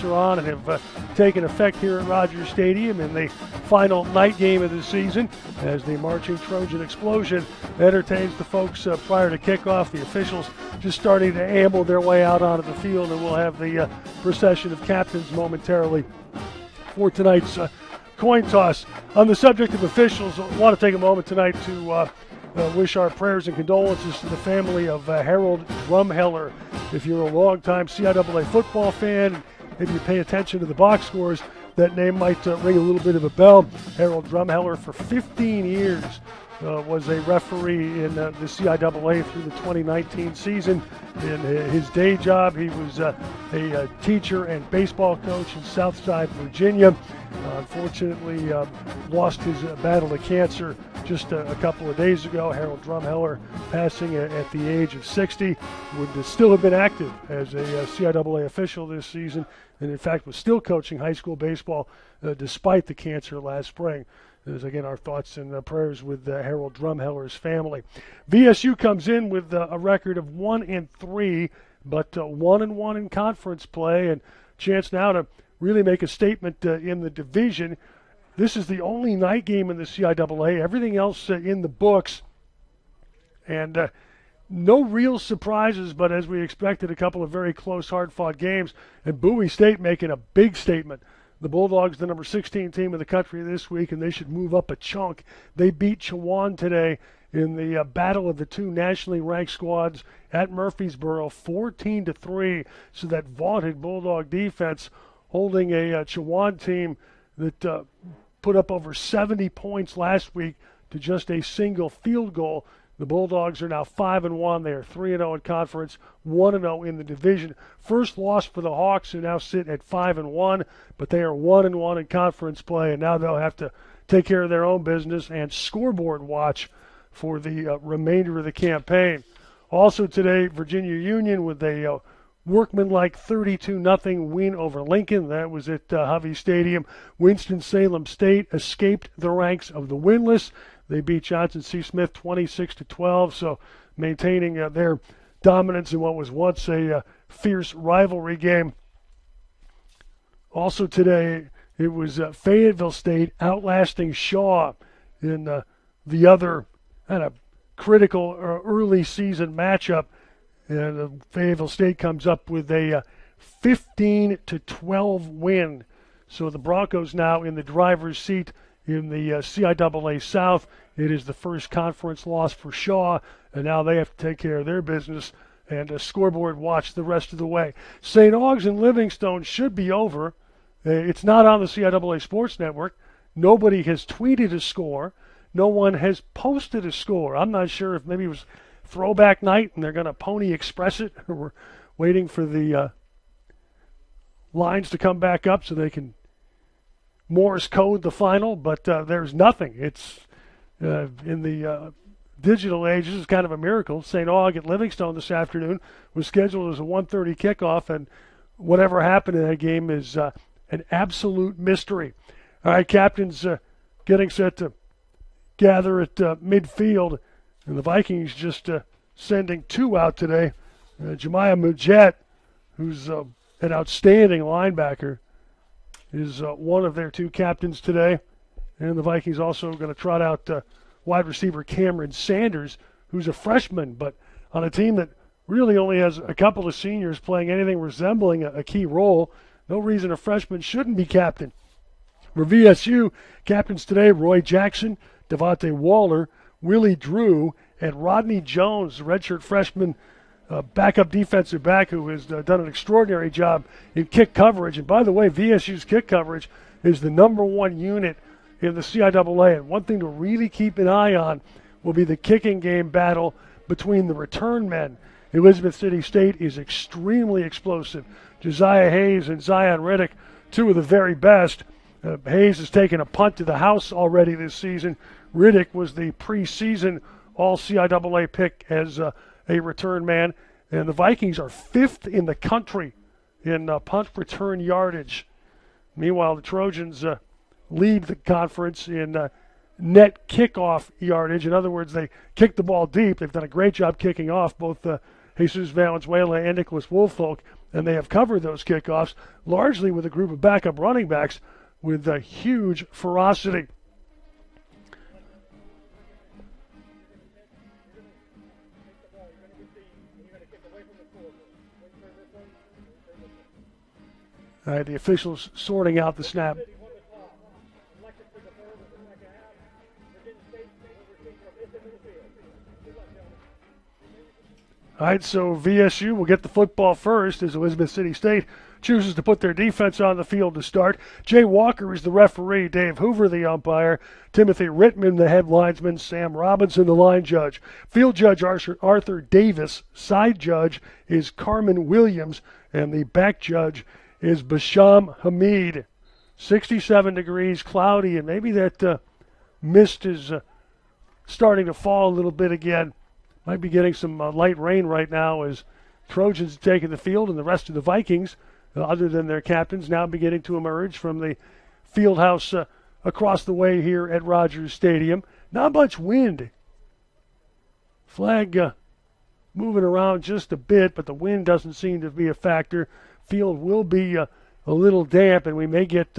lights are on and have taken effect here at Rogers Stadium in the final night game of the season as the marching Trojan explosion entertains the folks prior to kickoff. The officials just starting to amble their way out onto the field, and we'll have the procession of captains momentarily for tonight's coin toss. On the subject of officials, I want to take a moment tonight to wish our prayers and condolences to the family of Harold Drumheller. If you're a longtime CIAA football fan, if you pay attention to the box scores, that name might ring a little bit of a bell. Harold Drumheller for 15 years was a referee in the CIAA through the 2019 season. In his day job, he was a teacher and baseball coach in Southside, Virginia. Unfortunately, lost his battle to cancer just a couple of days ago. Harold Drumheller passing at the age of 60. Would still have been active as a CIAA official this season, and in fact was still coaching high school baseball despite the cancer last spring. There's again our thoughts and prayers with Harold Drumheller's family. VSU comes in with a record of 1-3, but 1-1 in conference play, and chance now to really make a statement in the division. This is the only night game in the CIAA. Everything else in the books, and no real surprises, but as we expected, a couple of very close, hard-fought games, and Bowie State making a big statement. The Bulldogs, the number 16 team in the country this week, and they should move up a chunk. They beat Chowan today in the battle of the two nationally ranked squads at Murfreesboro, 14-3. So that vaunted Bulldog defense holding a Chowan team that put up over 70 points last week to just a single field goal. The Bulldogs are now 5-1. They are 3-0 in conference, 1-0 in the division. First loss for the Hawks, who now sit at 5-1, but they are 1-1 in conference play, and now they'll have to take care of their own business and scoreboard watch for the remainder of the campaign. Also today, Virginia Union with a workmanlike 32-0 win over Lincoln. That was at Hovey Stadium. Winston-Salem State escaped the ranks of the winless. They beat Johnson C. Smith 26-12, so maintaining their dominance in what was once a fierce rivalry game. Also today, it was Fayetteville State outlasting Shaw in the other kind of critical early season matchup. And Fayetteville State comes up with a 15-12 win. So the Broncos now in the driver's seat in the CIAA South. It is the first conference loss for Shaw, and now they have to take care of their business and scoreboard watch the rest of the way. St. Augs and Livingstone should be over. It's not on the CIAA Sports Network. Nobody has tweeted a score. No one has posted a score. I'm not sure if maybe it was throwback night and they're going to Pony Express it, or we're waiting for the lines to come back up so they can Morse code the final, but there's nothing. It's in the digital age. This is kind of a miracle. St. Aug at Livingstone this afternoon was scheduled as a 1:30 kickoff, and whatever happened in that game is an absolute mystery. All right, captains getting set to gather at midfield, and the Vikings just sending two out today. Jemiah Mujette, who's an outstanding linebacker, is one of their two captains today. And the Vikings also going to trot out wide receiver Cameron Sanders, who's a freshman, but on a team that really only has a couple of seniors playing anything resembling a key role. No reason a freshman shouldn't be captain. For VSU, captains today, Roy Jackson, Devontae Waller, Willie Drew, and Rodney Jones, the redshirt freshman backup defensive back who has done an extraordinary job in kick coverage. And by the way, VSU's kick coverage is the #1 unit in the CIAA. And one thing to really keep an eye on will be the kicking game battle between the return men. Elizabeth City State is extremely explosive. Josiah Hayes and Zion Riddick, two of the very best. Hayes has taken a punt to the house already this season. Riddick was the preseason All-CIAA pick as a return man. And the Vikings are 5th in the country in punt return yardage. Meanwhile, the Trojans lead the conference in net kickoff yardage. In other words, they kick the ball deep. They've done a great job kicking off. Both Jesus Valenzuela and Nicholas Woolfolk and they have covered those kickoffs largely with a group of backup running backs with a huge ferocity. All right, the officials sorting out the snap. All right, so VSU will get the football first as Elizabeth City State chooses to put their defense on the field to start. Jay Walker is the referee, Dave Hoover the umpire, Timothy Rittman the head linesman, Sam Robinson the line judge. Field judge Arthur Davis, side judge is Carmen Williams, and the back judge is Basham Hamid. 67 degrees, cloudy, and maybe that mist is starting to fall a little bit again. Might be getting some light rain right now as Trojans are taking the field, and the rest of the Vikings, other than their captains, now beginning to emerge from the field house across the way here at Rogers Stadium. Not much wind. Flag moving around just a bit, but the wind doesn't seem to be a factor. Field will be a little damp, and we may get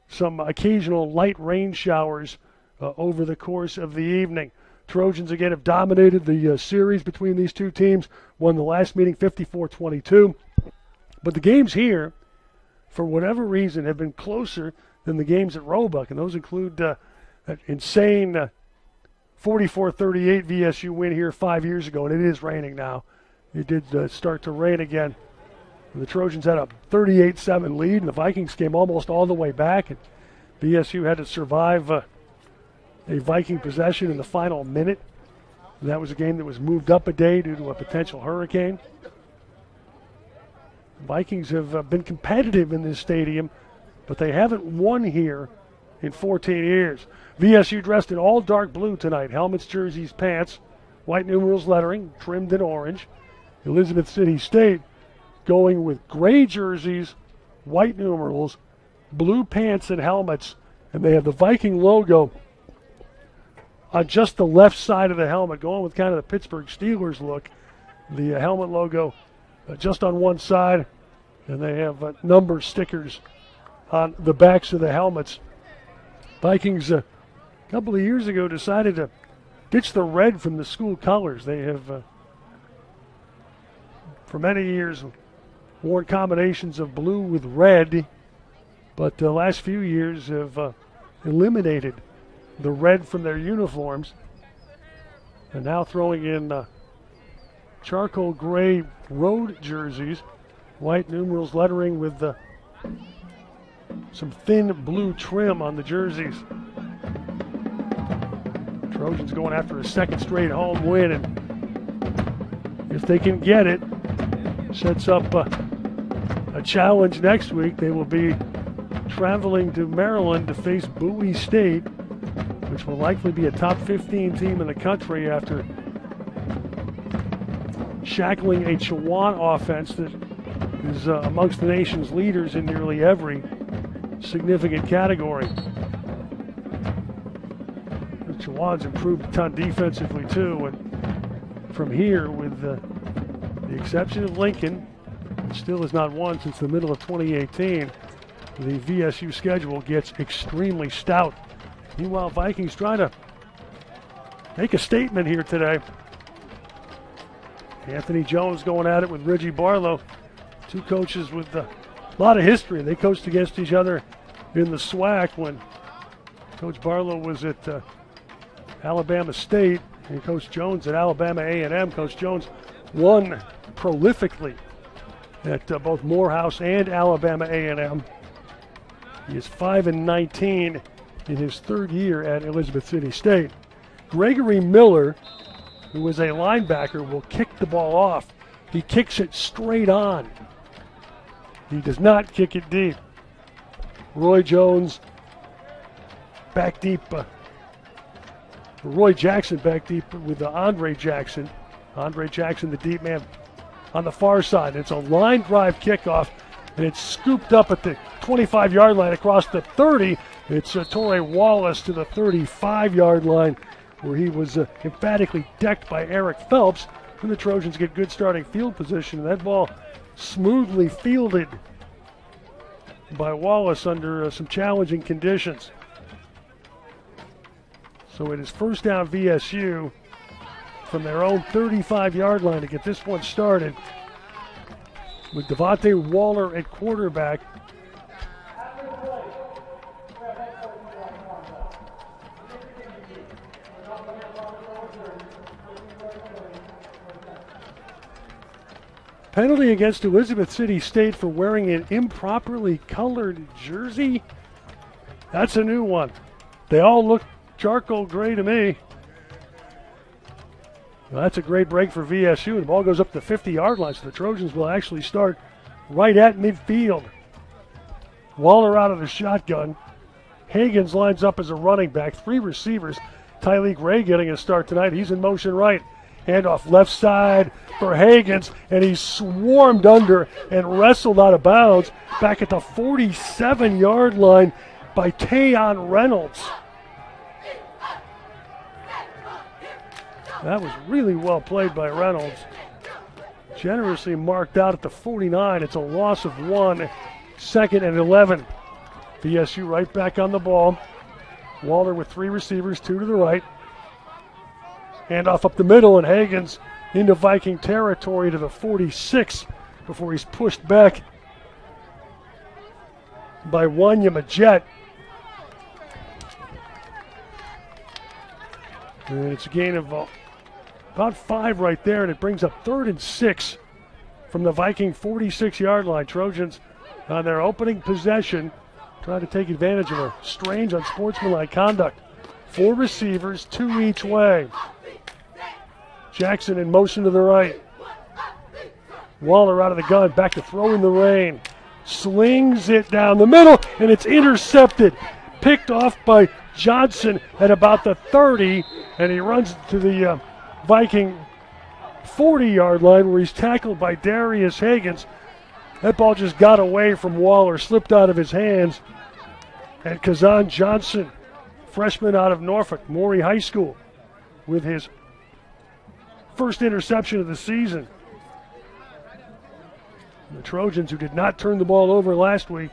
some occasional light rain showers over the course of the evening. Trojans again have dominated the series between these two teams, won the last meeting 54-22. But the games here, for whatever reason, have been closer than the games at Roebuck, and those include an insane 44-38 VSU win here 5 years ago, and it is raining now. It did start to rain again. The Trojans had a 38-7 lead, and the Vikings came almost all the way back, and VSU had to survive a Viking possession in the final minute. And that was a game that was moved up a day due to a potential hurricane. The Vikings have been competitive in this stadium, but they haven't won here in 14 years. VSU dressed in all dark blue tonight. Helmets, jerseys, pants, white numerals lettering, trimmed in orange. Elizabeth City State going with gray jerseys, white numerals, blue pants and helmets, and they have the Viking logo on just the left side of the helmet, going with kind of the Pittsburgh Steelers look. The helmet logo just on one side, and they have number stickers on the backs of the helmets. Vikings a couple of years ago decided to ditch the red from the school colors. They have for many years worn combinations of blue with red, but the last few years have eliminated the red from their uniforms, and now throwing in charcoal gray road jerseys, white numerals lettering with some thin blue trim on the jerseys. Trojans going after a second straight home win, and if they can get it, sets up a challenge next week. They will be traveling to Maryland to face Bowie State, which will likely be a top 15 team in the country after shackling a Chowan offense that is amongst the nation's leaders in nearly every significant category. The Chowan's improved a ton defensively too, and from here, with the exception of Lincoln, which still has not won since the middle of 2018, the VSU schedule gets extremely stout. Meanwhile, Vikings trying to make a statement here today. Anthony Jones going at it with Reggie Barlow. Two coaches with a lot of history. They coached against each other in the SWAC when Coach Barlow was at Alabama State and Coach Jones at Alabama A&M. Coach Jones won prolifically at both Morehouse and Alabama A&M. He is 5-19 in his third year at Elizabeth City State. Gregory Miller, who is a linebacker, will kick the ball off. He kicks it straight on. He does not kick it deep. Roy Jones back deep. Roy Jackson back deep with Andre Jackson. Andre Jackson, the deep man, on the far side. It's a line drive kickoff, and it's scooped up at the 25-yard line across the 30. It's Torrey Wallace to the 35-yard line, where he was emphatically decked by Eric Phelps. And the Trojans get good starting field position. And that ball smoothly fielded by Wallace under some challenging conditions. So it is first down VSU from their own 35-yard line to get this one started with Devontae Waller at quarterback. Penalty against Elizabeth City State for wearing an improperly colored jersey. That's a new one. They all look charcoal gray to me. Well, that's a great break for VSU. The ball goes up to the 50-yard line, so the Trojans will actually start right at midfield. Waller out of the shotgun. Hagens lines up as a running back. 3 receivers. Tyleek Ray getting a start tonight. He's in motion right. Handoff left side for Hagens, and he's swarmed under and wrestled out of bounds back at the 47-yard line by Tayon Reynolds. That was really well played by Reynolds. Generously marked out at the 49. It's a loss of 1, 2nd and 11. VSU right back on the ball. Waller with 3 receivers, 2 to the right. Handoff up the middle, and Hagens into Viking territory to the 46 before he's pushed back by Wanya Majette. And it's a gain of about 5 right there, and it brings up 3rd and 6 from the Viking 46-yard line. Trojans on their opening possession trying to take advantage of a strange unsportsmanlike conduct. 4 receivers, 2 each way. Jackson in motion to the right. Waller out of the gun, back to throw in the rain. Slings it down the middle, and it's intercepted. Picked off by Johnson at about the 30, and he runs to the Viking 40-yard line where he's tackled by Darius Hagens. That ball just got away from Waller, slipped out of his hands. And Kazan Johnson, freshman out of Norfolk, Maury High School, with his first interception of the season. The Trojans, who did not turn the ball over last week,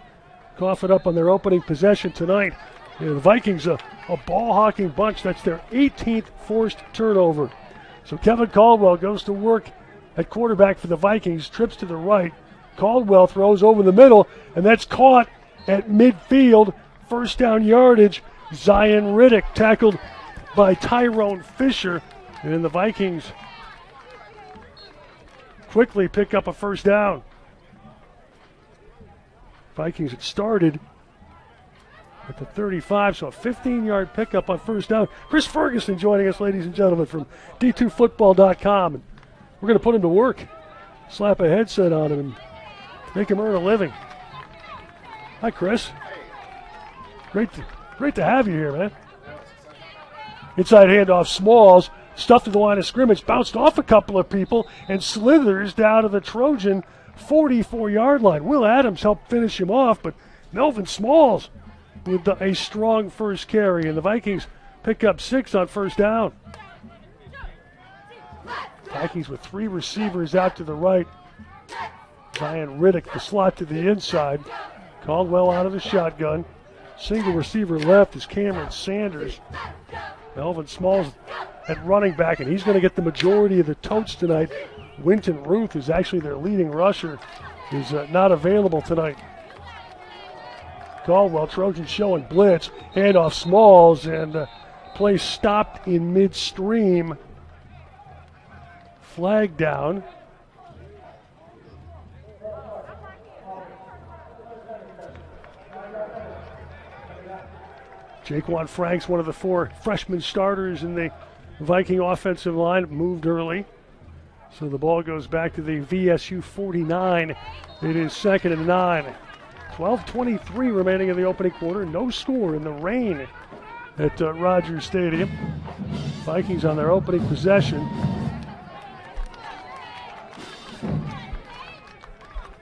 cough it up on their opening possession tonight. The Vikings, a ball-hawking bunch. That's their 18th forced turnover. So Kevin Caldwell goes to work at quarterback for the Vikings, trips to the right. Caldwell throws over the middle, and that's caught at midfield. First down yardage. Zion Riddick tackled by Tyrone Fisher, and the Vikings quickly pick up a first down. Vikings had started at the 35, so a 15-yard pickup on first down. Chris Ferguson joining us, ladies and gentlemen, from D2Football.com. And we're going to put him to work, slap a headset on him, and make him earn a living. Hi, Chris. Great to have you here, man. Inside handoff, Smalls, stuffed to the line of scrimmage, bounced off a couple of people, and slithers down to the Trojan 44-yard line. Will Adams helped finish him off, but Melvin Smalls with a strong first carry, and the Vikings pick up 6 on first down. Vikings with 3 receivers out to the right. Zion Riddick, the slot to the inside. Caldwell out of the shotgun. Single receiver left is Cameron Sanders. Melvin Smalls at running back, and he's going to get the majority of the totes tonight. Winton Ruth, who's actually their leading rusher, is not available tonight. Caldwell, Trojans showing blitz. Handoff Smalls, and play stopped in midstream. Flag down. Jaquan Franks, one of the 4 freshman starters in the Viking offensive line, moved early. So the ball goes back to the VSU 49. It is 2nd and 9. 12:23 remaining in the opening quarter. No score in the rain at Rogers Stadium. Vikings on their opening possession.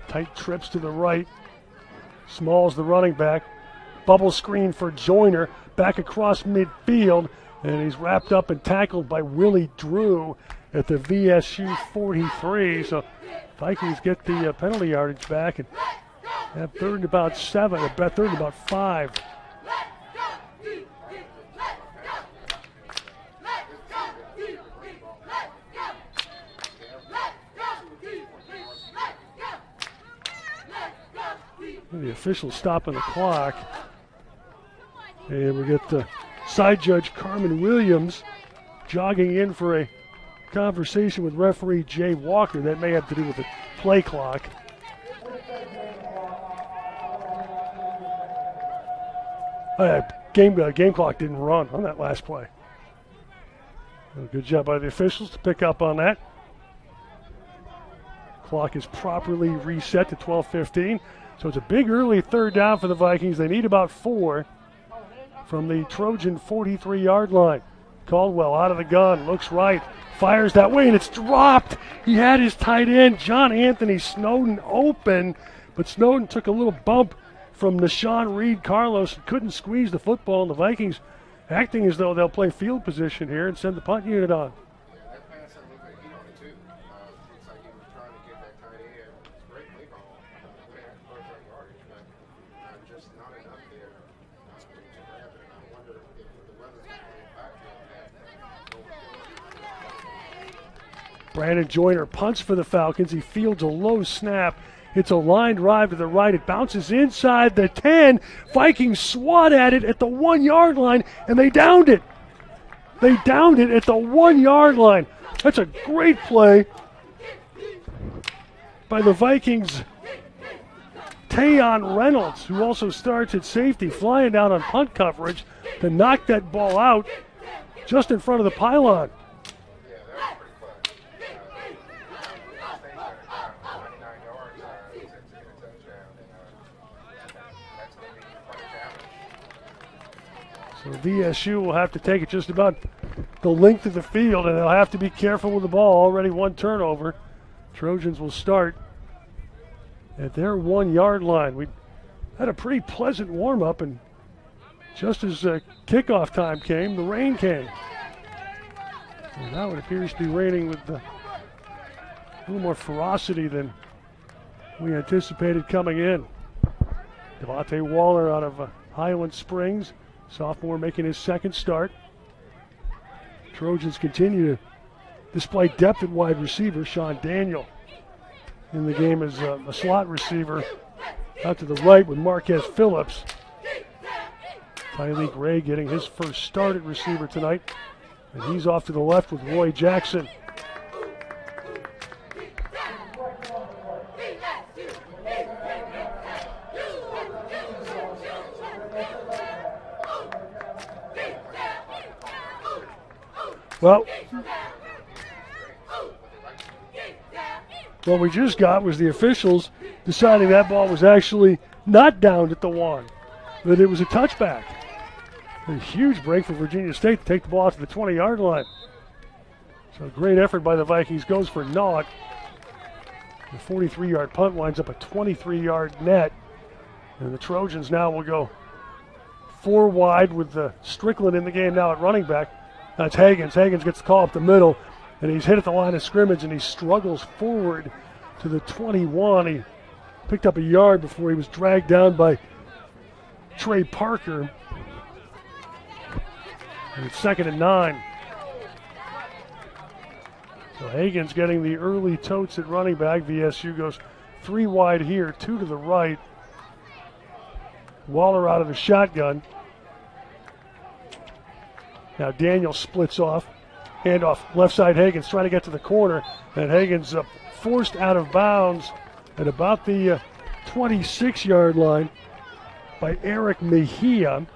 Tight trips to the right. Smalls the running back. Bubble screen for Joyner. Back across midfield. And he's wrapped up and tackled by Willie Drew at the VSU 43. So Vikings get the penalty yardage back and have third and about 7, third and about 5. The officials stopping the clock. And we get the side judge Carmen Williams jogging in for a conversation with referee Jay Walker. That may have to do with the play clock. Game clock didn't run on that last play. Good job by the officials to pick up on that. Clock is properly reset to 12:15. So it's a big early third down for the Vikings. They need about 4 from the Trojan 43-yard line. Caldwell out of the gun, looks right, fires that way, and it's dropped. He had his tight end, John Anthony Snowden, open, but Snowden took a little bump from Nashawn Reed Carlos and couldn't squeeze the football, and the Vikings acting as though they'll play field position here and send the punt unit on. Brandon Joyner punts for the Falcons. He fields a low snap. It's a line drive to the right. It bounces inside the 10. Vikings swat at it at the 1-yard line, and they downed it. They downed it at the 1-yard line. That's a great play by the Vikings. Tayon Reynolds, who also starts at safety, flying down on punt coverage to knock that ball out just in front of the pylon. So VSU will have to take it just about the length of the field, and they'll have to be careful with the ball. Already 1 turnover. Trojans will start at their 1-yard line. We had a pretty pleasant warm-up, and just as kickoff time came, the rain came. And now it appears to be raining with a little more ferocity than we anticipated coming in. Devontae Waller out of Highland Springs, sophomore making his second start. Trojans continue to display depth at wide receiver. Sean Daniel in the game as a slot receiver out to the right with Marquez Phillips. Tylee Gray getting his first start at receiver tonight. And he's off to the left with Roy Jackson. Well, what we just got was the officials deciding that ball was actually not downed at the 1, that it was a touchback. A huge break for Virginia State to take the ball out to the 20-yard line. So a great effort by the Vikings, goes for naught. The 43-yard punt winds up a 23-yard net. And the Trojans now will go 4 wide with Strickland in the game now at running back. That's Higgins. Higgins gets the call up the middle, and he's hit at the line of scrimmage, and he struggles forward to the 21. He picked up a yard before he was dragged down by Trey Parker. And it's 2nd and 9. So Higgins getting the early totes at running back. VSU goes 3 wide here, 2 to the right. Waller out of the shotgun. Now Daniel splits off. Handoff left side Higgins trying to get to the corner. And Higgins forced out of bounds at about the 26-yard line by Eric Mejia.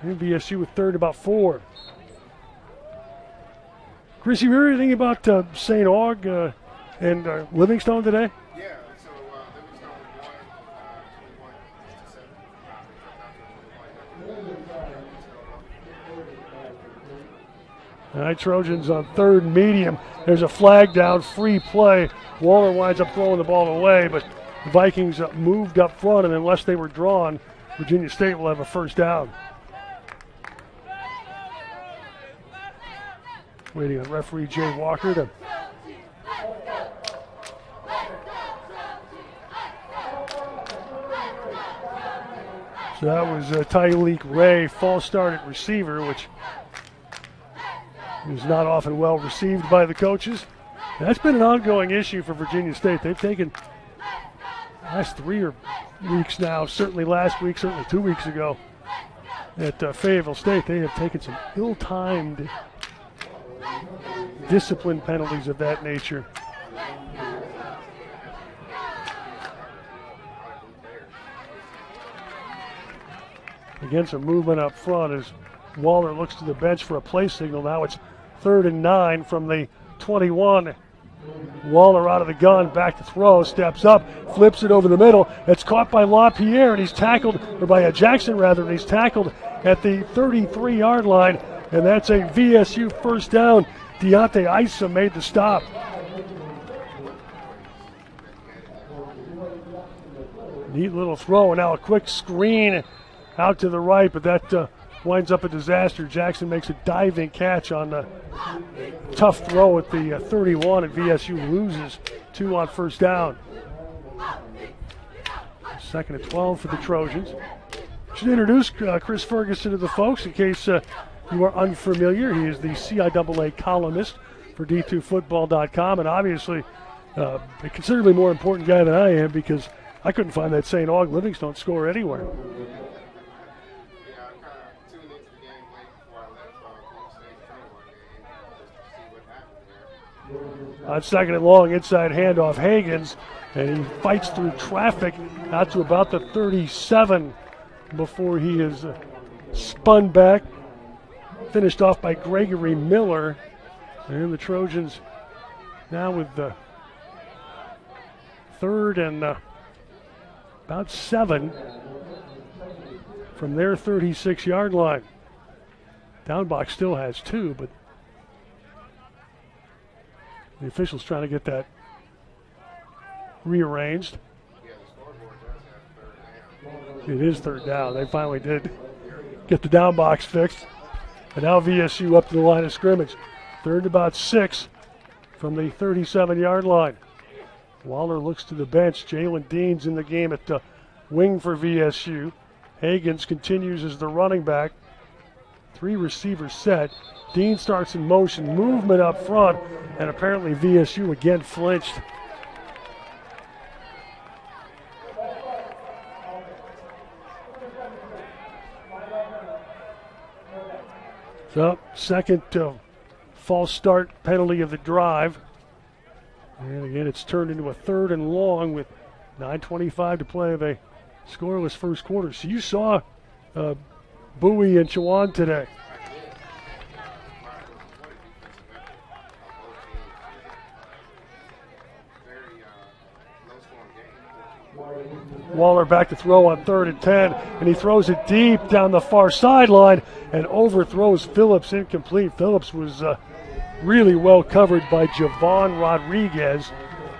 And VSU with 3rd about 4. Chris, you heard anything about St. Aug and Livingstone today? Yeah, so Livingstone won 21-7. All right, Trojans on 3rd and medium. There's a flag down, free play. Waller winds up throwing the ball away, but the Vikings moved up front, and unless they were drawn, Virginia State will have a first down. Waiting on referee Jay Walker to So that was Tyleek Ray, false start at receiver, which is not often well received by the coaches. That's been an ongoing issue for Virginia State. They've taken last 3 weeks now, certainly last week, certainly 2 weeks ago at Fayetteville State, they have taken some ill-timed discipline penalties of that nature. Again, some movement up front as Waller looks to the bench for a play signal. Now it's 3rd and 9 from the 21. Waller out of the gun, back to throw, steps up, flips it over the middle. It's caught by LaPierre, and he's tackled, or by Jackson rather, and he's tackled at the 33-yard line, and that's a VSU first down. Deontay Isa made the stop. Neat little throw, and now a quick screen out to the right, but that winds up a disaster. Jackson makes a diving catch on the tough throw at the 31, and VSU loses 2 on first down. 2nd and 12 for the Trojans. Should introduce Chris Ferguson to the folks in case you are unfamiliar. He is the CIAA columnist for D2Football.com, and obviously a considerably more important guy than I am because I couldn't find that St. Aug Livingstone score anywhere. On 2nd and long, inside handoff, Hagens, and he fights through traffic out to about the 37 before he is spun back, finished off by Gregory Miller. And the Trojans now with the 3rd and about 7 from their 36-yard line. Downbox still has 2, but the officials trying to get that rearranged. It is 3rd down. They finally did get the down box fixed. And now VSU up to the line of scrimmage. 3rd and about 6 from the 37-yard line. Waller looks to the bench. Jalen Dean's in the game at the wing for VSU. Hagens continues as the running back. 3 receivers set. Dean starts in motion, movement up front, and apparently VSU again flinched. So, second false start penalty of the drive. And again, it's turned into a 3rd and long with 9:25 to play of a scoreless first quarter. So you saw Bowie and Chawan today. Waller back to throw on 3rd and 10, and he throws it deep down the far sideline and overthrows Phillips, incomplete. Phillips was really well covered by Javon Rodriguez,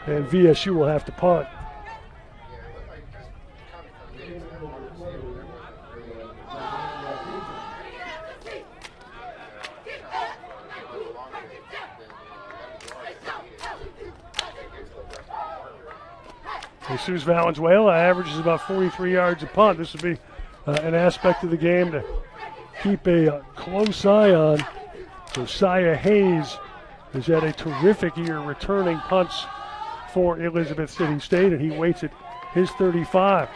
and VSU will have to punt. Jesus Valenzuela averages about 43 yards a punt. This would be an aspect of the game to keep a close eye on. Josiah Hayes has had a terrific year returning punts for Elizabeth City State, and he waits at his 35.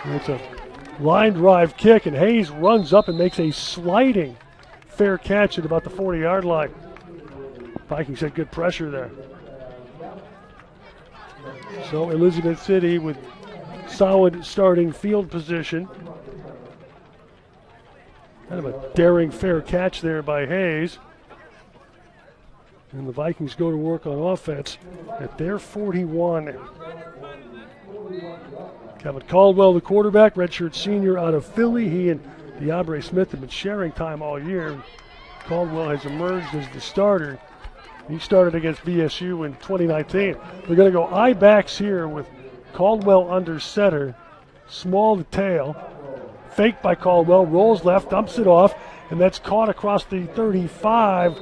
And it's a line drive kick, and Hayes runs up and makes a sliding fair catch at about the 40-yard line. Vikings had good pressure there. So Elizabeth City with solid starting field position. Kind of a daring fair catch there by Hayes. And the Vikings go to work on offense at their 41. Kevin Caldwell, the quarterback, redshirt senior out of Philly. He and DeAndre Smith have been sharing time all year. Caldwell has emerged as the starter. He started against VSU in 2019. They're going to go I-backs here with Caldwell under center. Small to tail. Faked by Caldwell, rolls left, dumps it off, and that's caught across the 35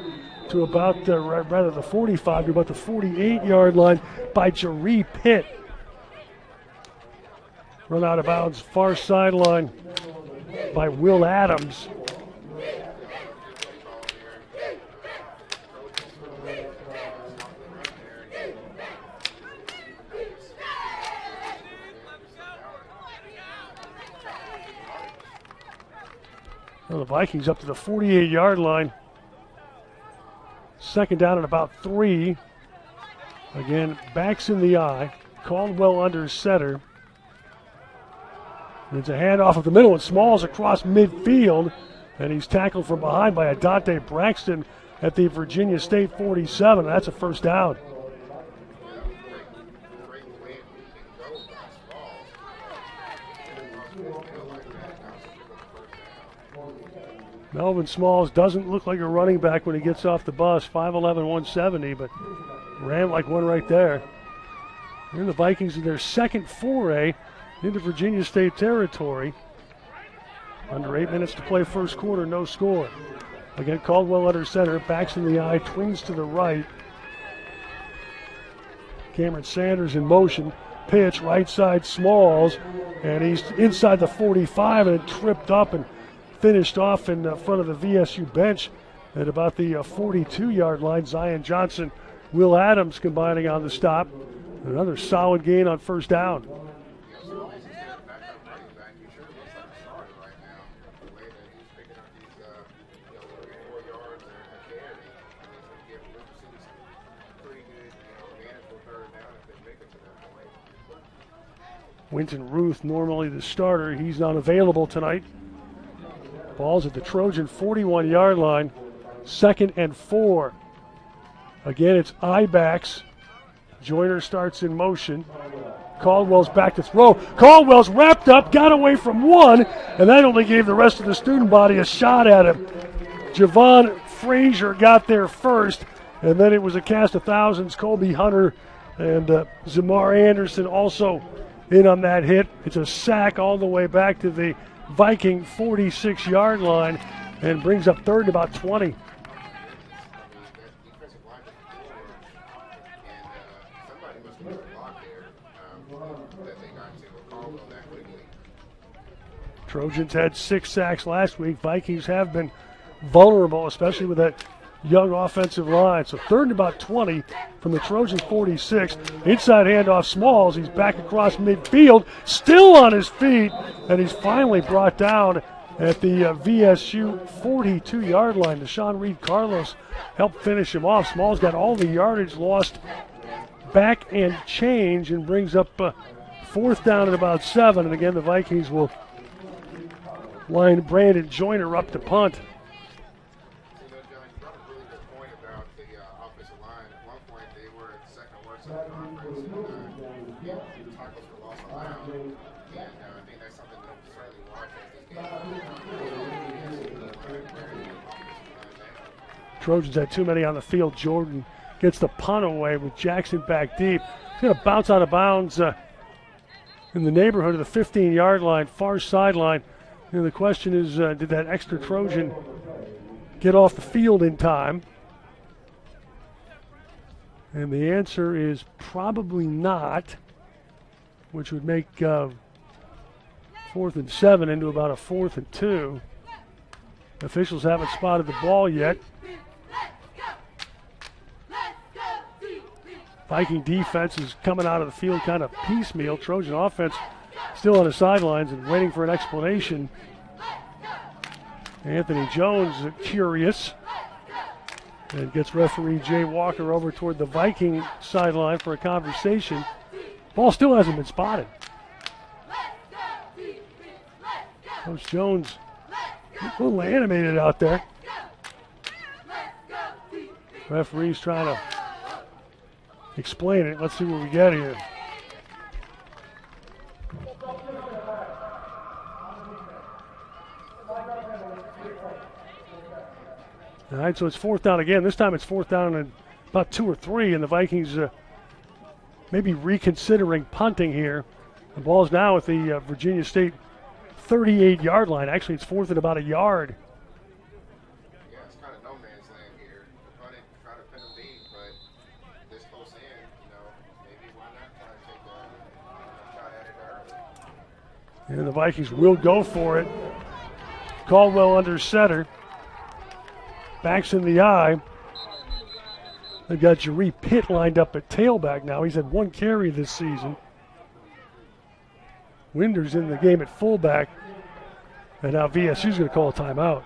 to about, rather the 45 to about the 48-yard line by Jaree Pitt. Run out of bounds, far sideline by Will Adams. Well, the Vikings up to the 48-yard line. Second down and about 3. Again, backs in the eye. Caldwell under center. It's a handoff of the middle, and Smalls across midfield. And he's tackled from behind by Adante Braxton at the Virginia State 47. That's a first down. Melvin Smalls doesn't look like a running back when he gets off the bus. 5'11", 170, but ran like one right there. And the Vikings in their second foray into Virginia State territory. Under 8 minutes to play first quarter, no score. Again, Caldwell under center, backs in the eye, twins to the right. Cameron Sanders in motion. Pitch, right side, Smalls. And he's inside the 45 and tripped up and finished off in front of the VSU bench at about the 42-yard line. Zion Johnson, Will Adams combining on the stop. Another solid gain on first down. Winton Ruth, normally the starter, he's not available tonight. Ball's at the Trojan 41-yard line. 2nd and 4. Again, it's I-backs. Joyner starts in motion. Caldwell's back to throw. Caldwell's wrapped up, got away from one, and that only gave the rest of the student body a shot at him. Javon Frazier got there first, and then it was a cast of thousands. Colby Hunter and Zamar Anderson also in on that hit. It's a sack all the way back to the Viking 46-yard line and brings up third and about 20. Trojans had 6 sacks last week. Vikings have been vulnerable, especially with that young offensive line. So third and about 20 from the Trojans 46. Inside handoff Smalls. He's back across midfield, still on his feet, and he's finally brought down at the VSU 42-yard line. Deshaun Reed Carlos helped finish him off. Smalls got all the yardage lost back and change and brings up fourth down at about 7. And again, the Vikings will line Brandon Joyner up to punt. Trojans had too many on the field. Jordan gets the punt away with Jackson back deep. He's going to bounce out of bounds in the neighborhood of the 15-yard line, far sideline. And the question is, did that extra Trojan get off the field in time? And the answer is probably not, which would make 4th and 7 into about a 4th and 2. Officials haven't spotted the ball yet. Viking defense is coming out of the field kind of piecemeal. Trojan offense still on the sidelines and waiting for an explanation. Anthony Jones curious and gets referee Jay Walker over toward the Viking sideline for a conversation. Ball still hasn't been spotted. Coach Jones a little animated out there. Referee's trying to explain it. Let's see what we get here. All right, so it's 4th down again. This time it's 4th down and about 2 or 3, and the Vikings maybe reconsidering punting here. The ball's now at the Virginia State 38-yard line. Actually, it's 4th and about a yard. Yeah, it's kind of no man's land here. Try to pin them deep, but this close in, maybe why not try to take a shot at it early. And the Vikings will go for it. Caldwell under center. Backs in the eye. They've got Jeree Pitt lined up at tailback now. He's had 1 carry this season. Winder's in the game at fullback. And now VSU's going to call a timeout.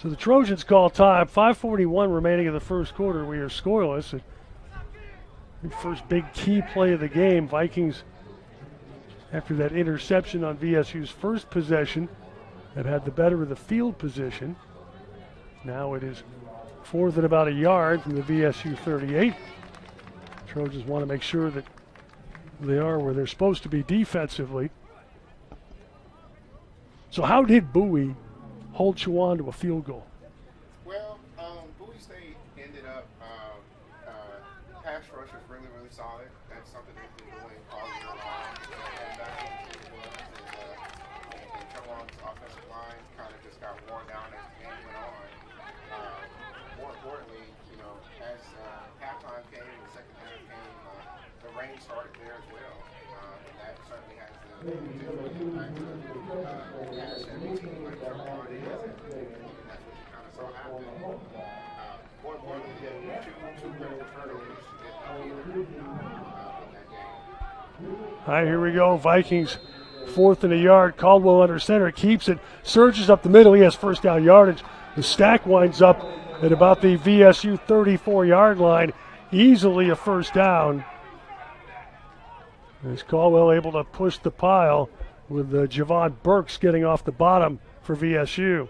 So the Trojans call time. 5:41 remaining in the first quarter. We are scoreless. The first big key play of the game. Vikings, after that interception on VSU's first possession, have had the better of the field position. Now it is 4th and about a yard from the VSU 38. Trojans want to make sure that they are where they're supposed to be defensively. So how did Bowie hold Chowan to a field goal? Well, Bowie State ended up, pass rush was really, really solid. That's something they've been doing all year long. And Chowan's offensive line kind of just got worn down as the game went on. More importantly, as halftime came, the second half came, the rain started there as well. And that certainly has the impact of pass heavy team like Chowan is. And that's what you kind of saw happen. More importantly, two critical turnovers in that game. All right, here we go. Vikings 4th and a yard. Caldwell under center, keeps it, surges up the middle. He has first down yardage. The stack winds up at about the VSU 34-yard line. Easily a first down. As Caldwell able to push the pile with Javon Burks getting off the bottom for VSU. It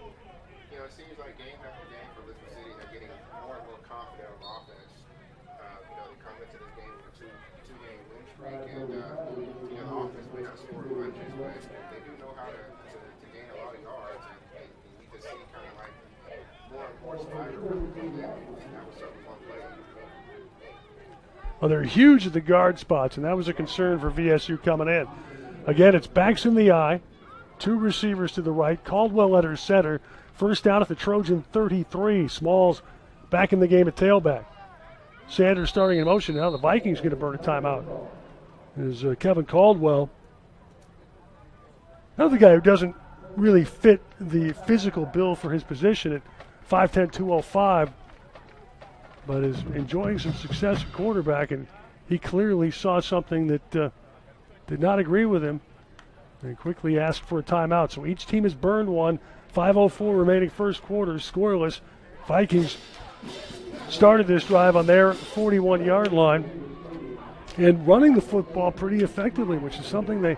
seems like game after game for Elizabeth City, they're getting more and more confident on offense. They come into this game with a two-game win streak, and the offense may not score punches, but they do know how to gain a lot of yards, and you can see kind of like more and more swagger from them, and that was certainly one play. Well, they're huge at the guard spots, and that was a concern for VSU coming in. Again, it's backs in the eye, 2 receivers to the right, Caldwell under center, first down at the Trojan 33. Smalls back in the game at tailback. Sanders starting in motion now. The Vikings going to burn a timeout. Is Kevin Caldwell. Another guy who doesn't really fit the physical bill for his position at 5'10", 205, but is enjoying some success at quarterback, and he clearly saw something that did not agree with him and quickly asked for a timeout. So each team has burned one. 5:04 remaining first quarter, scoreless. Vikings started this drive on their 41-yard line and running the football pretty effectively, which is something they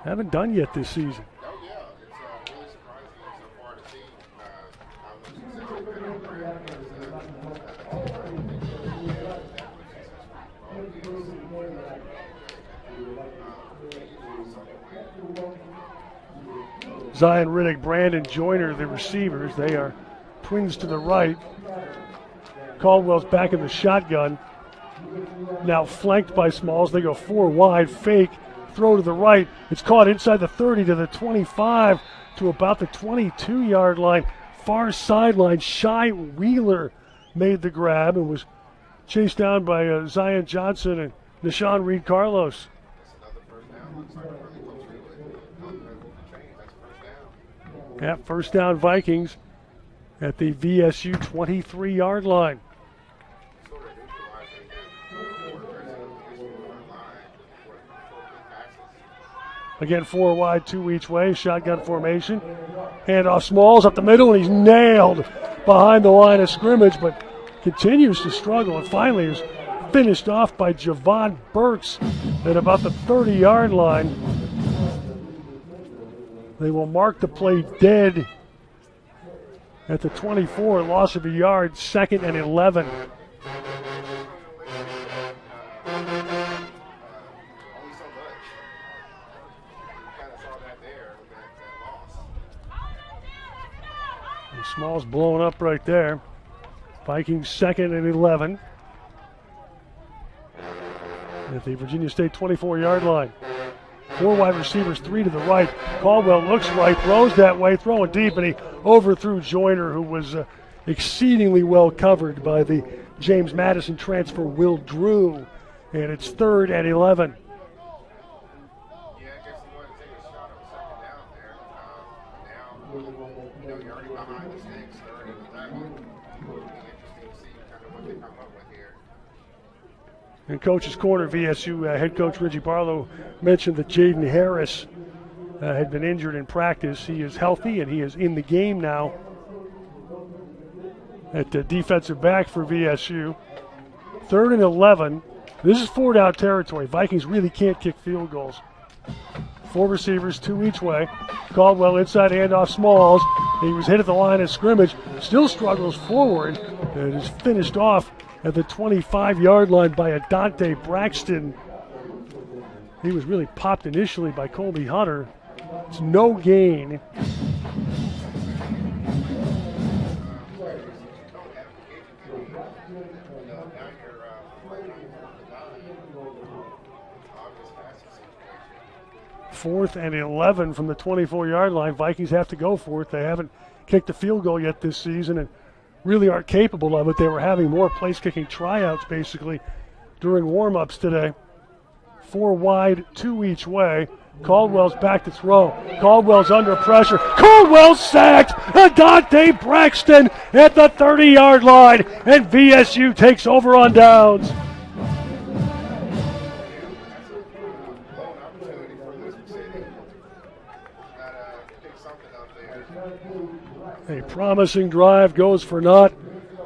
haven't done yet this season. Oh, yeah. It's really surprising so far to see how much success they've had on the ground. Zion Riddick, Brandon Joyner, the receivers. They are twins to the right. Caldwell's back in the shotgun. Now flanked by Smalls. They go 4 wide, fake, throw to the right. It's caught inside the 30 to the 25 to about the 22-yard line. Far sideline, Shy Wheeler made the grab and was chased down by Zion Johnson and Nishawn Reed-Carlos. Yeah, first down Vikings at the VSU 23-yard line. Again, 4 wide, 2 each way, shotgun formation. Handoff Smalls up the middle, and he's nailed behind the line of scrimmage, but continues to struggle, and finally is finished off by Javon Burks at about the 30-yard line. They will mark the play dead at the 24, loss of a yard, 2nd and 11. And Smalls blown up right there. Vikings 2nd and 11 at the Virginia State 24-yard line. 4 wide receivers, 3 to the right. Caldwell looks right, throws that way, throwing deep, and he overthrew Joyner, who was exceedingly well covered by the James Madison transfer, Will Drew. And it's 3rd and 11. Yeah, I guess he wanted to take a you're already behind the sticks, 3rd and 11. It'll be interesting to see kind of what they come up with here. In Coach's Corner, VSU head coach Reggie Barlow mentioned that Jaden Harris had been injured in practice. He is healthy and he is in the game now at defensive back for VSU. 3rd and 11. This is 4-down territory. Vikings really can't kick field goals. 4 receivers, 2 each way. Caldwell inside handoff Smalls. He was hit at the line of scrimmage. Still struggles forward. And is finished off at the 25-yard line by a Dante Braxton. He was really popped initially by Colby Hunter. It's no gain. Fourth and 11 from the 24-yard line. Vikings have to go for it. They haven't kicked a field goal yet this season and really aren't capable of it. They were having more place-kicking tryouts, basically, during warm-ups today. 4 wide, 2 each way. Caldwell's back to throw. Caldwell's under pressure. Caldwell sacked! Dante Braxton at the 30-yard line, and VSU takes over on downs. A promising drive goes for naught.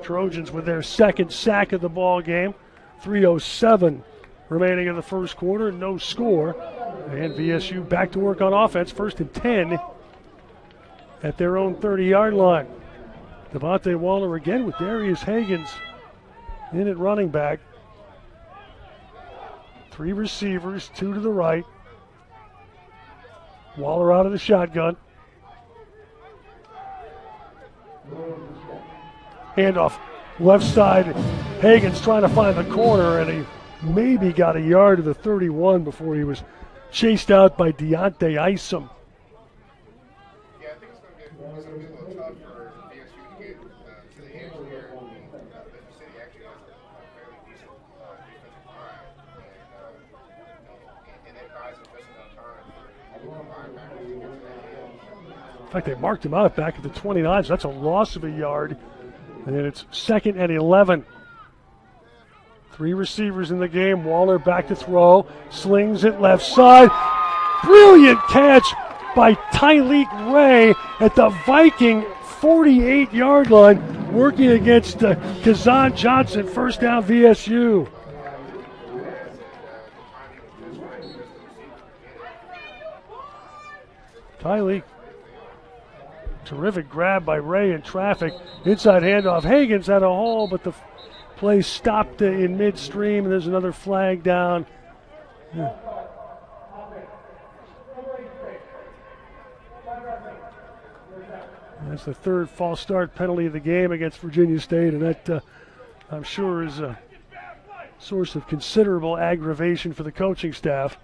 Trojans with their 2nd sack of the ball game. 3:07 remaining in the first quarter, no score. And VSU back to work on offense, 1st and 10 at their own 30-yard line. Devontae Waller again with Darius Hagans in at running back. 3 receivers, 2 to the right. Waller out of the shotgun. Handoff left side. Hagans trying to find the corner, and he maybe got a yard to the 31 before he was chased out by Deontay Isom. Yeah, I think it's going to be a little tough for VSU to get to the edge here. Memphis City actually has a fairly decent defensive line, and that buys them just enough time for the linebackers to get to that edge. In fact, they marked him out back at the 29, so that's a loss of a yard. And then it's 2nd and 11. 3 receivers in the game. Waller back to throw. Slings it left side. Brilliant catch by Tyleek Ray at the Viking 48-yard line, working against Kazan Johnson. First down VSU. Tyleek. Terrific grab by Ray in traffic. Inside handoff. Hagans had a hole, but the play stopped in midstream, and there's another flag down. Yeah. That's the 3rd false start penalty of the game against Virginia State, and that I'm sure is a source of considerable aggravation for the coaching staff.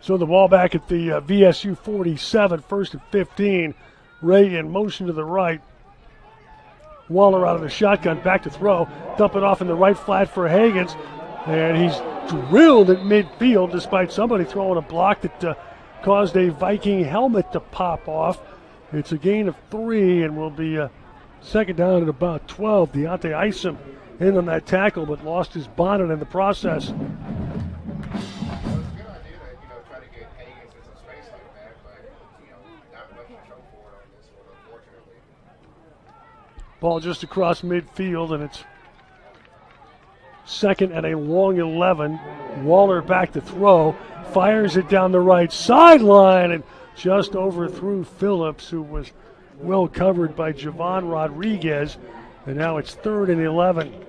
So the ball back at the VSU 47, 1st and 15. Ray in motion to the right. Waller out of the shotgun, back to throw. Dump it off in the right flat for Hagans. And he's drilled at midfield despite somebody throwing a block that caused a Viking helmet to pop off. It's a gain of 3 and will be 2nd down at about 12. Deontay Isom in on that tackle, but lost his bonnet in the process. Ball just across midfield, and it's 2nd and a long 11. Waller back to throw. Fires it down the right sideline and just overthrew Phillips, who was well covered by Javon Rodriguez. And now it's 3rd and 11.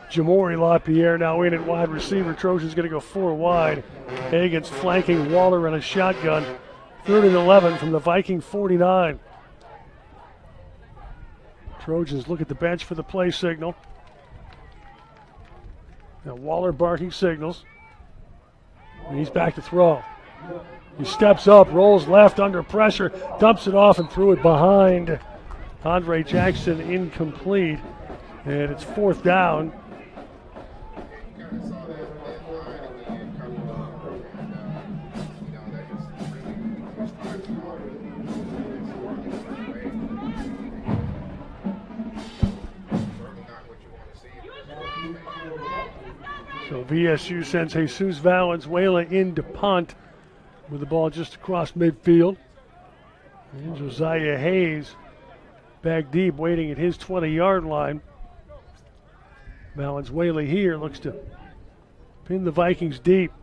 Jamori LaPierre now in at wide receiver. Trojans going to go 4 wide. Hagans flanking Waller in a shotgun. 3rd and 11 from the Viking 49. Trojans look at the bench for the play signal. Now Waller barking signals. He's back to throw. He steps up, rolls left under pressure, dumps it off and threw it behind Andre Jackson, incomplete. And it's 4th down. So VSU sends Jesus Valenzuela in to punt with the ball just across midfield. And Josiah Hayes back deep, waiting at his 20-yard line. Valenzuela here looks to pin the Vikings deep.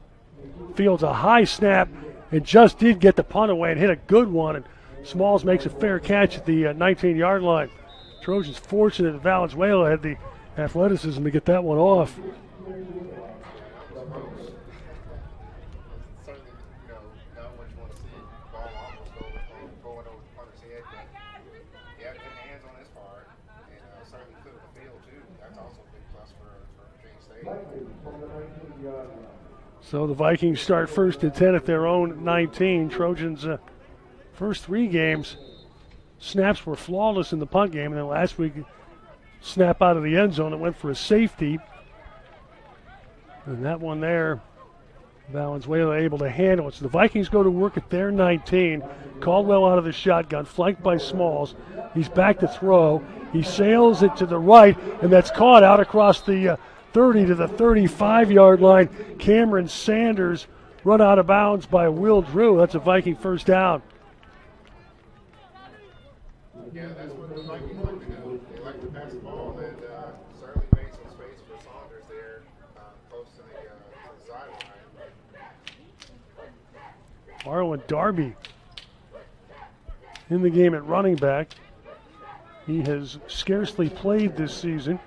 Fields a high snap and just did get the punt away and hit a good one. And Smalls makes a fair catch at the 19-yard line. Trojans fortunate that Valenzuela had the athleticism to get that one off. So the Vikings start 1st and 10 at their own 19. Trojans' first 3 games, snaps were flawless in the punt game, and then last week, snap out of the end zone, it went for a safety. And that one there, Valenzuela able to handle it. So the Vikings go to work at their 19. Caldwell out of the shotgun, flanked by Smalls. He's back to throw. He sails it to the right, and that's caught out across the 30 to the 35-yard line. Cameron Sanders run out of bounds by Will Drew. That's a Viking first down. Yeah, that's what the Vikings like to do. They like to pass the ball and certainly made some space for Saunders there close to the sideline. Marlon Darby in the game at running back. He has scarcely played this season.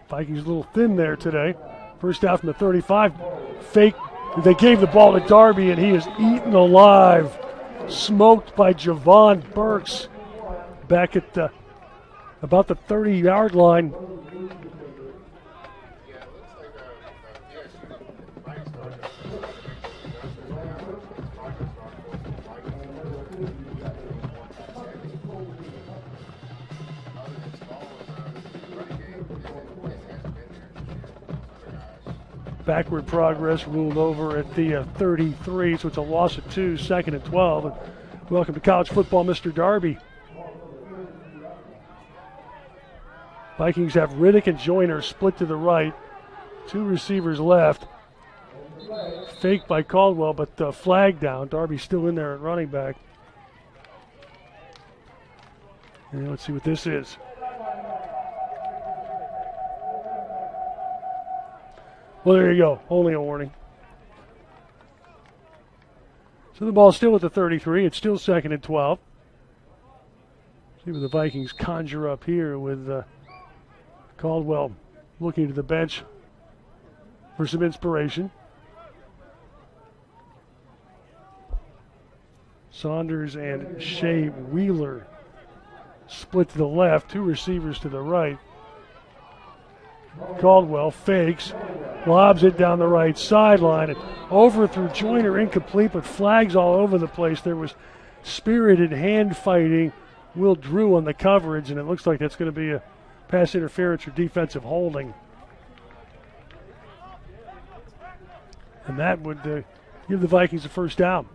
Vikings a little thin there today. First out from the 35. Fake. They gave the ball to Darby, and he is eaten alive. Smoked by Javon Burks back at about the 30-yard line. Backward progress ruled over at the 33, so it's a loss of 2, 2nd and 12. And welcome to college football, Mr. Darby. Vikings have Riddick and Joyner split to the right. 2 receivers left. Fake by Caldwell, but flag down. Darby's still in there at running back. And let's see what this is. Well, there you go. Only a warning. So the ball's still at the 33. It's still 2nd and 12. See what the Vikings conjure up here with Caldwell looking to the bench for some inspiration. Saunders and Shea Wheeler split to the left. 2 receivers to the right. Caldwell fakes, lobs it down the right sideline, and over through Joyner, incomplete, but flags all over the place. There was spirited hand fighting. Will Drew on the coverage, and it looks like that's going to be a pass interference or defensive holding. And that would give the Vikings a first down.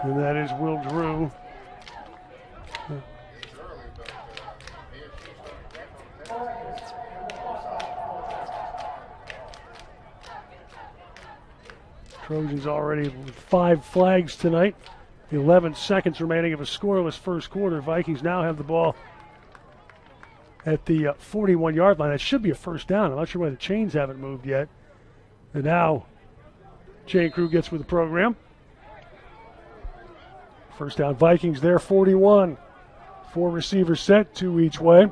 And that is Will Drew. Trojans already with 5 flags tonight. 11 seconds remaining of a scoreless first quarter. Vikings now have the ball at the 41-yard line. That should be a first down. I'm not sure why the chains haven't moved yet. And now chain crew gets with the program. First down, Vikings there, 41. 4 receivers set, 2 each way.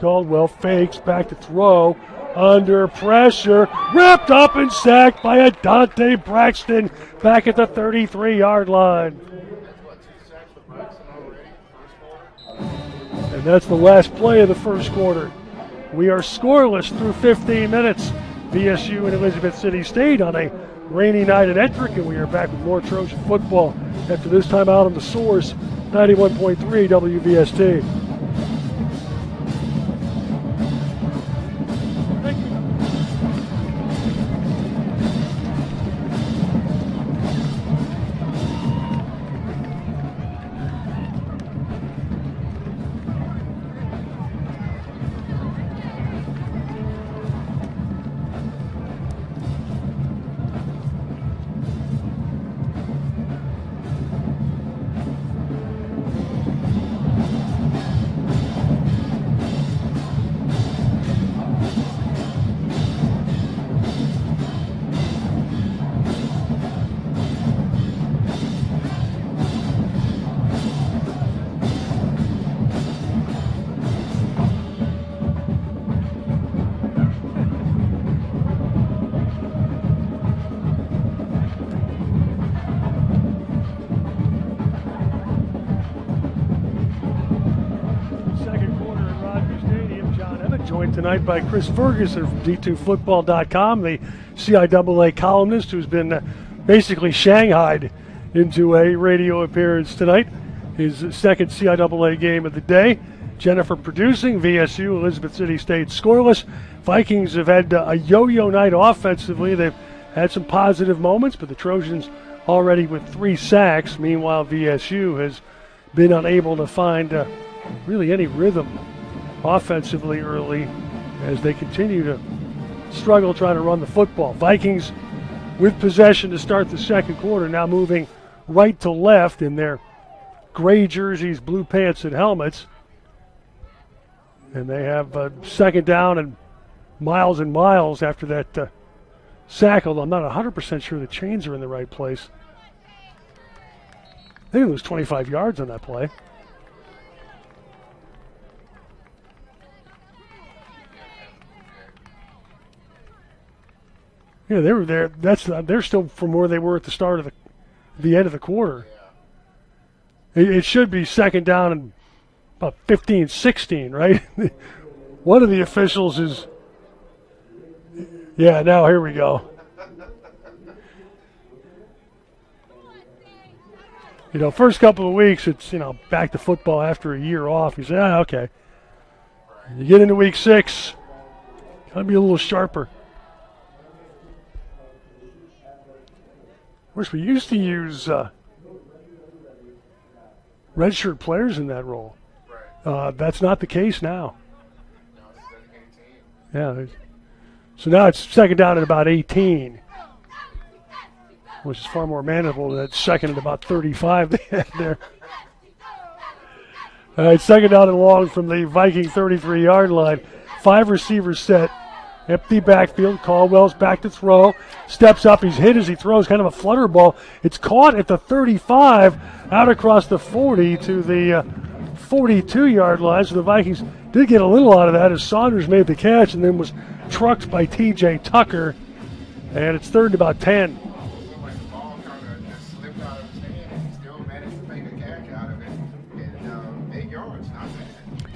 Caldwell fakes, back to throw. Under pressure, ripped up and sacked by a Dante Braxton back at the 33-yard line. And that's the last play of the first quarter. We are scoreless through 15 minutes. VSU and Elizabeth City State on a rainy night at Ettrick, and we are back with more Trojan football after this time out on the Source 91.3 WVST. Tonight by Chris Ferguson from D2Football.com, the CIAA columnist who's been basically shanghaied into a radio appearance tonight. His second CIAA game of the day. Jennifer producing, VSU, Elizabeth City State scoreless. Vikings have had a yo-yo night offensively. They've had some positive moments, but the Trojans already with 3 sacks. Meanwhile, VSU has been unable to find really any rhythm offensively early as they continue to struggle trying to run the football. Vikings with possession to start the second quarter, now moving right to left in their gray jerseys, blue pants, and helmets. And they have second down and miles after that sack, although I'm not 100% sure the chains are in the right place. They lose 25 yards on that play. Yeah, they were there. They're still from where they were at the start of the end of the quarter. It should be second down and about 15, 16, right? One of the officials is, yeah, now here we go. First couple of weeks, it's, back to football after a year off. You say, okay. You get into week 6, got to be a little sharper. Of course, we used to use redshirt players in that role. That's not the case now. Yeah. So now it's second down at about 18, which is far more manageable than that second at about 35 they had there. All right, second down and long from the Viking 33-yard line. 5 receivers set. Empty backfield. Caldwell's back to throw. Steps up. He's hit as he throws, kind of a flutter ball. It's caught at the 35, out across the 40 to the 42-yard line. So the Vikings did get a little out of that as Saunders made the catch and then was trucked by T.J. Tucker. And it's third and about 10.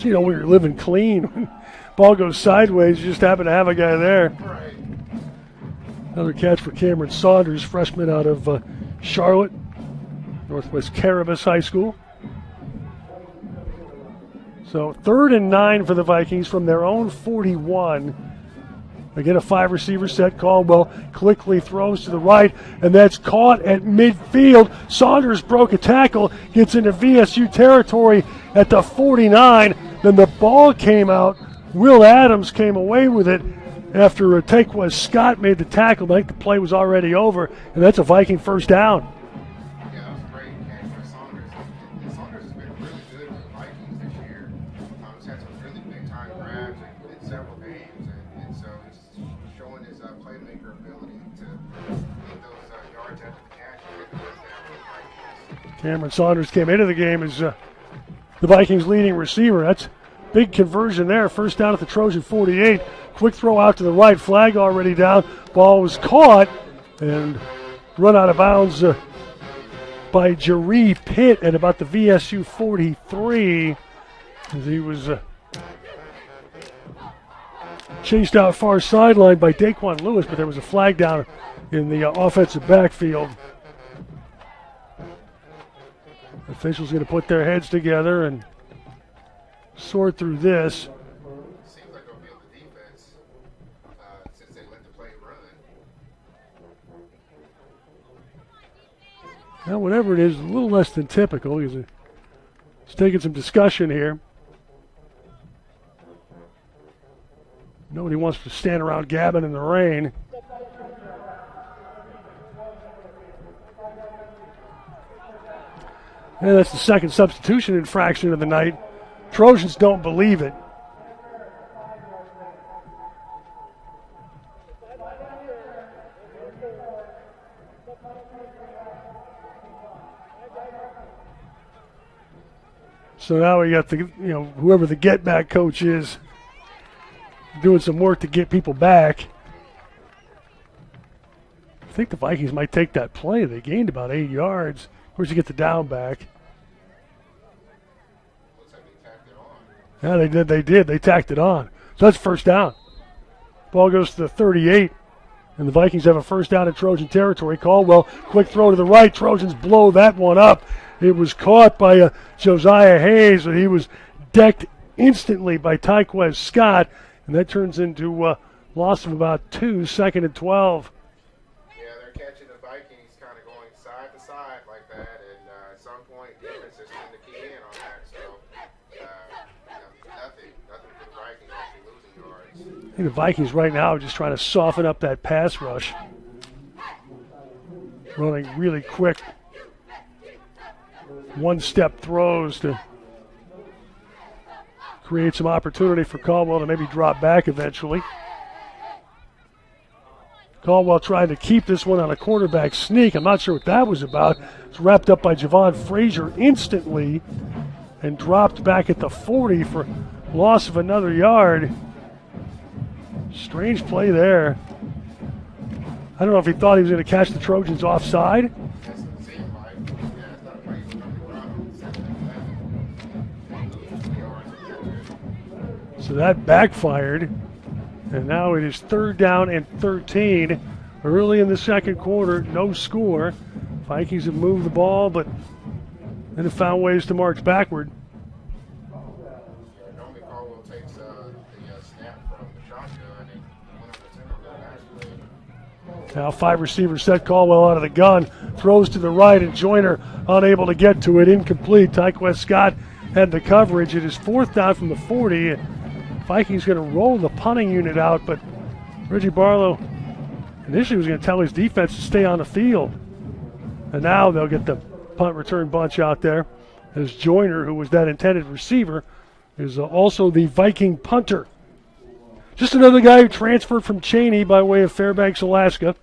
When you're living clean, ball goes sideways, you just happen to have a guy there. Right. Another catch for Cameron Saunders, freshman out of Charlotte, Northwest Caribous High School. So 3rd and 9 for the Vikings from their own 41. Again, a 5-receiver set. Caldwell quickly throws to the right, and that's caught at midfield. Saunders broke a tackle, gets into VSU territory at the 49. Then the ball came out. Will Adams came away with it after Taquez Scott made the tackle. I think the play was already over, and that's a Viking first down. Yeah, that was a great catch for Saunders. And Saunders has been really good with the Vikings this year. He's had some really big-time grabs in several games, and so he's showing his playmaker ability to get those yards after the catch and get the first down for the Vikings. Cameron Saunders came into the game as the Vikings' leading receiver. That's big conversion there. First down at the Trojan 48. Quick throw out to the right. Flag already down. Ball was caught and run out of bounds by Jaree Pitt at about the VSU 43. as he was chased out far sideline by Daquan Lewis, but there was a flag down in the offensive backfield. Officials going to put their heads together and sort through this. Seems like they'll be on the defense since they let the play run. Now, whatever it is, a little less than typical. It's taking some discussion here. Nobody wants to stand around gabbing in the rain. And that's the second substitution infraction of the night. Trojans don't believe it. So now we got whoever the get back coach is doing some work to get people back. I think the Vikings might take that play. They gained about 8 yards. Where'd you get the down back? Looks like they tacked it on. Yeah, they did. They tacked it on. So that's first down. Ball goes to the 38, and the Vikings have a first down in Trojan territory. Caldwell, quick throw to the right. Trojans blow that one up. It was caught by Josiah Hayes, and he was decked instantly by Tyquez Scott, and that turns into a loss of about 2, 2nd and 12. Yeah, they're catching the Vikings kind of going side to side like that, and at some point, defense is trying to key in on that. So, nothing for the Vikings actually losing yards. I think the Vikings right now are just trying to soften up that pass rush. Running really quick one-step throws to create some opportunity for Caldwell to maybe drop back eventually. Caldwell trying to keep this one on a quarterback sneak. I'm not sure what that was about. It's wrapped up by Javon Frazier instantly and dropped back at the 40 for loss of another yard. Strange play there. I don't know if he thought he was going to catch the Trojans offside. That's what it seemed like. Yeah, I thought the Vikings were going to drop. So that backfired. And now it is 3rd down and 13. Early in the second quarter, no score. Vikings have moved the ball, but then have found ways to march backward. Normally Caldwell takes the snap from the shotgun and went on the center of that pass play. Now 5 receivers set. Caldwell out of the gun. Throws to the right, and Joyner unable to get to it. Incomplete. Tyquez Scott had the coverage. It is 4th down from the 40. Vikings going to roll the punting unit out, but Reggie Barlow initially was going to tell his defense to stay on the field. And now they'll get the punt return bunch out there as Joyner, who was that intended receiver, is also the Viking punter. Just another guy who transferred from Cheney by way of Fairbanks, Alaska.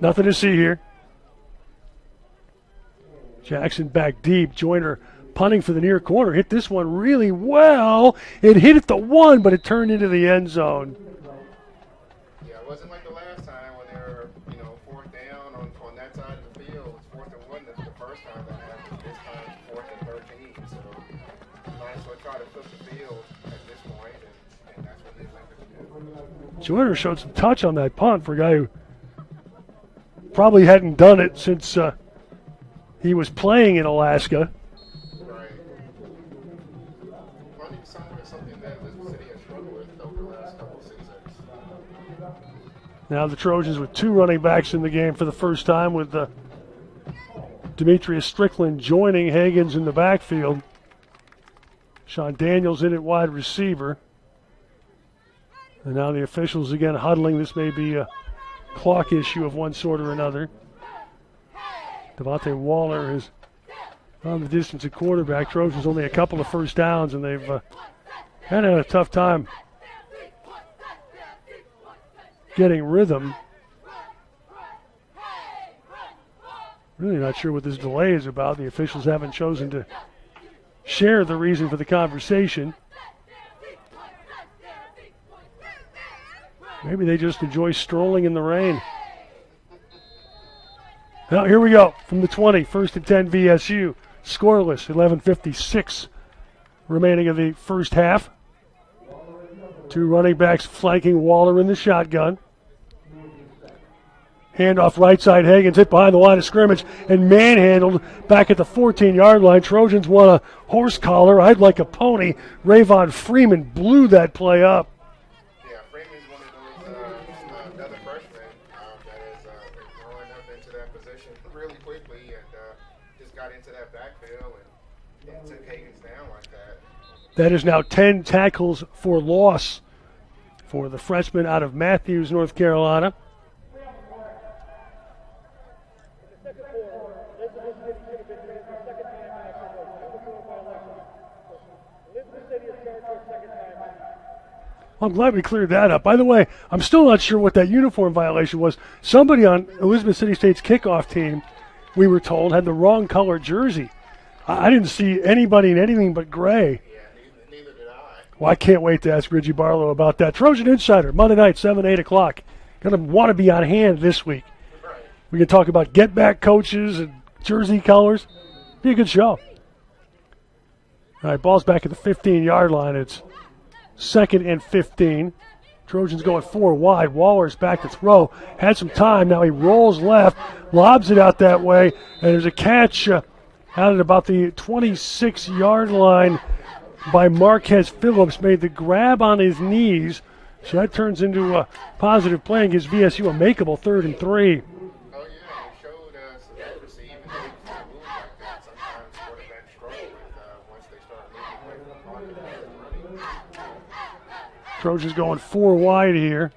Nothing to see here. Jackson back deep. Joyner punting for the near corner. Hit this one really well. It hit at the 1, but it turned into the end zone. Yeah, it wasn't like the last time when they were, 4th down on that side of the field. It's 4th and 1. That's the first time that happened. This time it's 4th and 13. So you might as well try to flip the field at this point, and that's what they elected to do. Joyner showed some touch on that punt for a guy who probably hadn't done it since he was playing in Alaska. Right. Punting is something that Elizabeth City has struggled with over the last couple of seasons. Now the Trojans with 2 running backs in the game for the first time, with Demetrius Strickland joining Hagens in the backfield. Sean Daniels in at wide receiver. And now the officials again huddling. This may be a clock issue of one sort or another. Devontae Waller is on the distance at quarterback. Trojans only a couple of first downs, and they've kind of had a tough time getting rhythm. Really not sure what this delay is about. The officials haven't chosen to share the reason for the conversation. Maybe they just enjoy strolling in the rain. Now here we go from the 20, 1st and 10 VSU. scoreless. 11:56 remaining of the first half. Two running backs flanking Waller in the shotgun. Handoff right side. Higgins hit behind the line of scrimmage and manhandled back at the 14-yard line. Trojans want a horse collar. I'd like a pony. Rayvon Freeman blew that play up. Yeah, Freeman's one of those another freshman that is growing up into that position really quickly and just got into that backfield and took Higgins down like that. That is now 10 tackles for loss for the freshman out of Matthews, North Carolina. I'm glad we cleared that up. By the way, I'm still not sure what that uniform violation was. Somebody on Elizabeth City State's kickoff team, we were told, had the wrong color jersey. I didn't see anybody in anything but gray. Yeah, neither did I. Well, I can't wait to ask Reggie Barlow about that. Trojan Insider, Monday night, 7, 8 o'clock. Going to want to be on hand this week. Right. We can talk about get-back coaches and jersey colors. Be a good show. All right, ball's back at the 15-yard line. It's 2nd and 15. Trojans going 4 wide. Waller's back to throw. Had some time. Now he rolls left, lobs it out that way, and there's a catch out at about the 26-yard line by Marquez Phillips. Made the grab on his knees. So that turns into a positive play and gives VSU a makeable 3rd and 3. Oh, yeah, it showed some accuracy even though you can move like that. Sometimes quarterbacks struggle with once they start moving away from the pocket and running. Trojans going 4 wide here.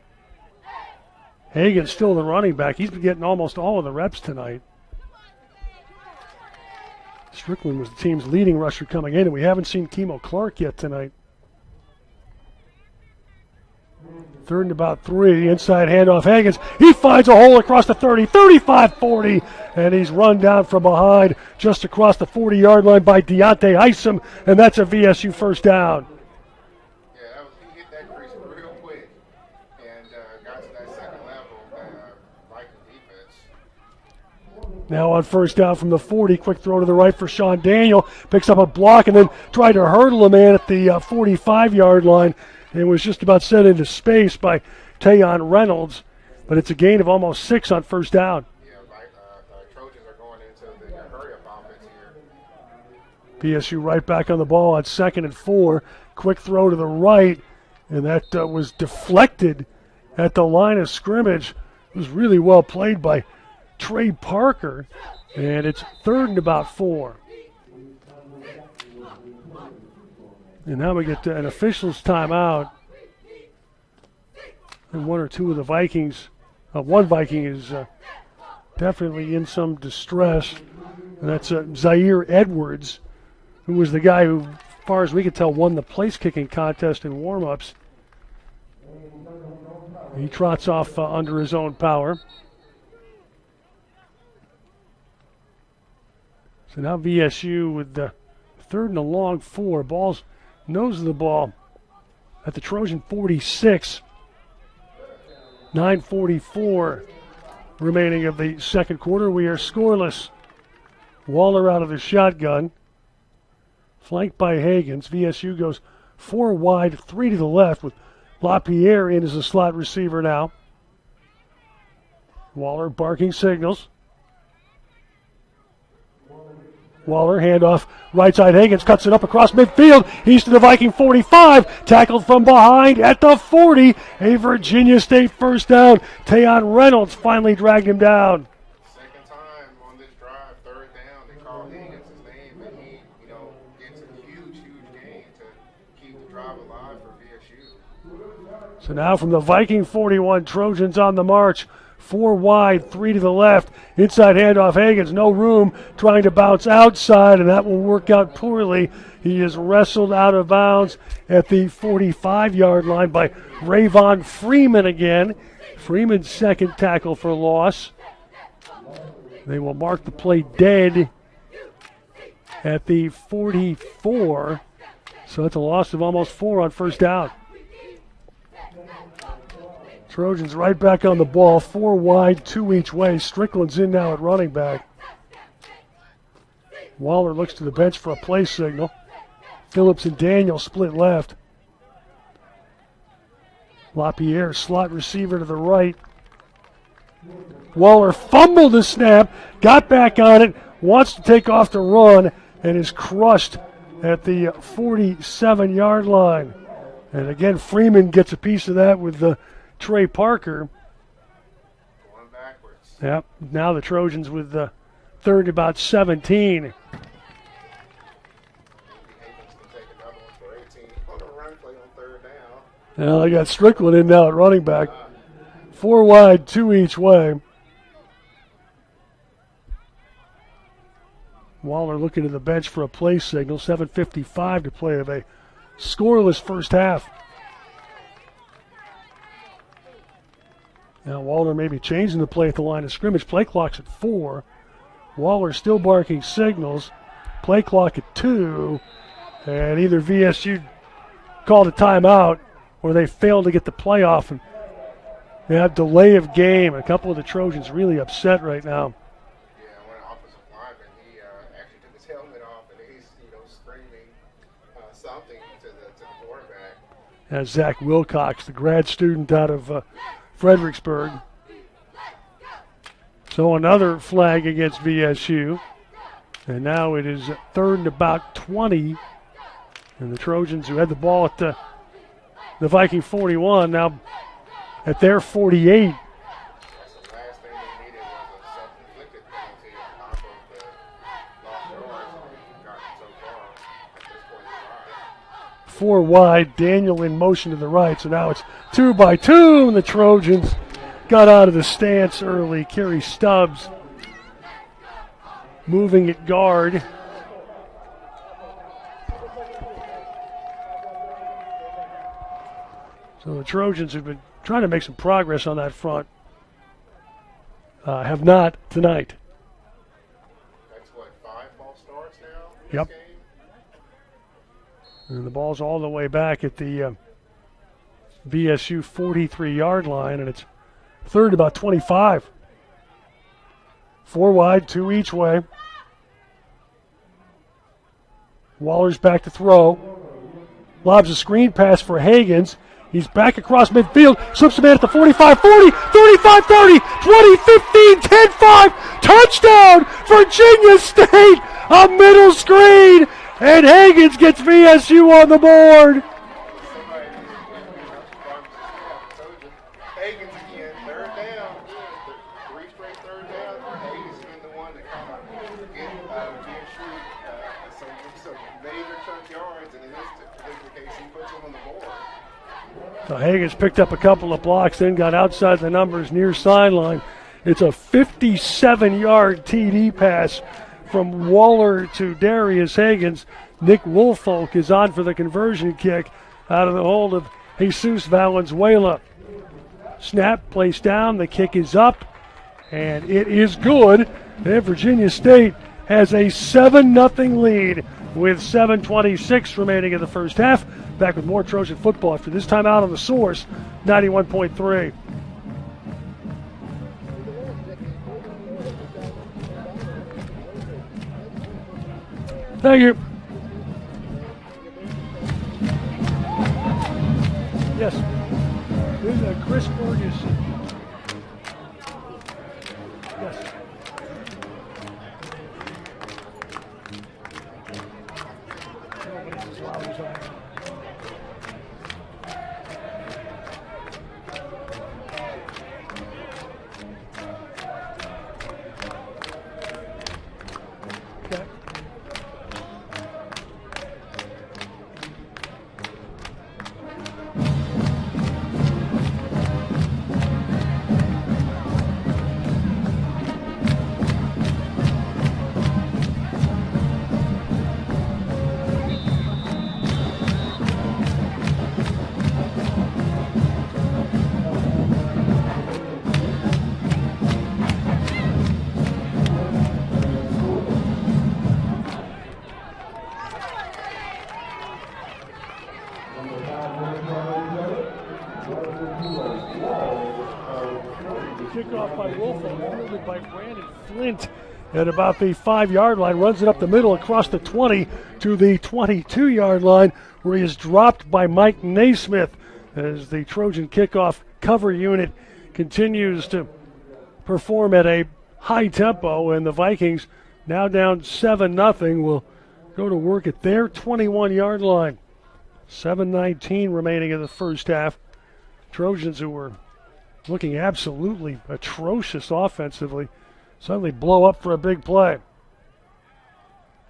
Hagan's still the running back. He's been getting almost all of the reps tonight. Strickland was the team's leading rusher coming in, and we haven't seen Kimo Clark yet tonight. 3rd and about 3. Inside handoff. Hagens. He finds a hole across the 30, 35, 40, and he's run down from behind just across the 40-yard line by Deontay Isom, and that's a VSU first down. Yeah, he hit that crease real quick and got to that second level Viking defense. Now on first down from the 40, quick throw to the right for Sean Daniel. Picks up a block and then tried to hurdle a man at the 45-yard line. It was just about set into space by Tayon Reynolds, but it's a gain of almost 6 on first down. Yeah, Trojans are going into the hurry-up offense here. VSU right back on the ball at 2nd and 4. Quick throw to the right, and that was deflected at the line of scrimmage. It was really well played by Trey Parker, and it's 3rd and about 4. And now we get an official's timeout. And one or two of the Vikings, one Viking is definitely in some distress. And that's Zaire Edwards, who was the guy who, as far as we could tell, won the place-kicking contest in warm-ups. He trots off under his own power. So now VSU with the 3rd and a long 4. Ball's nose of the ball at the Trojan 46. 9:44 remaining of the second quarter. We are scoreless. Waller out of the shotgun. Flanked by Hagens. VSU goes 4 wide, 3 to the left with LaPierre in as a slot receiver now. Waller barking signals. Waller, handoff, right side Hagens, cuts it up across midfield. He's to the Viking 45, tackled from behind at the 40. A Virginia State first down. Tayon Reynolds finally dragged him down. Second time on this drive, 3rd down, they call Hagens his name, and he, gets a huge gain to keep the drive alive for VSU. So now from the Viking 41, Trojans on the march. 4 wide, 3 to the left. Inside handoff, Hagens, no room, trying to bounce outside, and that will work out poorly. He is wrestled out of bounds at the 45-yard line by Rayvon Freeman again. Freeman's second tackle for loss. They will mark the play dead at the 44. So that's a loss of almost 4 on first down. Trojans right back on the ball, 4 wide, 2 each way. Strickland's in now at running back. Waller looks to the bench for a play signal. Phillips and Daniel split left. LaPierre, slot receiver to the right. Waller fumbled the snap, got back on it, wants to take off the run, and is crushed at the 47-yard line. And again, Freeman gets a piece of that with Trey Parker. Going backwards. Yep, now the Trojans with the third and about 17. Now they got Strickland in now at running back. 4 wide, 2 each way. Waller looking to the bench for a play signal. 7:55 to play of a scoreless first half. Now Waller may be changing the play at the line of scrimmage. Play clock's at 4. Waller still barking signals. Play clock at 2. And either VSU called a timeout or they failed to get the play off. And they have delay of game. A couple of the Trojans really upset right now. Yeah, one offensive lineman, he actually took his helmet off and he's, screaming something to the quarterback. As Zach Wilcox, the grad student out of Fredericksburg. So another flag against VSU. And now it is third and about 20. And the Trojans, who had the ball at the Viking 41, now at their 48. That's the last thing they needed was a self-inflicted penalty on top of the lost yards they've gotten so far at this point in the drive. 4 wide, Daniel in motion to the right, so now it's 2 by 2, and the Trojans got out of the stance early. Kerry Stubbs moving at guard. So the Trojans have been trying to make some progress on that front. Have not tonight. That's what, 5 false starts now in this Yep. game? And the ball's all the way back at the VSU 43-yard line, and it's third about 25. 4 wide, 2 each way. Waller's back to throw. Lobs a screen pass for Hagans. He's back across midfield, slips a man at the 45, 40, 35, 30, 20, 15, 10, 5. Touchdown, Virginia State, a middle screen, and Hagans gets VSU on the board. Hagans again, third down. 3 straight third downs. Hagans has been the one that kind of get VSU some major chunk yards, and in this particular case, he puts them on the board. So Hagans picked up a couple of blocks, then got outside the numbers near sideline. It's a 57-yard TD pass from Waller to Darius Hagans. Nick Woolfolk is on for the conversion kick out of the hold of Jesus Valenzuela. Snap, placed down, the kick is up, and it is good. And Virginia State has a 7-0 lead with 7:26 remaining in the first half. Back with more Trojan football after this time out on the Source, 91.3. Thank you. Yes. This is Chris Ferguson. Yes. Nobody's as loud as I am. Okay. Kickoff by Wolfo, fielded by Brandon Flint at about the 5-yard line, runs it up the middle across the 20 to the 22-yard line, where he is dropped by Mike Naismith as the Trojan kickoff cover unit continues to perform at a high tempo, and the Vikings, now down 7-0, will go to work at their 21-yard line. 7:19 remaining in the first half. Trojans, who were looking absolutely atrocious offensively, suddenly blow up for a big play.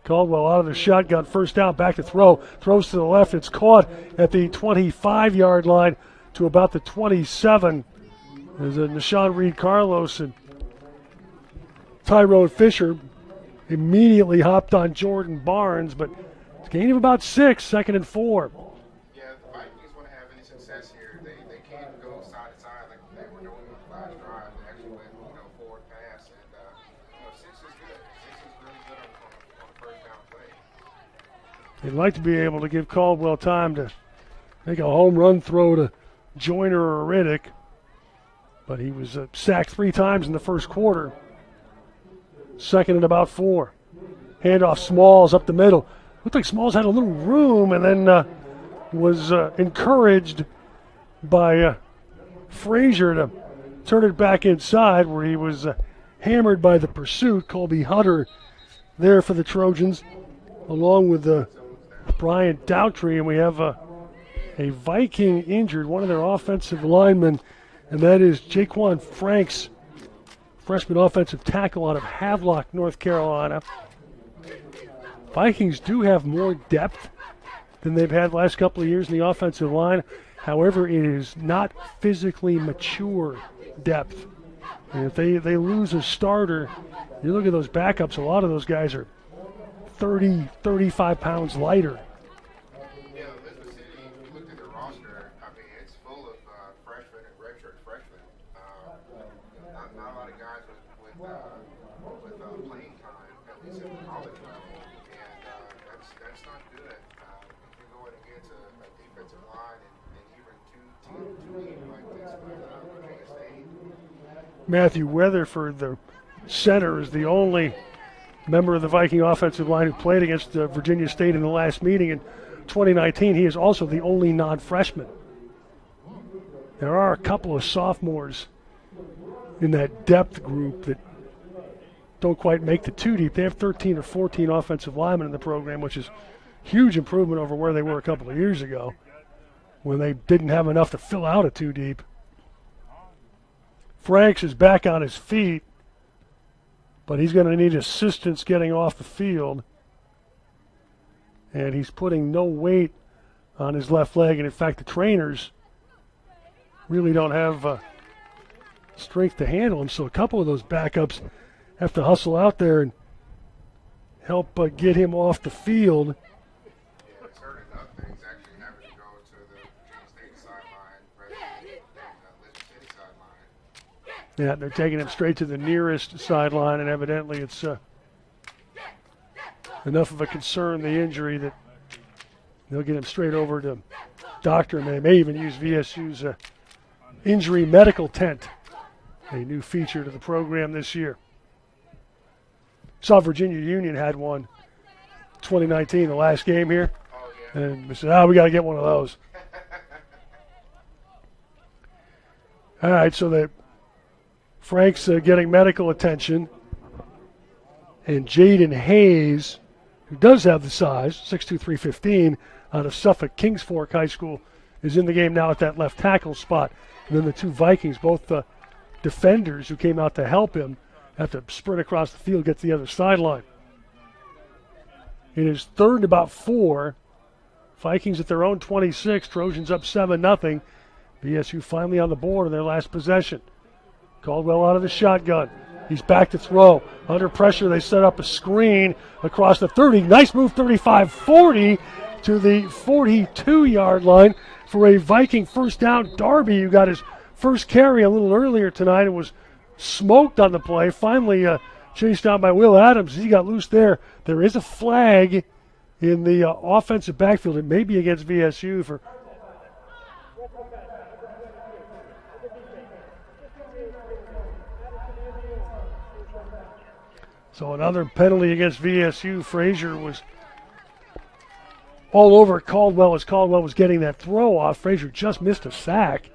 Caldwell out of the shotgun, first down, back to throw. Throws to the left. It's caught at the 25-yard line to about the 27. As Nashawn Reed-Carlos and Tyrone Fisher immediately hopped on Jordan Barnes, but it's a gain of about 6, 2nd and 4. Yeah, the Vikings want to have any success here. They can't go side to side like they were doing with the last drive. They actually went, forward pass, and 6 is good. 6 is really good on the first down play. They'd like to be able to give Caldwell time to make a home run throw to Joyner or Riddick, but he was sacked 3 times in the first quarter. 2nd and about 4. Handoff Smalls up the middle. Looked like Smalls had a little room, and then was encouraged by Frazier to turn it back inside, where he was hammered by the pursuit. Colby Hutter there for the Trojans, along with Brian Doughtry, and we have a Viking injured, one of their offensive linemen, and that is Jaquan Franks, freshman offensive tackle out of Havelock, North Carolina. Vikings do have more depth than they've had the last couple of years in the offensive line. However, it is not physically mature depth. And if they lose a starter, you look at those backups, a lot of those guys are 30, 35 pounds lighter. Yeah, Elizabeth City, if you looked at the roster, I mean, it's full of freshmen and redshirt freshmen. Not a lot of guys with playing time, at least at the college level, and that's not good. If you're going against a defensive line and even two teams like this with Virginia State. Matthew Weatherford, the center, is the only member of the Viking offensive line who played against Virginia State in the last meeting in 2019. He is also the only non-freshman. There are a couple of sophomores in that depth group that don't quite make the 2 deep. They have 13 or 14 offensive linemen in the program, which is huge improvement over where they were a couple of years ago when they didn't have enough to fill out a 2 deep. Franks is back on his feet, but he's going to need assistance getting off the field. And he's putting no weight on his left leg. And in fact, the trainers really don't have strength to handle him. So a couple of those backups have to hustle out there and help get him off the field. Yeah, it's hurt enough that he's actually having to go to the Virginia State sideline rather than Elizabeth City sideline. Yeah, they're taking him straight to the nearest sideline, and evidently it's enough of a concern, the injury, that they'll get him straight over to doctor, and they may even use VSU's injury medical tent, a new feature to the program this year. Saw Virginia Union had one 2019, the last game here, and we said, we got to get one of those. All right, so Frank's getting medical attention, and Jaden Hayes, who does have the size, 6'2", 315, out of Suffolk Kings Fork High School, is in the game now at that left tackle spot. And then the 2 Vikings, both defenders who came out to help him, have to sprint across the field, get to the other sideline. It is 3rd and about 4. Vikings at their own 26. Trojans up 7-0. VSU finally on the board in their last possession. Caldwell out of the shotgun. He's back to throw. Under pressure, they set up a screen across the 30. Nice move, 35-40 to the 42-yard line for a Viking first down. Darby, who got his first carry a little earlier tonight and was smoked on the play, finally chased down by Will Adams. He got loose there. There is a flag in the offensive backfield. It may be against VSU for So another penalty against VSU. Frazier was all over Caldwell as Caldwell was getting that throw off. Frazier just missed a sack.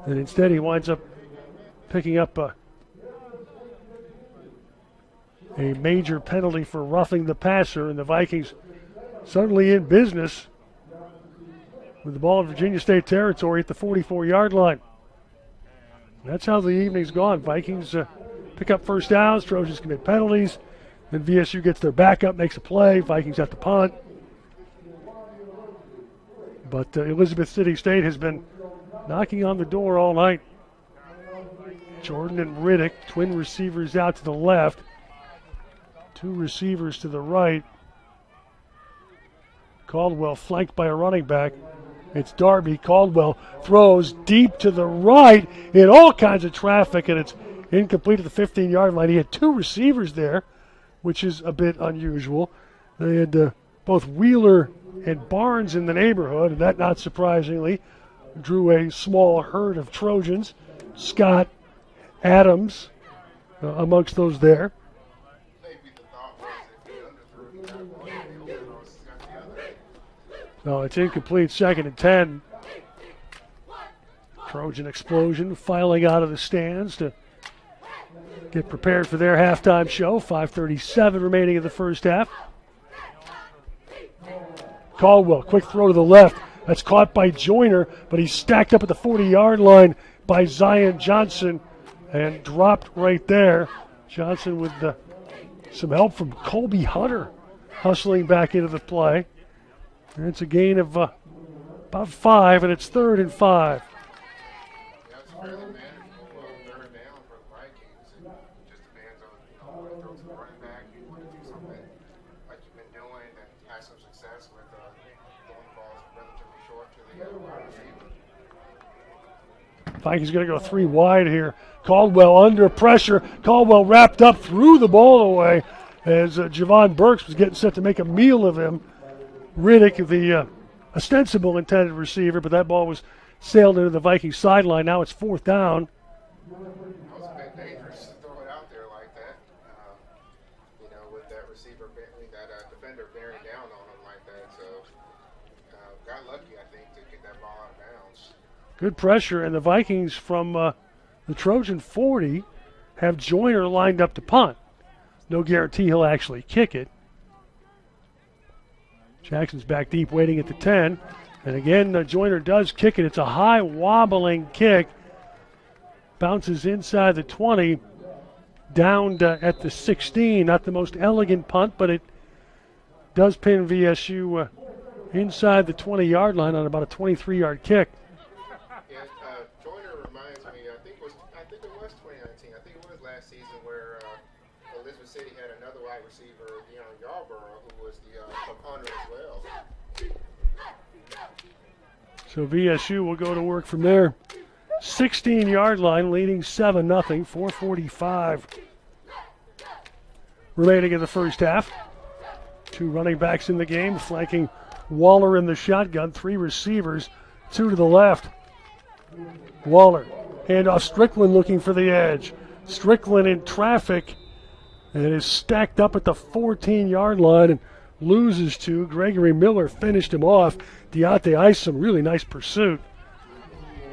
And instead he winds up picking up a major penalty for roughing the passer, and the Vikings suddenly in business with the ball in Virginia State territory at the 44-yard line. That's how the evening's gone. Vikings pick up first downs, Trojans commit penalties, then VSU gets their backup, makes a play, Vikings have to punt. But Elizabeth City State has been knocking on the door all night. Jordan and Riddick, twin receivers out to the left, two receivers to the right. Caldwell flanked by a running back. It's Darby. Caldwell throws deep to the right in all kinds of traffic, and it's incomplete at the 15-yard line. He had two receivers there, which is a bit unusual. They had both Wheeler and Barnes in the neighborhood, and that, not surprisingly, drew a small herd of Trojans. Scott, Adams, amongst those there. No, it's incomplete. 2nd and 10. Trojan explosion filing out of the stands to get prepared for their halftime show. 5:37 remaining in the first half. Caldwell, quick throw to the left. That's caught by Joyner, but he's stacked up at the 40-yard line by Zion Johnson and dropped right there. Johnson with some help from Colby Hunter hustling back into the play. And it's a gain of about 5, and it's 3rd and 5. That's fairly manageable 3rd down for the Vikings. It just depends on, you want to throw to the running back, you want to do something like you've been doing and have some success with throwing balls relatively short to the wide receiver. Vikings going to go 3 wide here. Caldwell under pressure. Caldwell wrapped up, threw the ball away as Javon Burks was getting set to make a meal of him. Riddick, the ostensible intended receiver, but that ball was sailed into the Vikings sideline. Now it's 4th down. That was a bit dangerous to throw it out there like that. With that receiver, that defender bearing down on him like that. So got lucky, I think, to get that ball out of bounds. Good pressure, and the Vikings from the Trojan 40 have Joyner lined up to punt. No guarantee he'll actually kick it. Jackson's back deep waiting at the 10. And again, Joyner does kick it. It's a high wobbling kick. Bounces inside the 20, down at the 16. Not the most elegant punt, but it does pin VSU inside the 20-yard line on about a 23-yard kick. Yeah, Joyner reminds me, I think it was 2019. I think it was last season where Elizabeth City had another wide receiver, Yarborough, who was the punter as well. So VSU will go to work from there. 16-yard line, leading 7-0, 4:45 remaining in the first half. 2 running backs in the game, flanking Waller in the shotgun, 3 receivers, 2 to the left. Waller, handoff Strickland looking for the edge. Strickland in traffic and is stacked up at the 14-yard line and loses 2. Gregory Miller finished him off. Deontay Isom, really nice pursuit.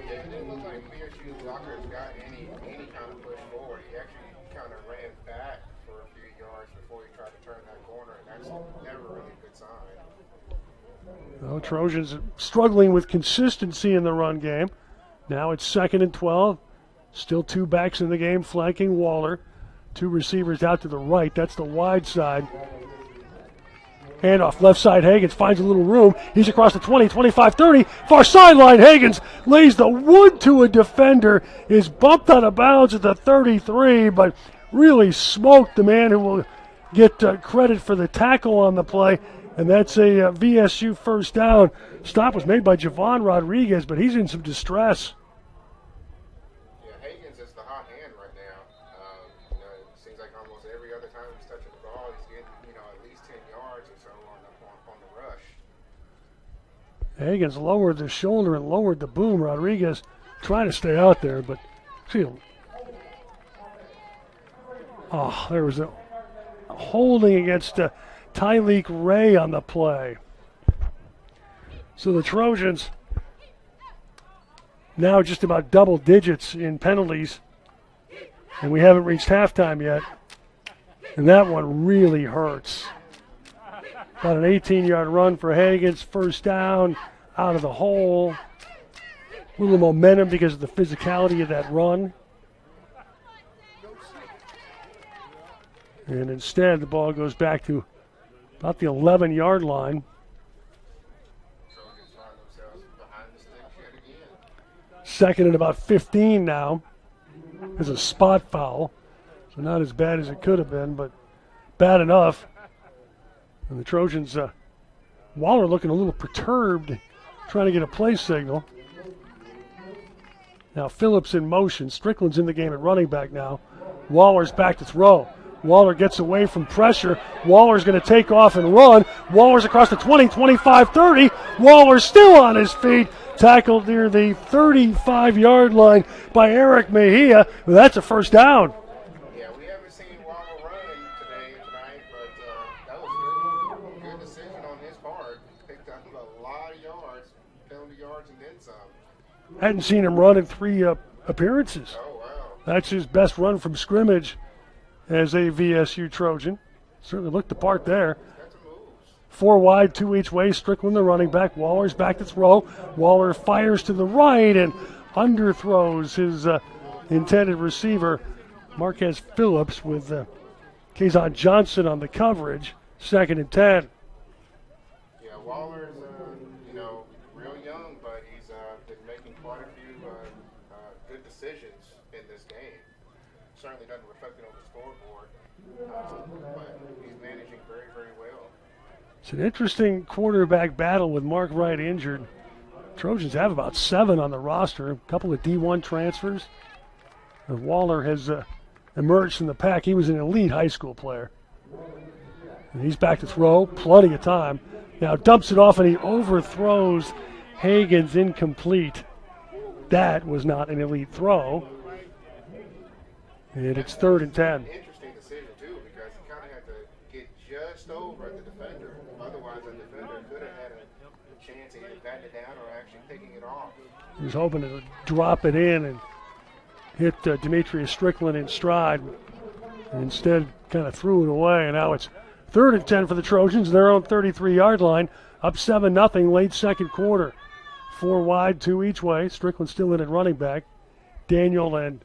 Yeah, it didn't look like VSU blockers got any kind of push forward. He actually kind of ran back for a few yards before he tried to turn that corner, and that's never really a good sign. Well, Trojans struggling with consistency in the run game. Now it's 2nd and 12. Still 2 backs in the game, flanking Waller. 2 receivers out to the right. That's the wide side. Handoff left side. Hagens finds a little room. He's across the 20, 25, 30. Far sideline. Hagens lays the wood to a defender. Is bumped out of bounds at the 33, but really smoked the man who will get credit for the tackle on the play. And that's a VSU first down. Stop was made by Javon Rodriguez, but he's in some distress. Yeah, Hagens is the hot hand right now. It seems like almost every other time he's touching the ball, he's getting at least 10 yards or so on the rush. Hagens lowered the shoulder and lowered the boom. Rodriguez trying to stay out there, but see, there was holding against Tyleek Ray on the play. So the Trojans now just about double digits in penalties, and we haven't reached halftime yet. And that one really hurts. About an 18-yard run for Hagens, first down, out of the hole. A little momentum because of the physicality of that run. And instead, the ball goes back to about the 11-yard line. Second and about 15 now. There's a spot foul. So not as bad as it could have been, but bad enough. And the Trojans, Waller looking a little perturbed, trying to get a play signal. Now Phillips in motion. Strickland's in the game at running back now. Waller's back to throw. Waller gets away from pressure. Waller's going to take off and run. Waller's across the 20, 25, 30. Waller's still on his feet. Tackled near the 35-yard line by Eric Mejia. Well, that's a first down. Yeah, we haven't seen Waller running tonight, but that was good decision on his part. Picked up a lot of yards, penalty yards, and then some. Hadn't seen him run in 3 appearances. Oh, wow. That's his best run from scrimmage as a VSU Trojan. Certainly looked the part there. 4 wide, 2 each way. Strickland the running back. Waller's back to throw. Waller fires to the right and underthrows his intended receiver, Marquez Phillips, with Kazon Johnson on the coverage. 2nd and 10. Yeah, Waller's, real young, but he's been making quite a few good decisions in this game. Certainly doesn't reflect it on the scoreboard, but he's managing very, very well. It's an interesting quarterback battle with Mark Wright injured. Trojans have about 7 on the roster, a couple of D1 transfers. And Waller has emerged from the pack. He was an elite high school player. And he's back to throw, plenty of time. Now dumps it off and he overthrows Hagens, incomplete. That was not an elite throw. And it's 3rd and 10. Interesting decision, too, because he kind of had to get just over the defender. Otherwise, the defender could have had a chance of either batting it down or actually picking it off. He was hoping to drop it in and hit Demetrius Strickland in stride. And instead, kind of threw it away. And now it's 3rd and 10 for the Trojans, their own 33-yard line. Up 7-0 late second quarter. 4 wide, 2 each way. Strickland still in at running back. Daniel and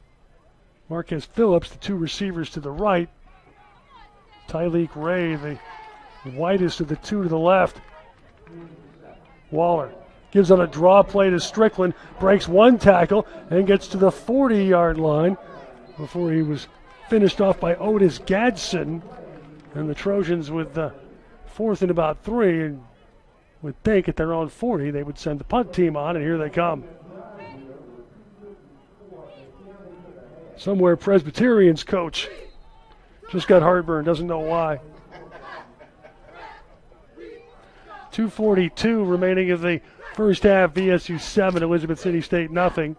Marquez Phillips, the 2 receivers to the right. Tyleek Ray, the widest of the 2 to the left. Waller gives on a draw play to Strickland, breaks 1 tackle, and gets to the 40-yard line before he was finished off by Otis Gadsden. And the Trojans with 4th and about 3, and would think at their own 40 they would send the punt team on, and here they come. Somewhere Presbyterian's coach just got heartburn, doesn't know why. 2:42 remaining of the first half. VSU 7, Elizabeth City State nothing.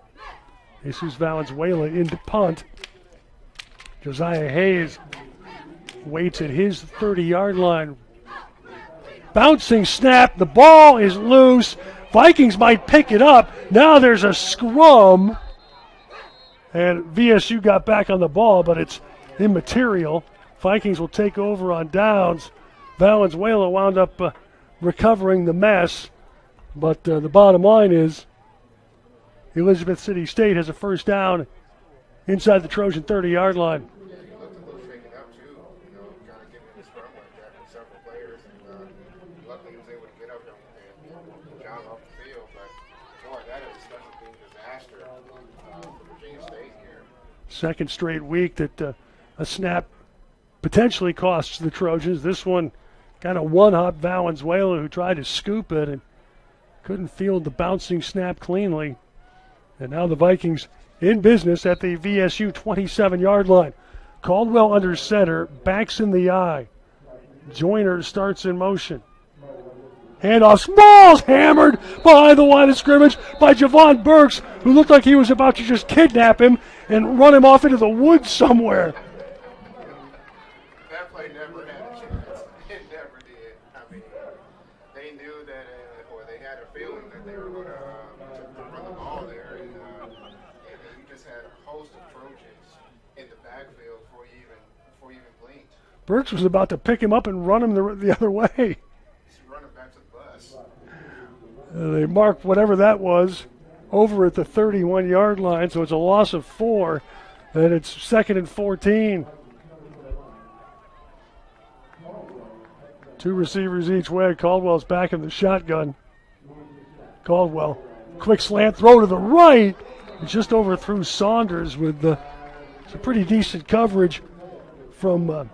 Jesus Valenzuela into punt. Josiah Hayes waits at his 30-yard line. Bouncing snap, the ball is loose. Vikings might pick it up. Now there's a scrum. And VSU got back on the ball, but it's immaterial. Vikings will take over on downs. Valenzuela wound up recovering the mess. But the bottom line is Elizabeth City State has a first down inside the Trojan 30-yard line. Yeah, he looked a little shaken up, too. Kind of getting in the scrum like that with several players. And luckily he was able to get up and jog off the field. But, boy, that is a special team disaster for Virginia State here. Second straight week that a snap potentially costs the Trojans. This one kind of one-hop Valenzuela, who tried to scoop it and couldn't field the bouncing snap cleanly. And now the Vikings in business at the VSU 27-yard line. Caldwell under center, backs in the eye. Joyner starts in motion. Handoff, Smalls hammered behind the line of scrimmage by Javon Burks, who looked like he was about to just kidnap him and run him off into the woods somewhere. That play never had a feeling that they were going to run the ball there, and you just had a host of Trojans in the backfield before you even blinked. Burks was about to pick him up and run him the other way. Just run him back to the bus. They marked whatever that was over at the 31-yard line, so it's a loss of 4, and it's 2nd and 14. 2 receivers each way. Caldwell's back in the shotgun. Caldwell, quick slant throw to the right. He just overthrew Saunders with some pretty decent coverage from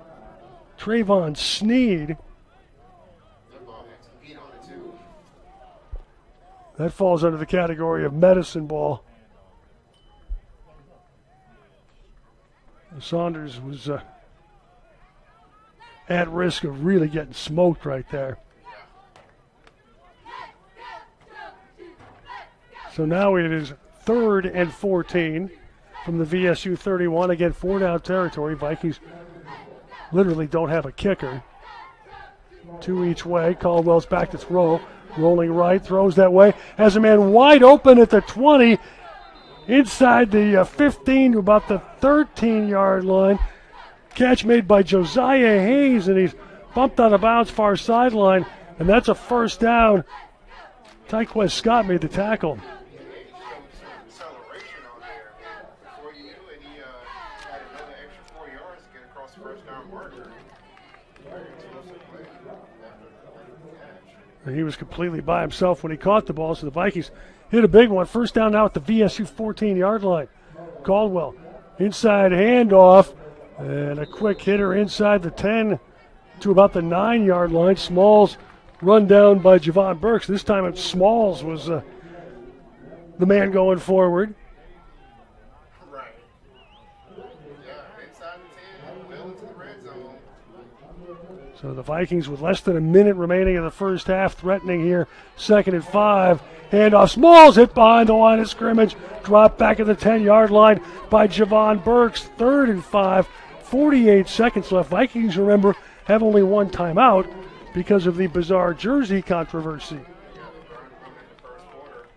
Trayvon Sneed. That falls under the category of medicine ball. Saunders was at risk of really getting smoked right there. So now it is 3rd and 14 from the VSU 31. Again, 4-down territory. Vikings literally don't have a kicker. 2 each way. Caldwell's back to throw. Rolling right, throws that way. Has a man wide open at the 20. Inside the 15 to about the 13-yard line. Catch made by Josiah Hayes, and he's bumped out of bounds far sideline, and that's a first down. Tyquez Scott made the tackle. Acceleration on there before you knew it, he had another extra 4 yards to get across the first down marker. Very explosive play after the catch. And he was completely by himself when he caught the ball, so the Vikings hit a big one. First down now at the VSU 14-yard line. Caldwell, inside handoff, and a quick hitter inside the 10 to about the 9-yard line. Smalls run down by Javon Burks. This time Smalls was the man going forward. Right. Yeah, inside the 10, well into the red zone. So the Vikings with less than a minute remaining in the first half, threatening here. 2nd and 5. Handoff. Smalls hit behind the line of scrimmage. Dropped back at the 10-yard line by Javon Burks. 3rd and 5. 48 seconds left. Vikings, remember, have only one timeout because of the bizarre jersey controversy. Yeah, they burned him in the first quarter,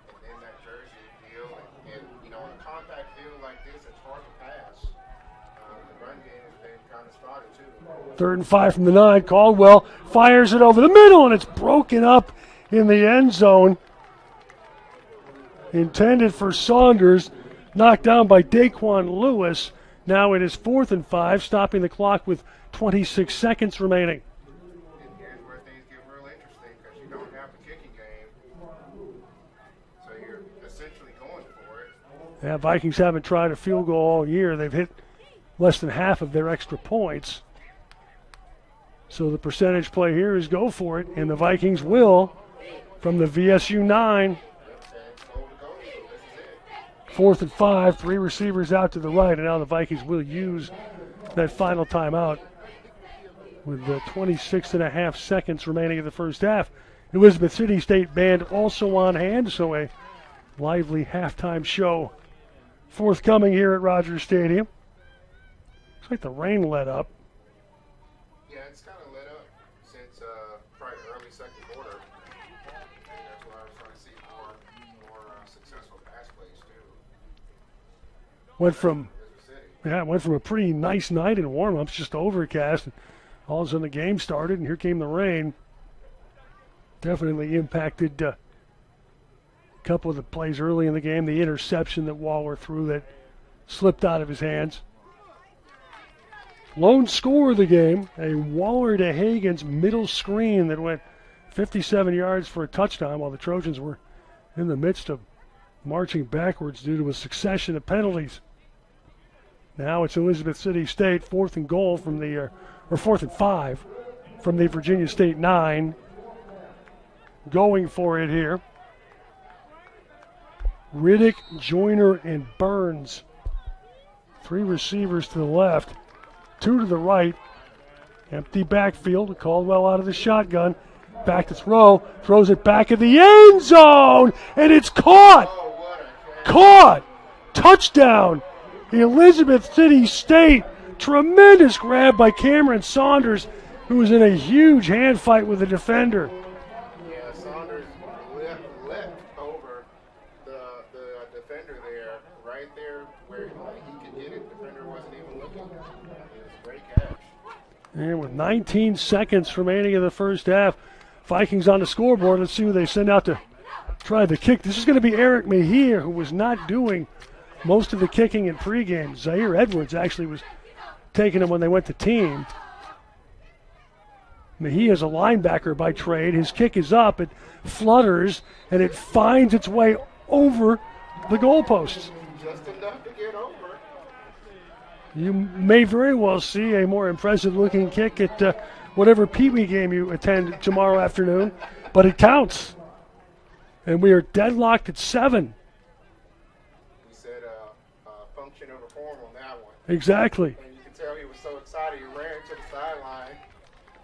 and then that jersey deal. And on a compact field like this, it's hard to pass. The run game has been kind of spotted, too. 3rd and 5 from the 9. Caldwell fires it over the middle, and it's broken up in the end zone. Intended for Saunders, knocked down by Daquan Lewis. Now it is 4th and 5, stopping the clock with 26 seconds remaining. And here's where things get real interesting because you don't have the kicking game. So you're essentially going for it. Yeah, Vikings haven't tried a field goal all year. They've hit less than half of their extra points. So the percentage play here is go for it, and the Vikings will from the VSU 9. 4th and 5, 3 receivers out to the right, and now the Vikings will use that final timeout with 26 and a half seconds remaining in the first half. Elizabeth City State Band also on hand, so a lively halftime show forthcoming here at Rogers Stadium. Looks like the rain let up. Yeah, it's kind of let up since probably early second quarter. And that's why I was trying to see more successful pass plays, too. Went from a pretty nice night in warm-ups, just overcast. And all of a sudden the game started, and here came the rain. Definitely impacted a couple of the plays early in the game. The interception that Waller threw that slipped out of his hands. Lone score of the game, a Waller to Hagen's middle screen that went 57 yards for a touchdown while the Trojans were in the midst of marching backwards due to a succession of penalties. Now it's Elizabeth City State, 4th and goal from the, or 4th and 5 from the Virginia State 9. Going for it here. Riddick, Joyner, and Burns. 3 receivers to the left, 2 to the right. Empty backfield. Caldwell out of the shotgun. Back to throw. Throws it back in the end zone. And it's caught. Caught. Touchdown. Elizabeth City State. Tremendous grab by Cameron Saunders, who was in a huge hand fight with the defender. Yeah, Saunders And with 19 seconds remaining in the first half, Vikings on the scoreboard. Let's see who they send out to try the kick. This is going to be Eric Mejia, who was not doing most of the kicking in pregame. Zaire Edwards actually was taking him when they went to team. Mejia is a linebacker by trade. His kick is up. It flutters, and it finds its way over the goalposts. Just enough to get over. You may very well see a more impressive-looking kick at whatever Pee Wee game you attend tomorrow afternoon, but it counts. And we are deadlocked at 7. He said function over form on that one. Exactly. And you can tell he was so excited he ran to the sideline.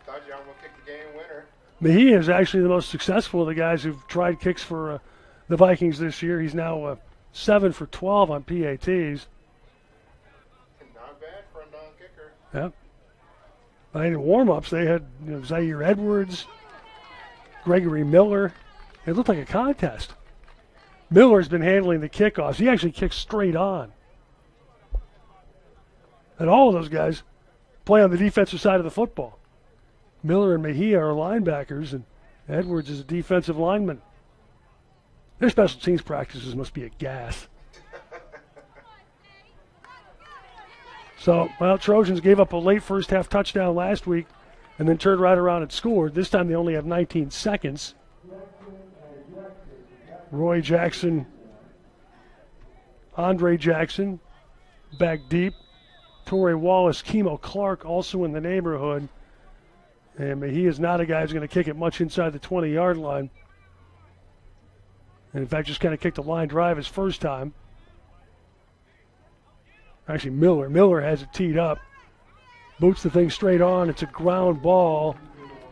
Thought y'all were going to kick the game winner. Mejia is actually the most successful of the guys who've tried kicks for the Vikings this year. He's now 7 for 12 on PATs. Not bad for a non-kicker. Yeah. But in warm-ups, they had Zaire Edwards, Gregory Miller. It looked like a contest. Miller's been handling the kickoffs. He actually kicks straight on. And all of those guys play on the defensive side of the football. Miller and Mejia are linebackers, and Edwards is a defensive lineman. Their special teams practices must be a gas. So, well, Trojans gave up a late first half touchdown last week and then turned right around and scored. This time they only have 19 seconds. Roy Jackson, Andre Jackson, back deep. Torrey Wallace, Kemo Clark also in the neighborhood. And he is not a guy who's going to kick it much inside the 20-yard line. And in fact, just kind of kicked a line drive his first time. Actually, Miller has it teed up. Boots the thing straight on. It's a ground ball.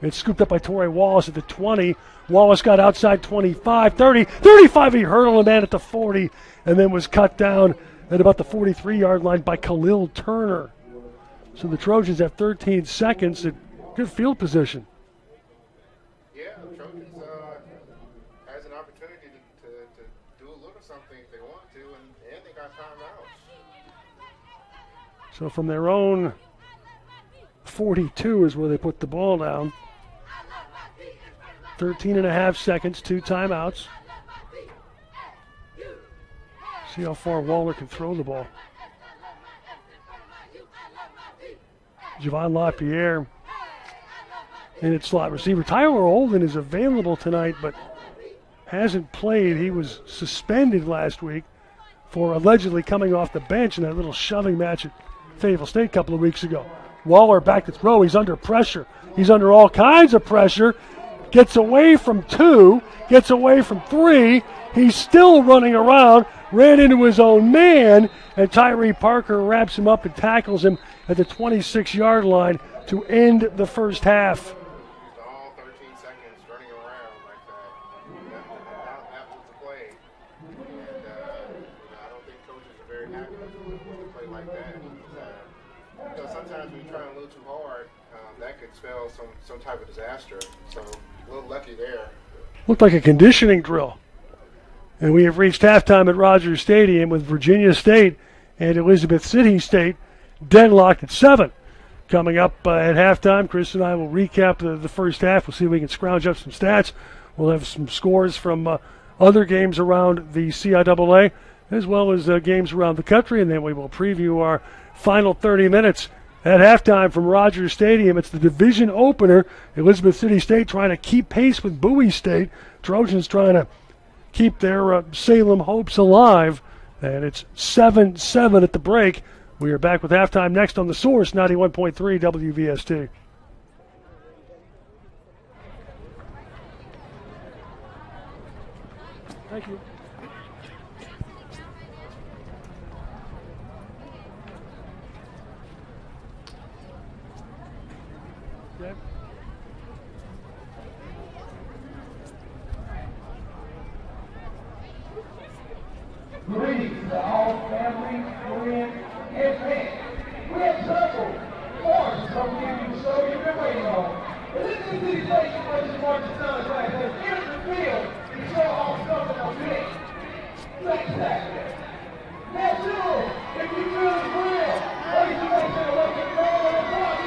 It's scooped up by Torrey Wallace at the 20. Wallace got outside 25, 30, 35. He hurdled a man at the 40 and then was cut down at about the 43-yard line by Khalil Turner. So the Trojans have 13 seconds at good field position. Yeah, the Trojans has an opportunity to do a little something if they want to, and they got timeouts. So from their own 42 is where they put the ball down. 13 and a half seconds, 2 timeouts. See how far Waller can throw the ball. Javon LaPierre in its slot receiver. Tyler Olden is available tonight, but hasn't played. He was suspended last week for allegedly coming off the bench in that little shoving match at Fayetteville State a couple of weeks ago. Waller back to throw. He's under pressure. He's under all kinds of pressure. Gets away from 2. Gets away from 3. He's still running around. Ran into his own man. And Tyree Parker wraps him up and tackles him at the 26-yard line to end the first half. All 13 seconds running around like that. That was the play. And I don't think coaches are very happy with a play like that. Sometimes when you try and move too hard, that could spell some type of disaster. So a little lucky there. Looked like a conditioning drill. And we have reached halftime at Rogers Stadium with Virginia State and Elizabeth City State deadlocked at 7. Coming up at halftime, Chris and I will recap the first half. We'll see if we can scrounge up some stats. We'll have some scores from other games around the CIAA as well as games around the country, and then we will preview our final 30 minutes at halftime from Rogers Stadium. It's the division opener. Elizabeth City State trying to keep pace with Bowie State. Trojans trying to keep their Salem hopes alive. And it's 7-7 at the break. We are back with halftime next on The Source, 91.3 WVST. Thank you. Yep. Greetings to all family, friends, and fans. We have trouble. Orange is going to give you the show you've been waiting on. And this is the station where you want to tell us right here. Here's the field to show off something of big. Spectacular. Now, Jules, if you feel it's real, ladies and gentlemen, let's get going on the top.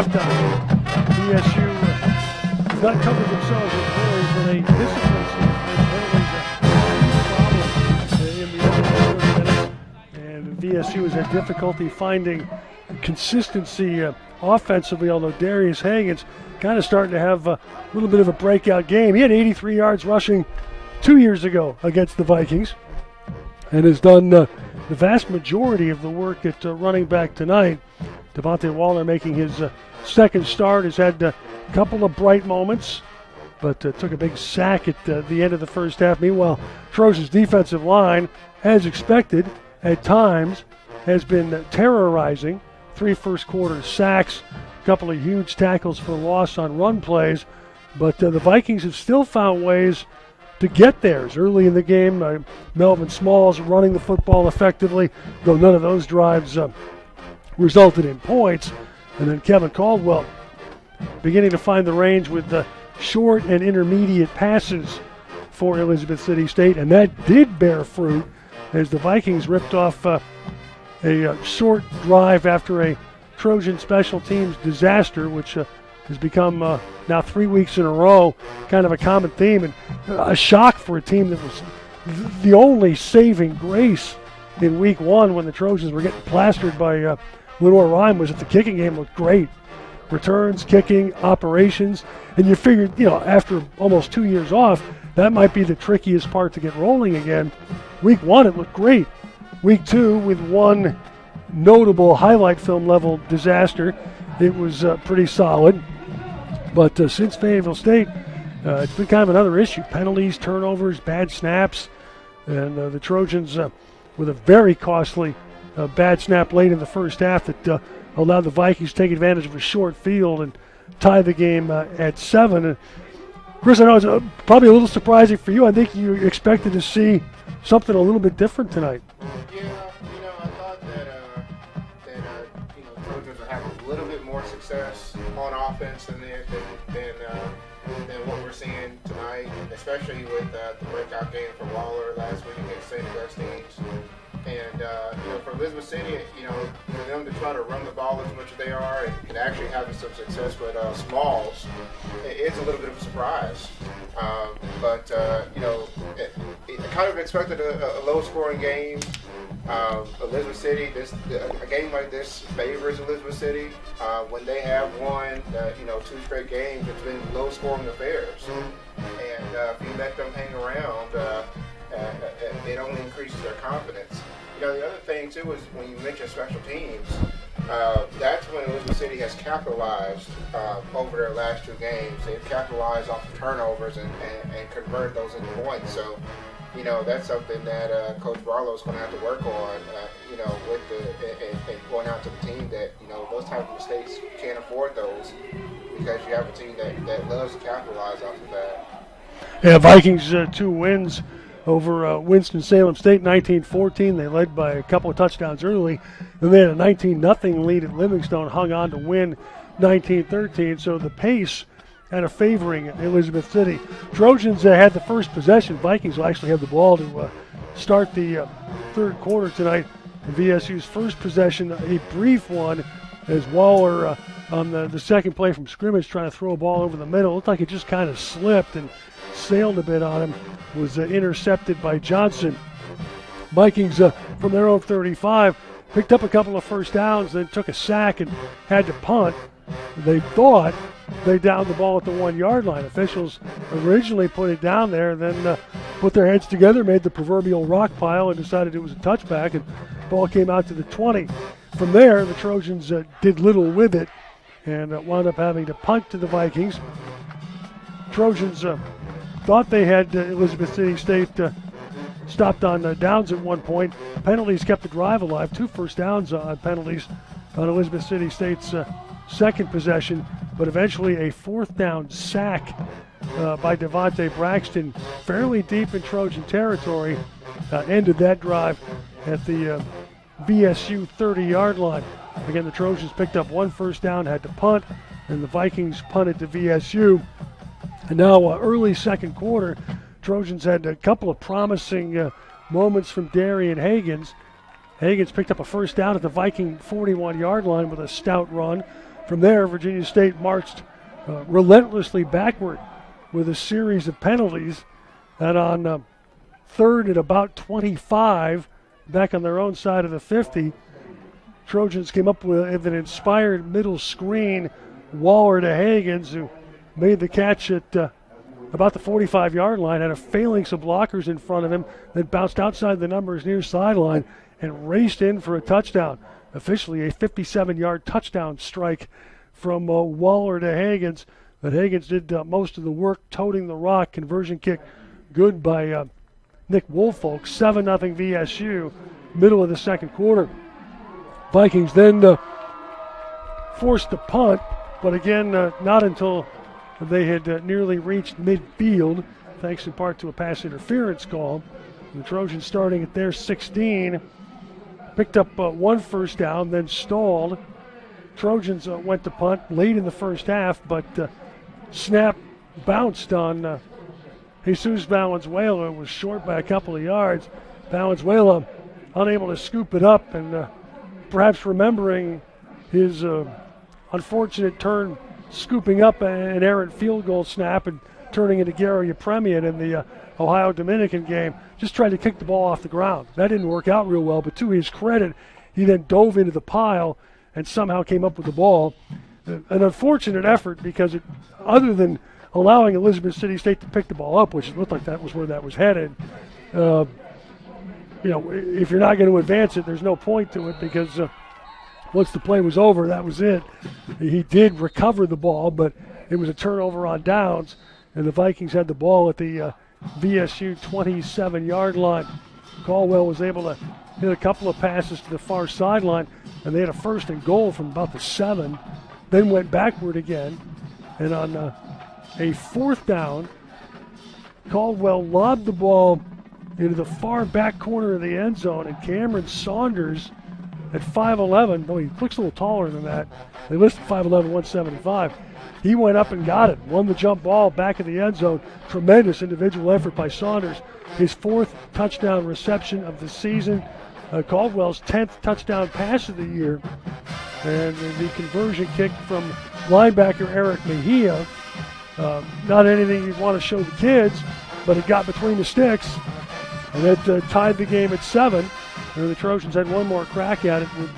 halftime. VSU has not covered themselves in glory, but a discipline problem in the opening 30 minutes. And VSU has had difficulty finding consistency offensively, although Darius Hagan's kind of starting to have a little bit of a breakout game. He had 83 yards rushing 2 years ago against the Vikings and has done the vast majority of the work at running back tonight. Devontae Waller making his second start, has had a couple of bright moments, but took a big sack at the end of the first half. Meanwhile, Trojans' defensive line, as expected, at times has been terrorizing. 3 first-quarter sacks, a couple of huge tackles for loss on run plays, but the Vikings have still found ways to get theirs. Early in the game, Melvin Smalls running the football effectively, though none of those drives resulted in points. And then Kevin Caldwell beginning to find the range with the short and intermediate passes for Elizabeth City State, and that did bear fruit as the Vikings ripped off a short drive after a Trojan special teams disaster, which has become now 3 weeks in a row kind of a common theme, and a shock for a team that was the only saving grace in week 1 when the Trojans were getting plastered by Lenore Rhyme was that the kicking game looked great. Returns, kicking, operations, and you figured, after almost 2 years off, that might be the trickiest part to get rolling again. Week 1, it looked great. Week 2, with one notable highlight film level disaster, it was pretty solid. But since Fayetteville State, it's been kind of another issue. Penalties, turnovers, bad snaps, and the Trojans with a very costly bad snap late in the first half that allowed the Vikings to take advantage of a short field and tie the game at 7. And Chris, I know it's probably a little surprising for you. I think you expected to see something a little bit different tonight. Yeah, I thought that Trojans would have a little bit more success on offense than what we're seeing tonight, especially with the breakout game for Waller last week against St. Augustine's. And, for Elizabeth City, for them to try to run the ball as much as they are and actually having some success with Smalls, it's a little bit of a surprise. But I kind of expected a low-scoring game. Elizabeth City, a game like this favors Elizabeth City. When they have won, 2 straight games, it's been low-scoring affairs. And if you let them hang around, it only increases their confidence. The other thing too is when you mention special teams, that's when Elizabeth City has capitalized over their last 2 games. They've capitalized off of turnovers and converted those into points. So, that's something that Coach Barlow is going to have to work on. With and going out to the team that those type of mistakes can't afford those because you have a team that loves to capitalize off of that. Yeah, Vikings 2 wins over Winston-Salem State, 19-14. They led by a couple of touchdowns early. Then they had a 19-0 lead at Livingstone, hung on to win 19-13. So the pace kind of favoring Elizabeth City. Trojans had the first possession. Vikings will actually have the ball to start the third quarter tonight. VSU's first possession, a brief one, as Waller on the second play from scrimmage trying to throw a ball over the middle. It looked like it just kind of slipped and sailed a bit on him, was intercepted by Johnson. Vikings from their own 35 picked up a couple of first downs, then took a sack and had to punt. They thought they downed the ball at the 1-yard line. Officials originally put it down there, then put their heads together, made the proverbial rock pile, and decided it was a touchback, and the ball came out to the 20. From there, the Trojans did little with it and wound up having to punt to the Vikings. Trojans thought they had Elizabeth City State stopped on downs at one point. Penalties kept the drive alive. 2 first downs on penalties on Elizabeth City State's second possession, but eventually a 4th down sack by Devontae Braxton fairly deep in Trojan territory ended that drive at the VSU 30-yard line. Again, the Trojans picked up 1 first down, had to punt, and the Vikings punted to VSU. And now early second quarter, Trojans had a couple of promising moments from Darian Hagans. Hagans picked up a first down at the Viking 41-yard line with a stout run From there, Virginia State marched relentlessly backward with a series of penalties. And on third and about 25, back on their own side of the 50, Trojans came up with an inspired middle screen. Waller to Hagens, who made the catch at about the 45-yard line, had a phalanx of blockers in front of him, then bounced outside the numbers near sideline and raced in for a touchdown. Officially a 57-yard touchdown strike from Waller to Hagens. But Hagens did most of the work, toting the rock. Conversion kick good by Nick Woolfolk. 7-0 VSU, middle of the second quarter. Vikings then forced to punt, but again, not until they had nearly reached midfield, thanks in part to a pass interference call. The Trojans starting at their 16, picked up one first down, then stalled. Trojans went to punt late in the first half, but snap bounced on Jesus Valenzuela. It was short by a couple of yards. Valenzuela unable to scoop it up, and perhaps remembering his unfortunate turn scooping up an errant field goal snap and turning into Gary Apremian in the Ohio-Dominican game, just tried to kick the ball off the ground. That didn't work out real well, but to his credit, he then dove into the pile and somehow came up with the ball. An unfortunate effort because other than allowing Elizabeth City State to pick the ball up, which it looked like that was where that was headed, if you're not going to advance it, there's no point to it because once the play was over, that was it. He did recover the ball, but it was a turnover on downs, and the Vikings had the ball at the VSU 27-yard line. Caldwell was able to hit a couple of passes to the far sideline, and they had a first and goal from about the 7, then went backward again. And on a fourth down, Caldwell lobbed the ball into the far back corner of the end zone, and Cameron Saunders at 5'11", though he looks a little taller than that. They listed 5'11", 175. He went up and got it, won the jump ball back in the end zone. Tremendous individual effort by Saunders. His 4th touchdown reception of the season. Caldwell's 10th touchdown pass of the year. And the conversion kick from linebacker Eric Mejia. Not anything you'd want to show the kids, but it got between the sticks. And it tied the game at 7. And the Trojans had one more crack at it with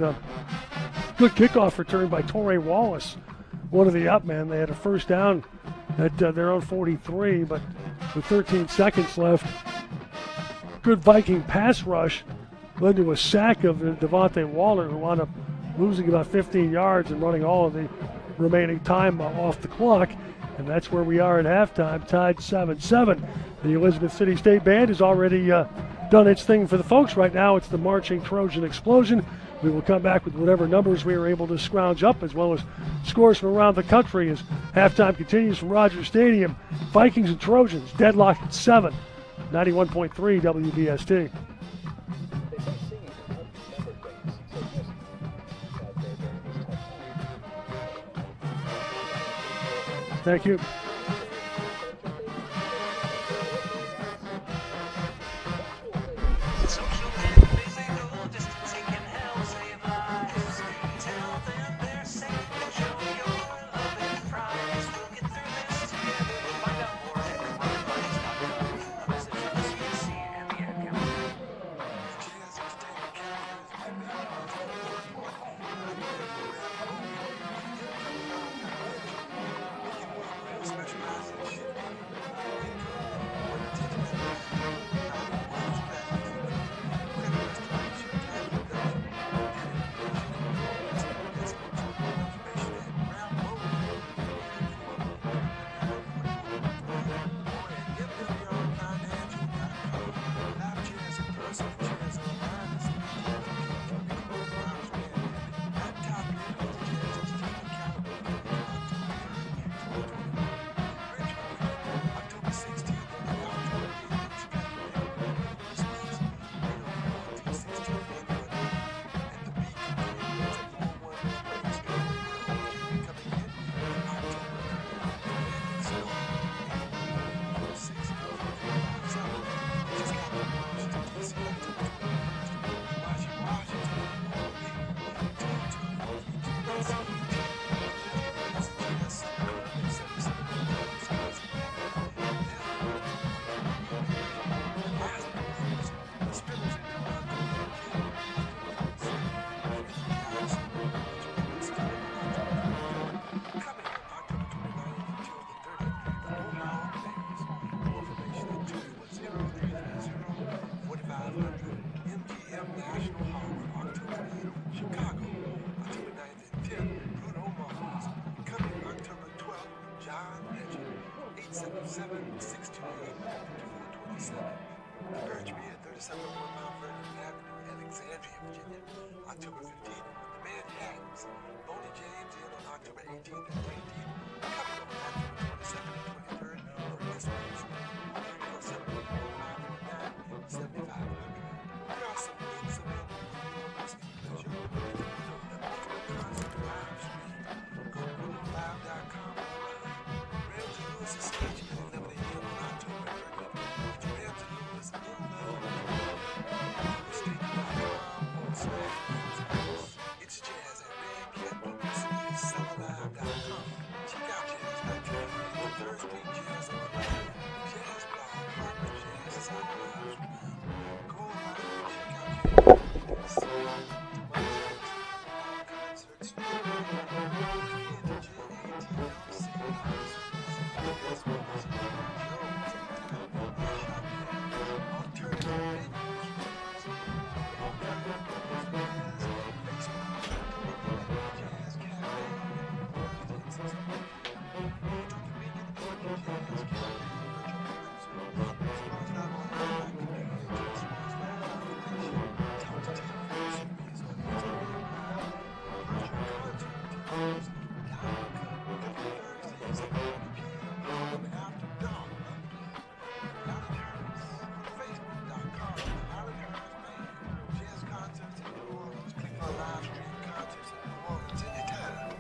good kickoff return by Torrey Wallace, one of the up men. They had a first down at their own 43, but with 13 seconds left, good Viking pass rush led to a sack of Devontae Waller, who wound up losing about 15 yards and running all of the remaining time off the clock. And that's where we are at halftime, tied 7-7. The Elizabeth City State Band has already done its thing for the folks. Right now it's the marching Trojan explosion. We will come back with whatever numbers we are able to scrounge up, as well as scores from around the country as halftime continues from Rogers Stadium. Vikings and Trojans deadlocked at 7, 91.3 WBST. Thank you. 37 Mount Vernon Avenue, Alexandria, Virginia, October 15th. The Manhattans, Boney James in on October 18th and 19th. Coming on October 22nd and 23rd for Christmas. 347-459-7500. There are some links available for your listening pleasure. If you want to know the ultimate concert live stream, go to RadioLive.com online. Ramsey Lewis is staging at 11 a.m. on October 30th. It's Ramsey Lewis in Love. It's jazz at Red Cat Publicity at SummerLive.com. Check out Jazz Night on Thursday, Jazz on the Line, Jazz Blog, Harper Jazz is on the live stream. Go online and check out Jazz. Concerts,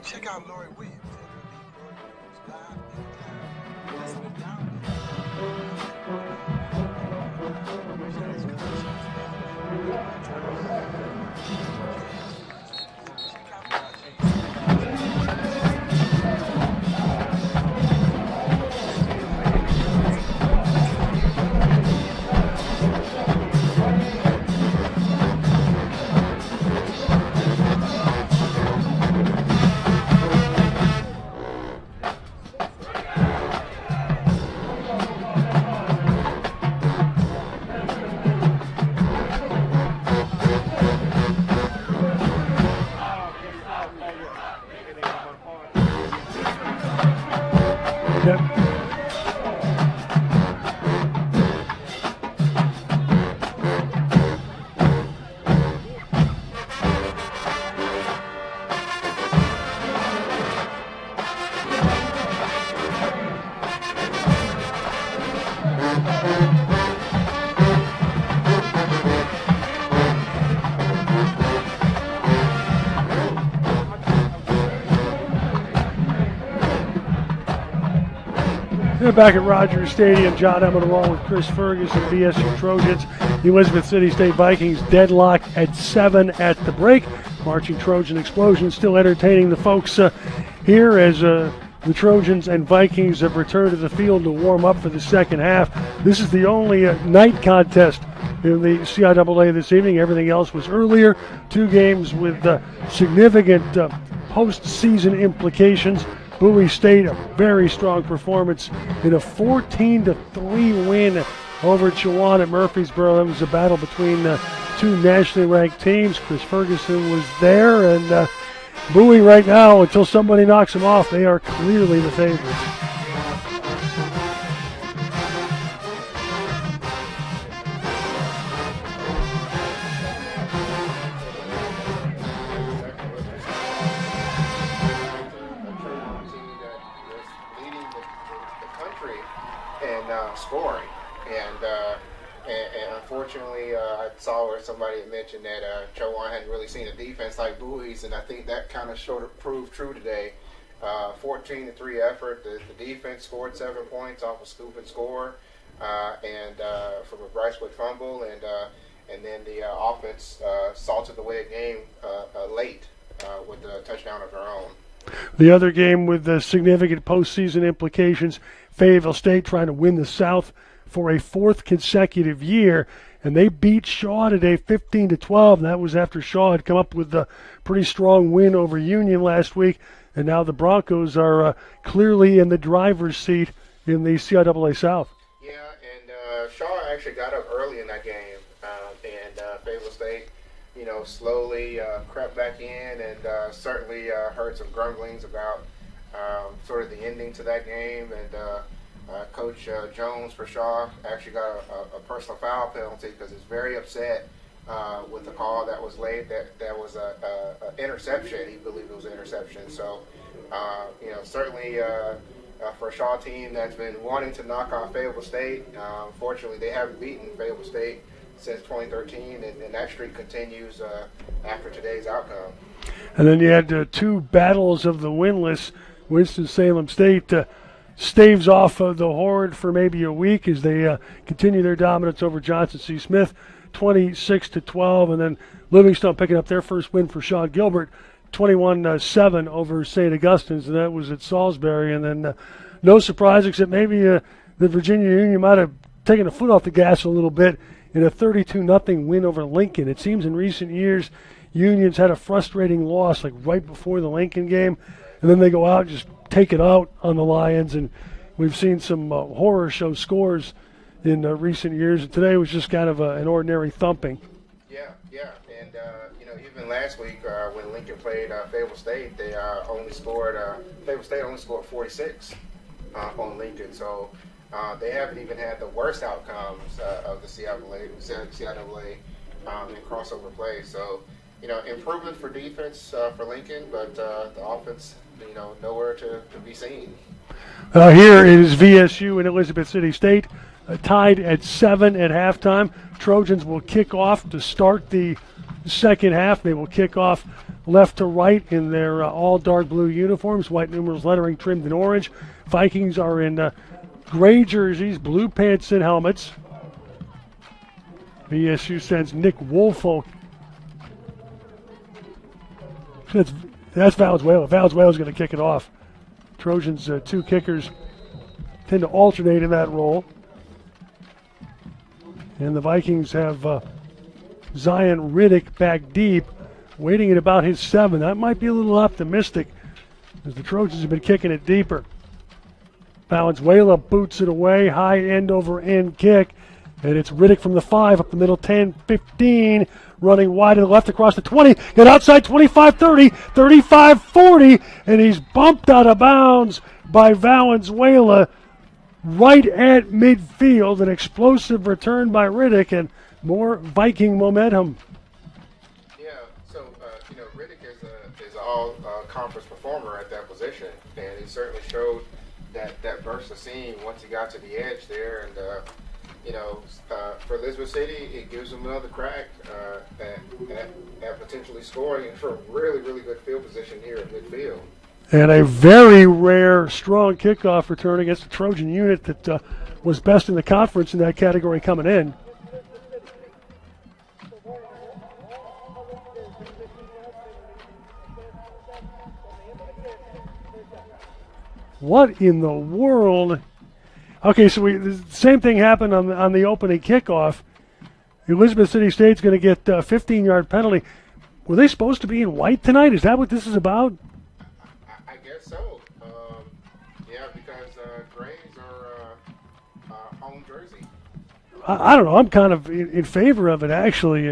check out Lori Williams at her League Lori Williams live anytime. Listen to They're back at Rogers Stadium. John Emmett along with Chris Ferguson, BSU Trojans. The Elizabeth City State Vikings deadlock at 7 at the break. Marching Trojan explosion still entertaining the folks here as the Trojans and Vikings have returned to the field to warm up for the second half. This is the only night contest in the CIAA this evening. Everything else was earlier. Two games with significant postseason implications. Bowie State, a very strong performance in a 14-3 win over Chowan at Murfreesboro. It was a battle between two nationally ranked teams. Chris Ferguson was there, and Bowie right now, until somebody knocks them off, they are clearly the favorites. Scoring, and unfortunately, I saw where somebody had mentioned that Chowan hadn't really seen a defense like Bowie's, and I think that kind of sort of proved true today. 14-3 effort. The defense scored 7 points off a scoop and score, and from a Brycewood fumble, and then the offense salted away a game late with a touchdown of their own. The other game with the significant postseason implications, Fayetteville State trying to win the South for a fourth consecutive year, and they beat Shaw today 15-12. That was after Shaw had come up with a pretty strong win over Union last week, and now the Broncos are clearly in the driver's seat in the CIAA South. Yeah, and Shaw actually got up early in that game, and Fayetteville State, slowly crept back in, and certainly heard some grumblings about sort of the ending to that game, and Coach Jones for Shaw actually got a personal foul penalty because he's very upset with the call that was laid. That was a interception. He believed it was an interception. So, certainly for a Shaw team that's been wanting to knock off Fayetteville State, unfortunately they haven't beaten Fayetteville State since 2013, and that streak continues after today's outcome. And then you had two battles of the winless. Winston-Salem State staves off the horde for maybe a week as they continue their dominance over Johnson C. Smith, 26-12, and then Livingstone picking up their first win for Sean Gilbert, 21-7 over St. Augustine's, and that was at Salisbury. And then no surprise except maybe the Virginia Union might have taken the foot off the gas a little bit in a 32-0 win over Lincoln. It seems in recent years Union's had a frustrating loss like right before the Lincoln game, and then they go out and just take it out on the Lions, and we've seen some horror show scores in recent years, and today was just kind of an ordinary thumping. Yeah, and even last week when Lincoln played Fayetteville State, they Fayetteville State only scored 46 on Lincoln, so they haven't even had the worst outcomes of the CIAA in crossover play. So, improvement for defense for Lincoln, but the offense, nowhere to be seen. Here it is VSU and Elizabeth City State tied at 7 at halftime. Trojans will kick off to start the second half. They will kick off left to right in their all dark blue uniforms, white numerals lettering trimmed in orange. Vikings are in gray jerseys, blue pants and helmets. VSU sends Nick Woolfolk. That's Valenzuela. Valenzuela's going to kick it off. Trojans' two kickers tend to alternate in that role. And the Vikings have Zion Riddick back deep, waiting at about his 7. That might be a little optimistic as the Trojans have been kicking it deeper. Valenzuela boots it away, high end over end kick, and it's Riddick from the 5 up the middle, 10-15, running wide to the left across the 20, get outside 25-30, 35-40, and he's bumped out of bounds by Valenzuela right at midfield. An explosive return by Riddick and more Viking momentum. Yeah, so Riddick is an all-conference performer at that position, and he certainly showed that burst of seam once he got to the edge there. And for Elizabeth City, it gives them another crack at potentially scoring for really, really good field position here at midfield. And a very rare strong kickoff return against the Trojan unit that was best in the conference in that category coming in. What in the world? Okay, so the same thing happened on the opening kickoff. Elizabeth City State's going to get a 15-yard penalty. Were they supposed to be in white tonight? Is that what this is about? I guess so. Yeah, because grays are home jersey. I don't know. I'm kind of in favor of it, actually.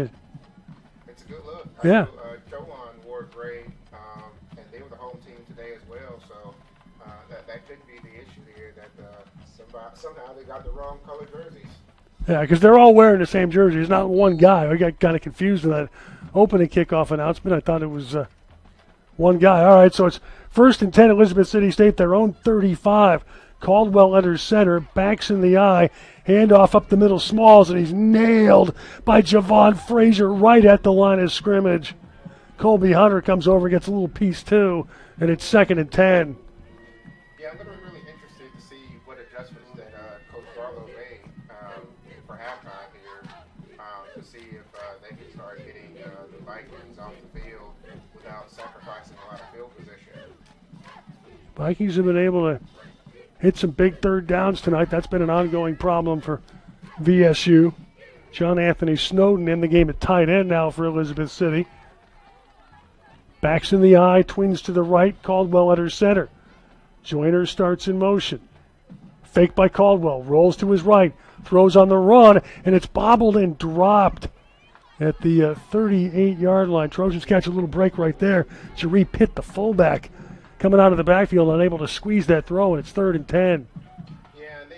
It's a good look. Yeah. Chowan wore gray, and they were the home team today as well. So that could be the issue here, that somehow they got the wrong color jerseys. Yeah, because they're all wearing the same jersey. It's not one guy. I got kind of confused in that opening kickoff announcement. I thought it was one guy. All right, so it's 1st and 10, Elizabeth City State, their own 35. Caldwell under center, backs in the eye, handoff up the middle, Smalls, and he's nailed by Javon Frazier right at the line of scrimmage. Colby Hunter comes over, gets a little piece too, and it's 2nd and 10. Yeah, I'm going to be really interested to see what adjustments that Coach Barlow made for halftime here to see if they can start getting the Vikings off the field without sacrificing a lot of field position. Vikings have been able to hit some big third downs tonight. That's been an ongoing problem for VSU. John Anthony Snowden in the game at tight end now for Elizabeth City. Backs in the eye, twins to the right, Caldwell at her center. Joyner starts in motion. Fake by Caldwell, rolls to his right, throws on the run, and it's bobbled and dropped at the 38-yard line. Trojans catch a little break right there. Jeree Pitt, the fullback, coming out of the backfield, unable to squeeze that throw, and it's 3rd and 10. Yeah, and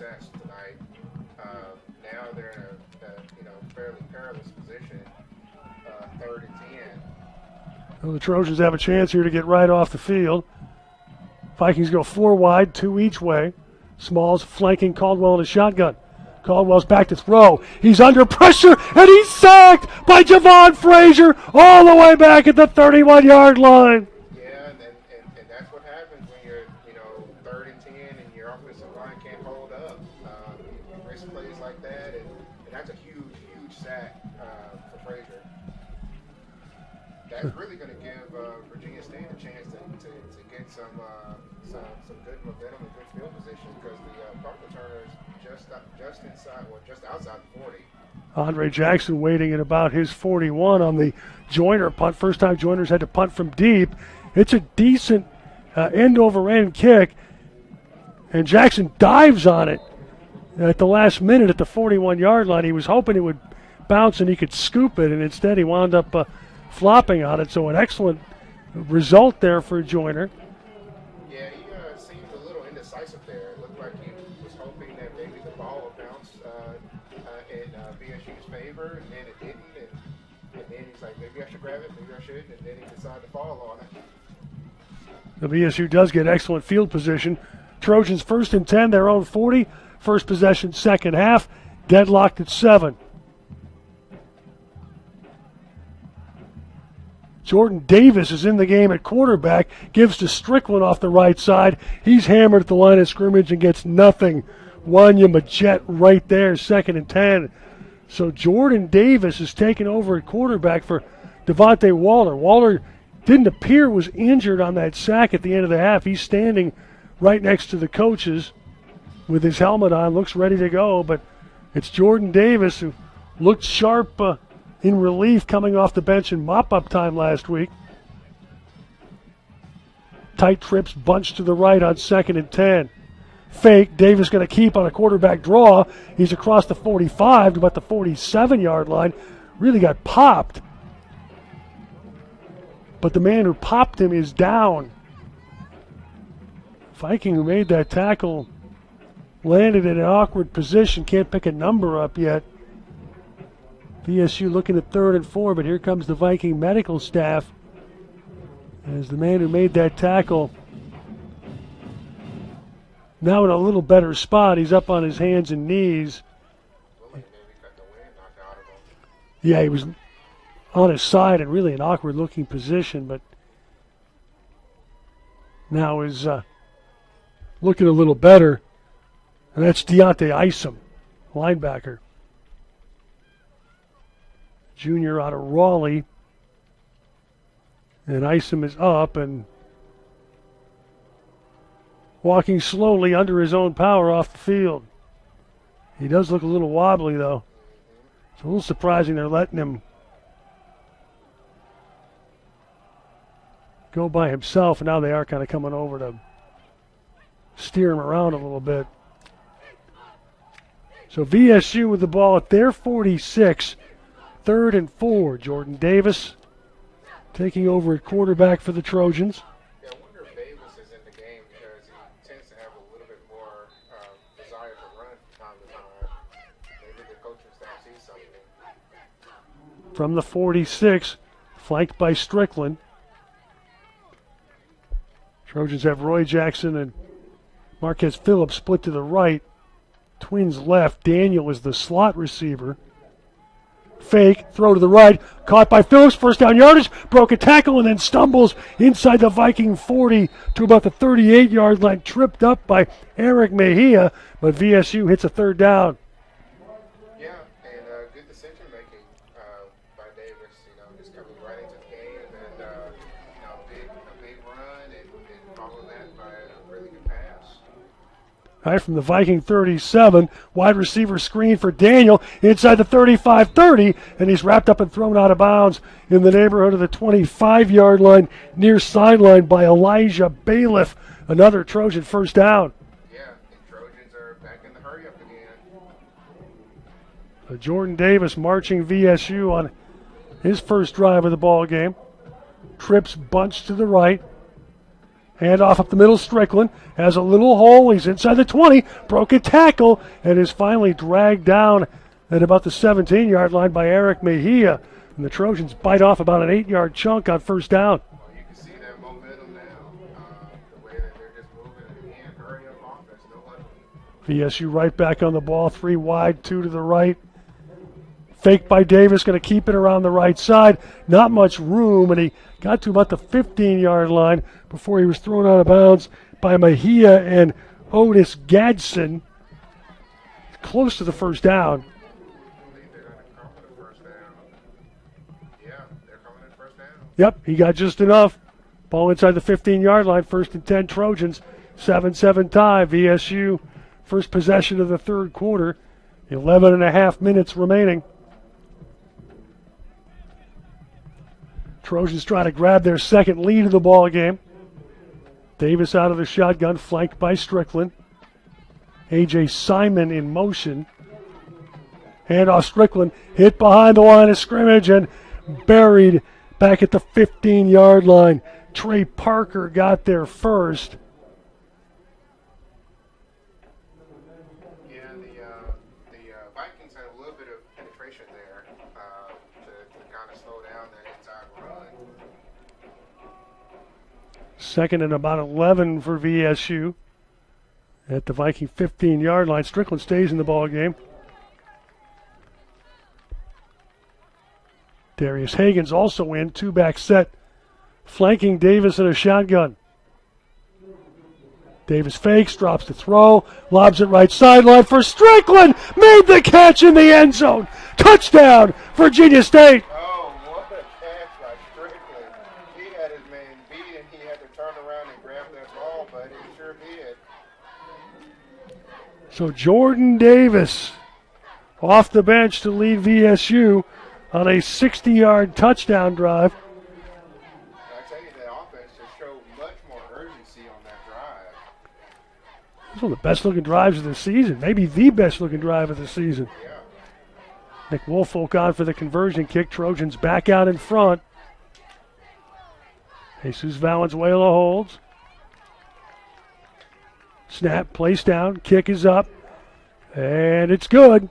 success tonight. Now they're in a fairly perilous position, 3rd and 10. Well, the Trojans have a chance here to get right off the field. Vikings go 4 wide, 2 each way. Smalls flanking Caldwell in a shotgun. Caldwell's back to throw. He's under pressure, and he's sacked by Javon Frazier all the way back at the 31-yard line. Yeah, and that's what happens when you're, 3rd and 10 and your offensive line can't hold up. You risk plays like that, and that's a huge, huge sack for Frazier. That's really going to give Virginia State a chance to get some good momentum and good field position because the punt returner is just inside, well, just outside the 40. Andre Jackson waiting at about his 41 on the Joyner punt. First time Joyner's had to punt from deep. It's a decent end-over-end kick, and Jackson dives on it at the last minute at the 41-yard line. He was hoping it would bounce and he could scoop it, and instead he wound up flopping on it. So an excellent result there for Joyner. Yeah, he seemed a little indecisive there. It looked like he was hoping that maybe the ball would bounce in BSU's favor, and then it didn't. And then he's like, maybe I should grab it, maybe I shouldn't, and then he decided to fall on it. The BSU does get excellent field position. Trojans 1st and 10, their own 40. First possession, second half, deadlocked at 7. Jordan Davis is in the game at quarterback, gives to Strickland off the right side. He's hammered at the line of scrimmage and gets nothing. Wanya Majet right there, 2nd and 10. So Jordan Davis is taking over at quarterback for Devontae Waller. Waller didn't appear was injured on that sack at the end of the half. He's standing right next to the coaches with his helmet on, looks ready to go, but it's Jordan Davis who looked sharp in relief coming off the bench in mop-up time last week. Tight trips, bunch to the right on 2nd and 10. Fake, Davis going to keep on a quarterback draw. He's across the 45 to about the 47-yard line. Really got popped. But the man who popped him is down. Viking who made that tackle landed in an awkward position. Can't pick a number up yet. VSU looking at 3rd and 4, but here comes the Viking medical staff as the man who made that tackle now in a little better spot. He's up on his hands and knees. Yeah, he was on his side in really an awkward looking position, but now is looking a little better. And that's Deontay Isom, linebacker. Junior out of Raleigh. And Isom is up and walking slowly under his own power off the field. He does look a little wobbly, though. It's a little surprising they're letting him go by himself, and now they are kind of coming over to steer him around a little bit. So VSU with the ball at their 46, 3rd and 4. Jordan Davis taking over at quarterback for the Trojans. Yeah, I wonder if Davis is in the game because he tends to have a little bit more desire to run from time to time. Maybe the coaching staff sees something. From the 46, flanked by Strickland. Trojans have Roy Jackson and Marquez Phillips split to the right. Twins left. Daniel is the slot receiver. Fake, throw to the right, caught by Phillips, first down yardage, broke a tackle and then stumbles inside the Viking 40 to about the 38-yard line, tripped up by Eric Mejia, but VSU hits a 3rd down. Yeah, and good decision making by Davis, just coming right into the game and, a big run and follow that by a really good pass. All right, from the Viking 37, wide receiver screen for Daniel inside the 35-30, and he's wrapped up and thrown out of bounds in the neighborhood of the 25-yard line, near sideline by Elijah Bailiff. Another Trojan first down. Yeah, and Trojans are back in the hurry-up again. Jordan Davis marching VSU on his first drive of the ball game. Trips bunch to the right. Hand off up the middle. Strickland has a little hole. He's inside the 20. Broke a tackle and is finally dragged down at about the 17-yard line by Eric Mejia. And the Trojans bite off about an 8-yard chunk on first down. Well, you can see that momentum now. The way that they're just moving and hurry up offense. No huddle. VSU right back on the ball. 3 wide, 2 to the right. Fake by Davis, going to keep it around the right side. Not much room, and he got to about the 15-yard line before he was thrown out of bounds by Mejia and Otis Gadsden. Close to the first down. I believe they're going to come for the first down. Yeah, they're coming in first down. Yep, he got just enough. Ball inside the 15-yard line. 1st and 10 Trojans. 7-7 tie. VSU first possession of the third quarter. 11 and a half minutes remaining. Trojans try to grab their second lead of the ball game. Davis out of the shotgun, flanked by Strickland. A.J. Simon in motion. Handoff Strickland, hit behind the line of scrimmage and buried back at the 15-yard line. Trey Parker got there first. Yeah, the Vikings had a little bit of penetration there to kind of slow down that inside run. 2nd and about 11 for VSU. At the Viking 15-yard line, Strickland stays in the ball game. Darius Hagan's also in, 2-back set, flanking Davis in a shotgun. Davis fakes, drops the throw, lobs it right sideline for Strickland. Made the catch in the end zone. Touchdown, Virginia State. Oh, what a catch by Strickland. He had his man beat and he had to turn around and grab that ball, but he sure did. So Jordan Davis off the bench to lead VSU on a 60-yard touchdown drive. I tell you, the offense just showed much more urgency on that drive. It's one of the best-looking drives of the season, maybe the best-looking drive of the season. Yeah. Nick Woolfolk on for the conversion kick. Trojans back out in front. Jesus Valenzuela holds. Snap, place down, kick is up, and it's good.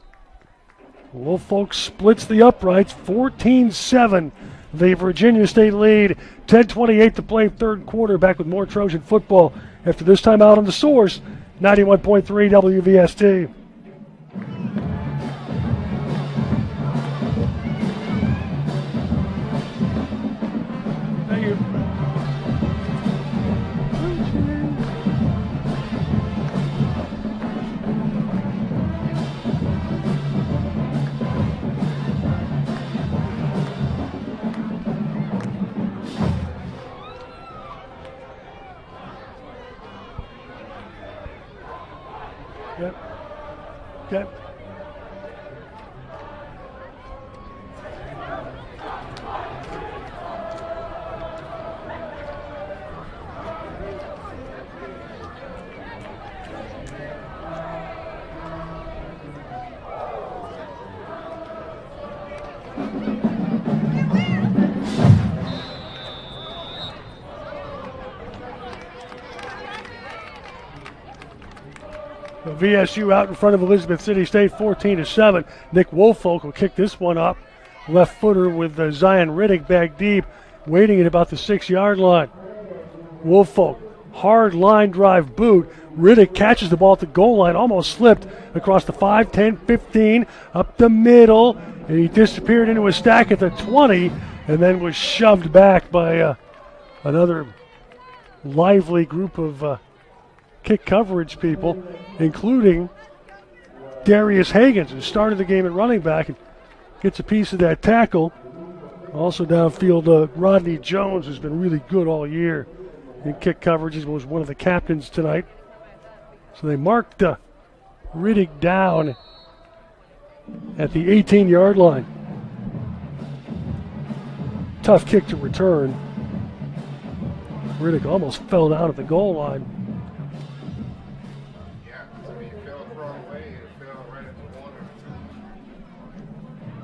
Woolfolk splits the uprights, 14-7. The Virginia State lead, 10:28 to play third quarter. Back with more Trojan football after this time out on the Source, 91.3 WVST. Thank you. Yep. Yep. VSU out in front of Elizabeth City State, 14-7. Nick Woolfolk will kick this one up. Left footer with Zion Riddick back deep, waiting at about the 6-yard line. Woolfolk, hard line drive boot. Riddick catches the ball at the goal line, almost slipped across the 5, 10, 15, up the middle, and he disappeared into a stack at the 20, and then was shoved back by another lively group of kick coverage people, including Darius Hagens, who started the game at running back and gets a piece of that tackle. Also downfield, Rodney Jones, who's been really good all year in kick coverages, was one of the captains tonight. So they marked Riddick down at the 18-yard line. Tough kick to return. Riddick almost fell down at the goal line.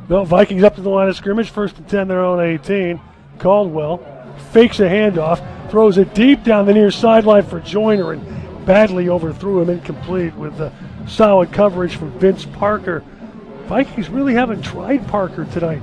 No, Vikings up to the line of scrimmage. 1st and 10, their own 18. Caldwell fakes a handoff, throws it deep down the near sideline for Joyner and badly overthrew him, incomplete, with solid coverage from Vince Parker. Vikings really haven't tried Parker tonight.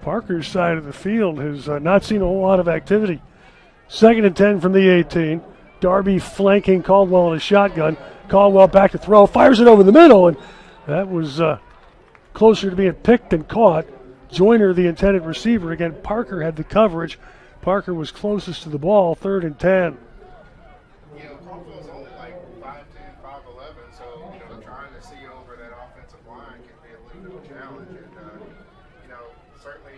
Parker's side of the field has not seen a whole lot of activity. 2nd and 10 from the 18. Darby flanking Caldwell in a shotgun. Caldwell back to throw, fires it over the middle, and that was closer to being picked than caught. Joyner, the intended receiver. Again, Parker had the coverage. Parker was closest to the ball, 3rd and 10. You know, Caldwell's only like 5'10", 5'11", so, you know, trying to see over that offensive line can be a little bit of a challenge. And, you know, certainly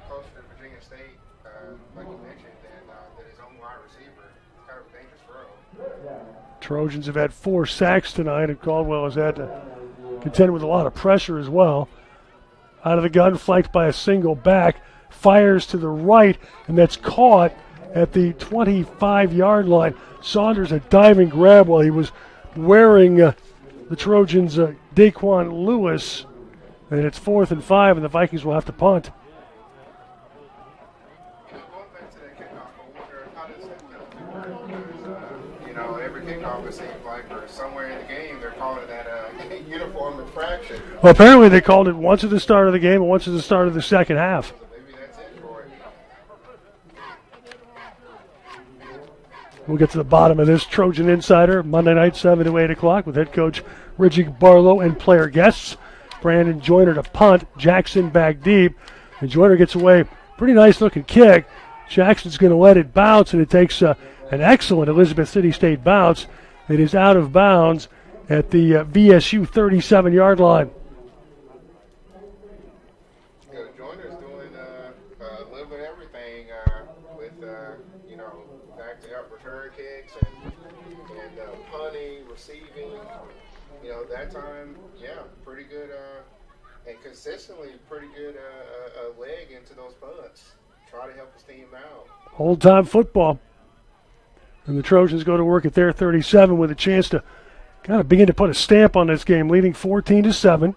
closer to Virginia State, like you mentioned, than his own wide receiver. It's kind of a dangerous throw. Trojans have had 4 sacks tonight, and Caldwell has had to contend with a lot of pressure as well. Out of the gun, flanked by a single back, fires to the right, and that's caught at the 25-yard line. Saunders a diving grab while he was wearing the Trojans' Daquan Lewis, and it's 4th and 5, and the Vikings will have to punt. Every kickoff, it seems like, or somewhere in the game, they're calling that uniform infraction. Well, apparently they called it once at the start of the game and once at the start of the second half. So maybe that's it for it. We'll get to the bottom of this Trojan Insider Monday night, 7 to 8 o'clock, with head coach Reggie Barlow and player guests. Brandon Joyner to punt, Jackson back deep, and Joyner gets away. Pretty nice looking kick. Jackson's going to let it bounce, and it takes an excellent Elizabeth City State bounce. It is out of bounds at the VSU 37-yard line. Joyner's doing a little bit of everything with, backing up return kicks and punting, receiving. That time, pretty good and consistently pretty good leg into those punts. Try to help his team out. Old-time football. And the Trojans go to work at their 37 with a chance to kind of begin to put a stamp on this game, leading 14-7.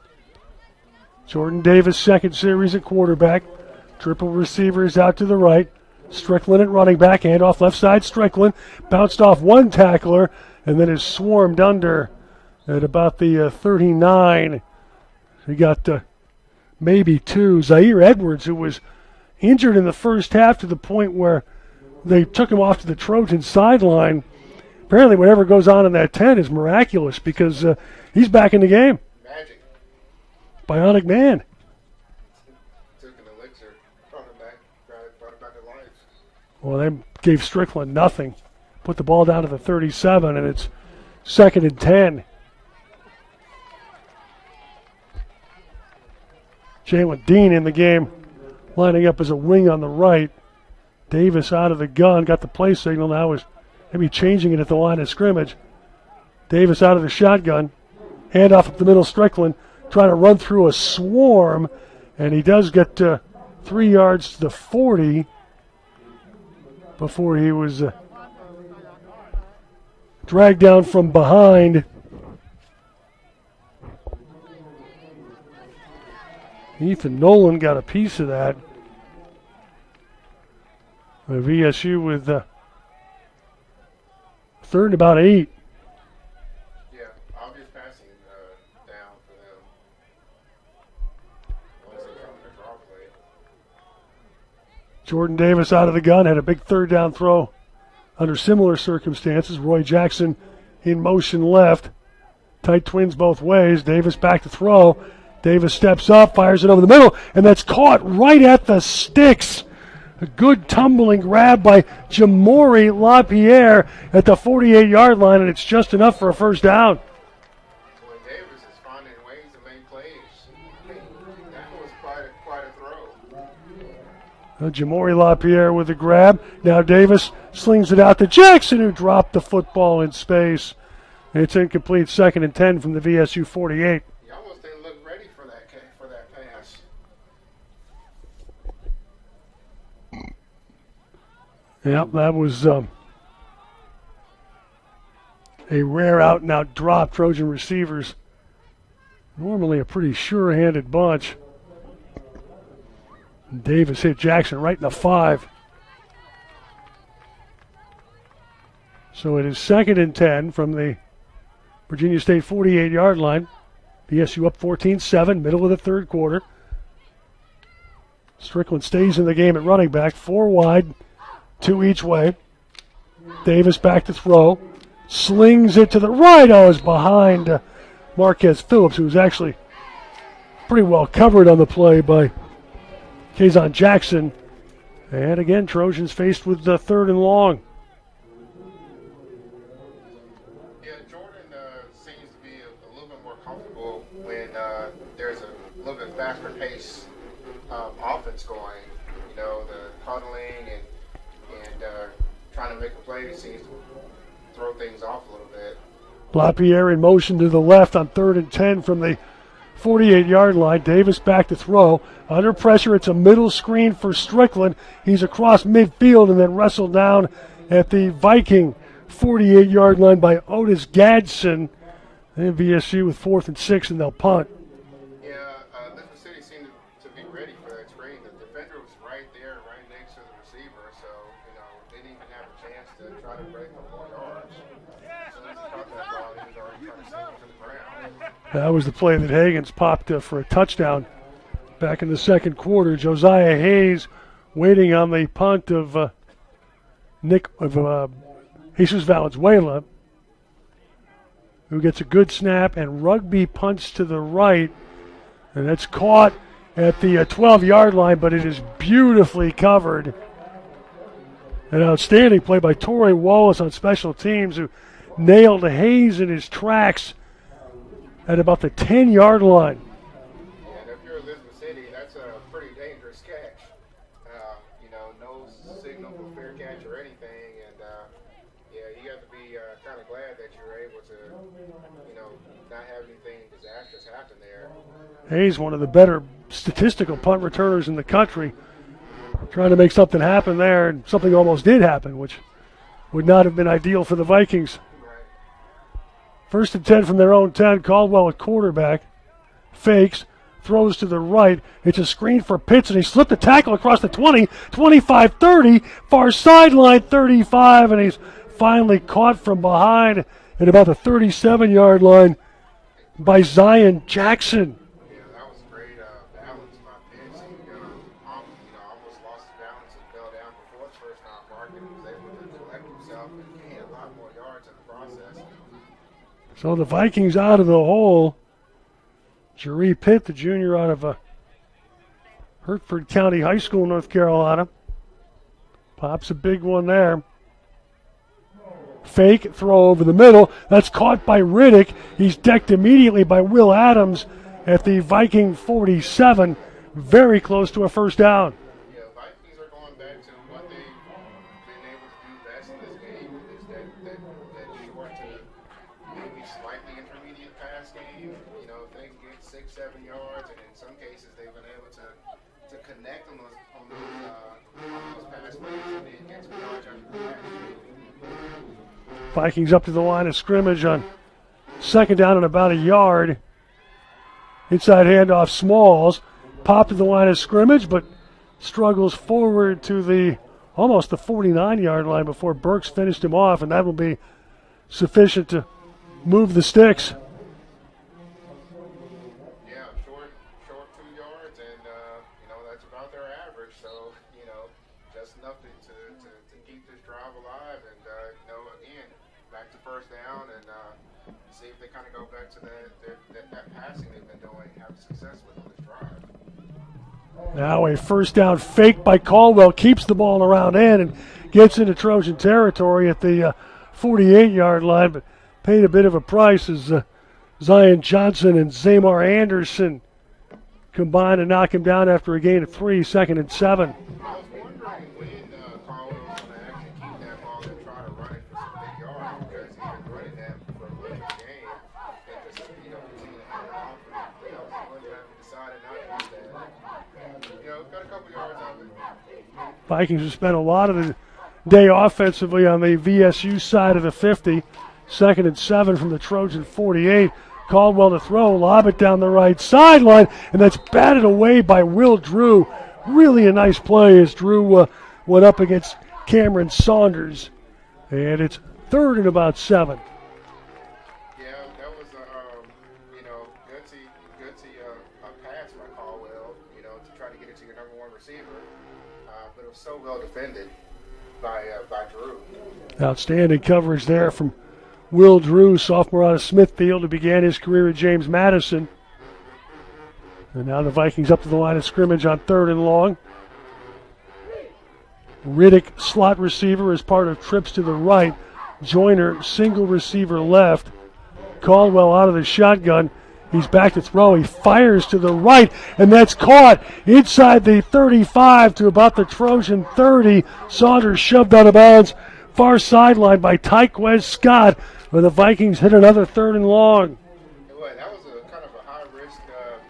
Jordan Davis, second series at quarterback. Triple receivers out to the right. Strickland at running back. Handoff left side. Strickland bounced off one tackler and then is swarmed under at about the 39. He got maybe 2. Zaire Edwards, who was injured in the first half to the point where they took him off to the Trojan sideline. Apparently whatever goes on in that tent is miraculous because he's back in the game. Magic. Bionic man. Took an elixir, brought it back to life. Well, they gave Strickland nothing. Put the ball down to the 37, and it's 2nd and 10. Jalen Dean in the game, lining up as a wing on the right. Davis out of the gun, got the play signal now, is maybe changing it at the line of scrimmage. Davis out of the shotgun, handoff up the middle, Strickland trying to run through a swarm, and he does get 3 yards to the 40 before he was dragged down from behind. Ethan Nolan got a piece of that. The VSU with 3rd and about 8. Yeah, obvious passing down for them. Once they come to draw play. Jordan Davis out of the gun, had a big 3rd down throw under similar circumstances. Roy Jackson in motion left. Tight twins both ways. Davis back to throw. Davis steps up, fires it over the middle, and that's caught right at the sticks. A good tumbling grab by Jamori LaPierre at the 48-yard line, and it's just enough for a first down. Boy, Davis is finding ways to make plays. That was quite a throw. Jamori LaPierre with the grab. Now Davis slings it out to Jackson, who dropped the football in space. It's incomplete, 2nd and 10 from the VSU 48. He almost didn't look ready for that pass. Yep, that was a rare out-and-out drop. Trojan receivers, normally a pretty sure-handed bunch. Davis hit Jackson right in the 5. So it is 2nd and 10 from the Virginia State 48-yard line. VSU up 14-7, middle of the third quarter. Strickland stays in the game at running back, 4 wide, 2 each way. Davis back to throw. Slings it to the right. Oh, it's behind Marquez Phillips, who was actually pretty well covered on the play by Kazon Jackson. And again, Trojans faced with the 3rd and long. Yeah, Jordan seems to be a little bit more comfortable when there's a little bit faster pace offense going. You know, the huddling and trying to make a play seems to throw things off a little bit. LaPierre in motion to the left on 3rd and 10 from the 48-yard line. Davis back to throw. Under pressure, it's a middle screen for Strickland. He's across midfield and then wrestled down at the Viking 48-yard line by Otis Gadsden. And VSU with 4th and 6, and they'll punt. Yeah, Memphis City seemed to be ready for that screen. The defender was right there, right next to the receiver, so, you know, they didn't even have a chance to try to break for 4 yards. As soon as he caught that ball, he was already trying to send it to the ground. That was the play that Hagens popped for a touchdown back in the second quarter. Josiah Hayes waiting on the punt of Jesus Valenzuela, who gets a good snap, and Rugby punts to the right, and that's caught at the 12-yard line, but it is beautifully covered. An outstanding play by Torrey Wallace on special teams, who nailed Hayes in his tracks at about the 10-yard line. And if you're Elizabeth City, that's a pretty dangerous catch. You know, no signal for fair catch or anything, and yeah, you have to be kind of glad that you're able to, you know, not have anything disastrous happen there. Hayes, one of the better statistical punt returners in the country, trying to make something happen there, and something almost did happen, which would not have been ideal for the Vikings. Right. 1st and 10 from their own 10. Caldwell at quarterback. Fakes. Throws to the right. It's a screen for Pitts, and he slipped a tackle across the 20, 25, 30, far sideline 35, and he's finally caught from behind at about the 37-yard line by Zion Jackson. Yeah, that was great balance by Pitts. He almost lost his balance and fell down before the first down mark, and he was able to collect himself and gain a lot more yards in the process. So the Vikings out of the hole. Jeree Pitt, the junior out of Hertford County High School, North Carolina. Pops a big one there. Fake, throw over the middle. That's caught by Riddick. He's decked immediately by Will Adams at the Viking 47. Very close to a first down. Yeah, Vikings are going back to what they've been able to do best in this game, is that short to maybe slightly intermediate pass game. You know, if they can get 6-7 yards, and in some cases they've been able to connect on those pass plays and then get some yards after the catch. Vikings up to the line of scrimmage on 2nd down and about a yard. Inside handoff, Smalls. Popped to the line of scrimmage, but struggles forward to almost the 49-yard line before Burks finished him off, and that will be sufficient to move the sticks. Yeah, short 2 yards, and you know, that's about their average. So, you know, just enough to keep this drive alive, and you know, again, back to first down, and see if they kind of go back to that passing they've been doing, have success with on this drive. Now a first down fake by Caldwell, keeps the ball around end and gets into Trojan territory at the 48-yard line, but paid a bit of a price as Zion Johnson and Zamar Anderson combined to knock him down after a gain of 3, 2nd and 7. I was wondering when Caldwell was going to actually keep that ball and try to run it for some big yards, because he's been running that for much of the game, and just, you know, continue to have it off for the playoffs. I wonder if he decided not to do that. You know, got a couple yards out of it. Vikings have spent a lot of the day offensively on the VSU side of the 50. 2nd and 7 from the Trojan 48. Caldwell to throw, lob it down the right sideline, and that's batted away by Will Drew. Really a nice play as Drew went up against Cameron Saunders. And it's 3rd and about 7. Yeah, that was gutsy pass by Caldwell, to try to get it to your number one receiver. But it was so well defended by Drew. Outstanding coverage there from Will Drew, sophomore out of Smithfield, who began his career at James Madison. And now the Vikings up to the line of scrimmage on 3rd and long. Riddick, slot receiver, as part of trips to the right. Joyner, single receiver left. Caldwell out of the shotgun. He's back to throw. He fires to the right, and that's caught inside the 35 to about the Trojan 30. Saunders shoved out of bounds. Far sideline by Tyquez Scott, where the Vikings hit another 3rd and long. Well, that was a kind of a high-risk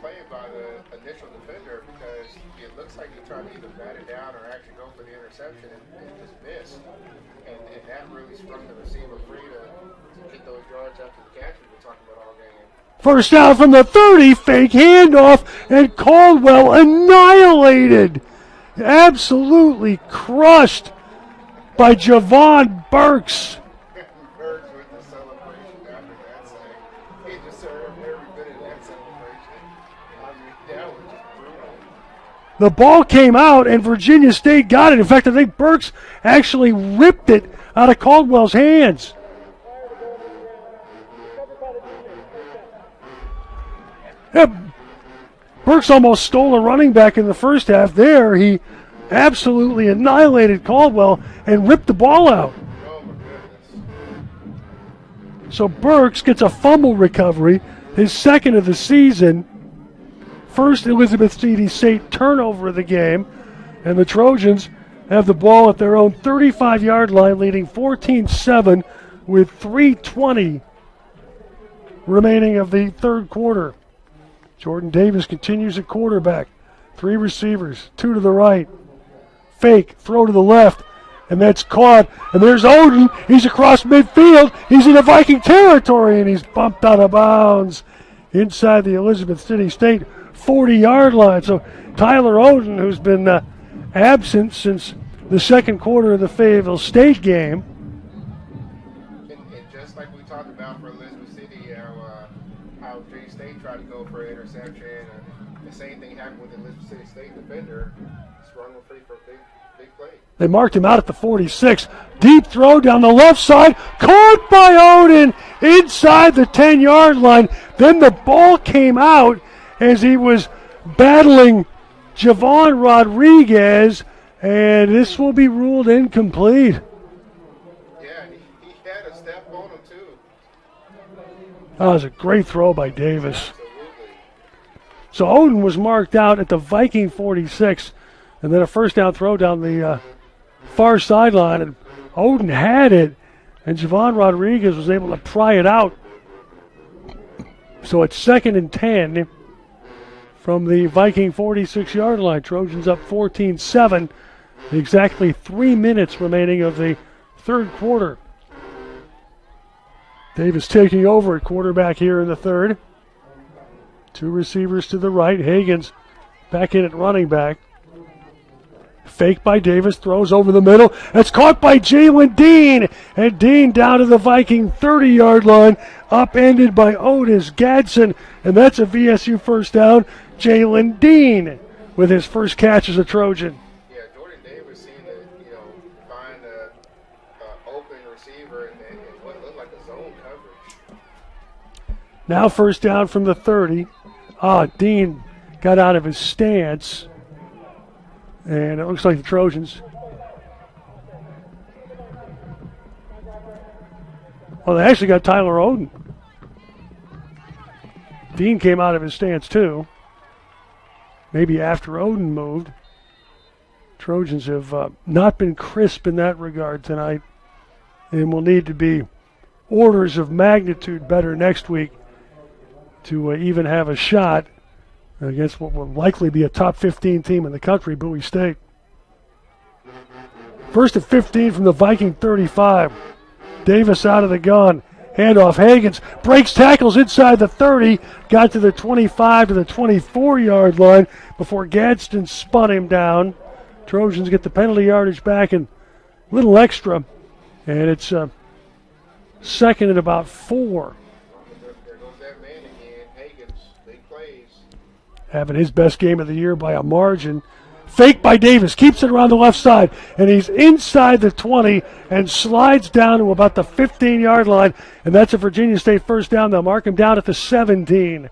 play by the initial defender because it looks like he tried to either bat it down or actually go for the interception and just missed. And that really sprung the receiver free to get those yards after the catch we've been talking about all game. First down from the 30, fake handoff, and Caldwell annihilated. Absolutely crushed by Javon Burks. Burks with the celebration after that saying he deserved every bit of that celebration. I mean, that was just brutal. The ball came out, and Virginia State got it. In fact, I think Burks actually ripped it out of Caldwell's hands. Yeah, Burks almost stole a running back in the first half. There, he absolutely annihilated Caldwell and ripped the ball out. Oh, my goodness. So Burks gets a fumble recovery, his 2nd of the season. First Elizabeth City State turnover of the game, and the Trojans have the ball at their own 35-yard line, leading 14-7 with 3:20 remaining of the 3rd quarter. Jordan Davis continues at quarterback. 3 receivers, 2 to the right. Fake, throw to the left, and that's caught. And there's Oden. He's across midfield. He's in the Viking territory, and he's bumped out of bounds inside the Elizabeth City State 40-yard line. So Tyler Oden, who's been absent since the 2nd quarter of the Fayetteville State game. And just like we talked about for Elizabeth City, how Virginia State tried to go for an interception, and the same thing happened with the Elizabeth City State defender. Sprung him free for a big play. They marked him out at the 46. Deep throw down the left side. Caught by Oden inside the 10-yard line. Then the ball came out as he was battling Javon Rodriguez, and this will be ruled incomplete. Yeah, he had a step on him, too. That was a great throw by Davis. Absolutely. So Oden was marked out at the Viking 46, and then a first down throw down the far sideline, and Oden had it, and Javon Rodriguez was able to pry it out. So it's 2nd and 10 from the Viking 46-yard line. Trojans up 14-7. Exactly 3 minutes remaining of the 3rd quarter. Davis taking over at quarterback here in the 3rd. 2 receivers to the right. Hagens back in at running back. Fake by Davis, throws over the middle. That's caught by Jalen Dean. And Dean down to the Viking 30-yard line, upended by Otis Gadsden. And that's a VSU first down. Jalen Dean with his first catch as a Trojan. Yeah, Jordan Davis seemed to, find an open receiver and what looked like a zone coverage. Now first down from the 30. Dean got out of his stance. And it looks like the Trojans. Well, they actually got Tyler Oden. Dean came out of his stance too. Maybe after Oden moved. Trojans have not been crisp in that regard tonight, and will need to be orders of magnitude better next week to even have a shot against what will likely be a top 15 team in the country, Bowie State. First and 15 from the Viking 35. Davis out of the gun. Handoff. Hagens breaks tackles inside the 30. Got to the 25 to the 24-yard line before Gadsden spun him down. Trojans get the penalty yardage back and a little extra. And it's second and about 4. There goes that man again. Hagens, big plays. Having his best game of the year by a margin. Fake by Davis, keeps it around the left side, and he's inside the 20 and slides down to about the 15-yard line, and that's a Virginia State first down. They'll mark him down at the 17. And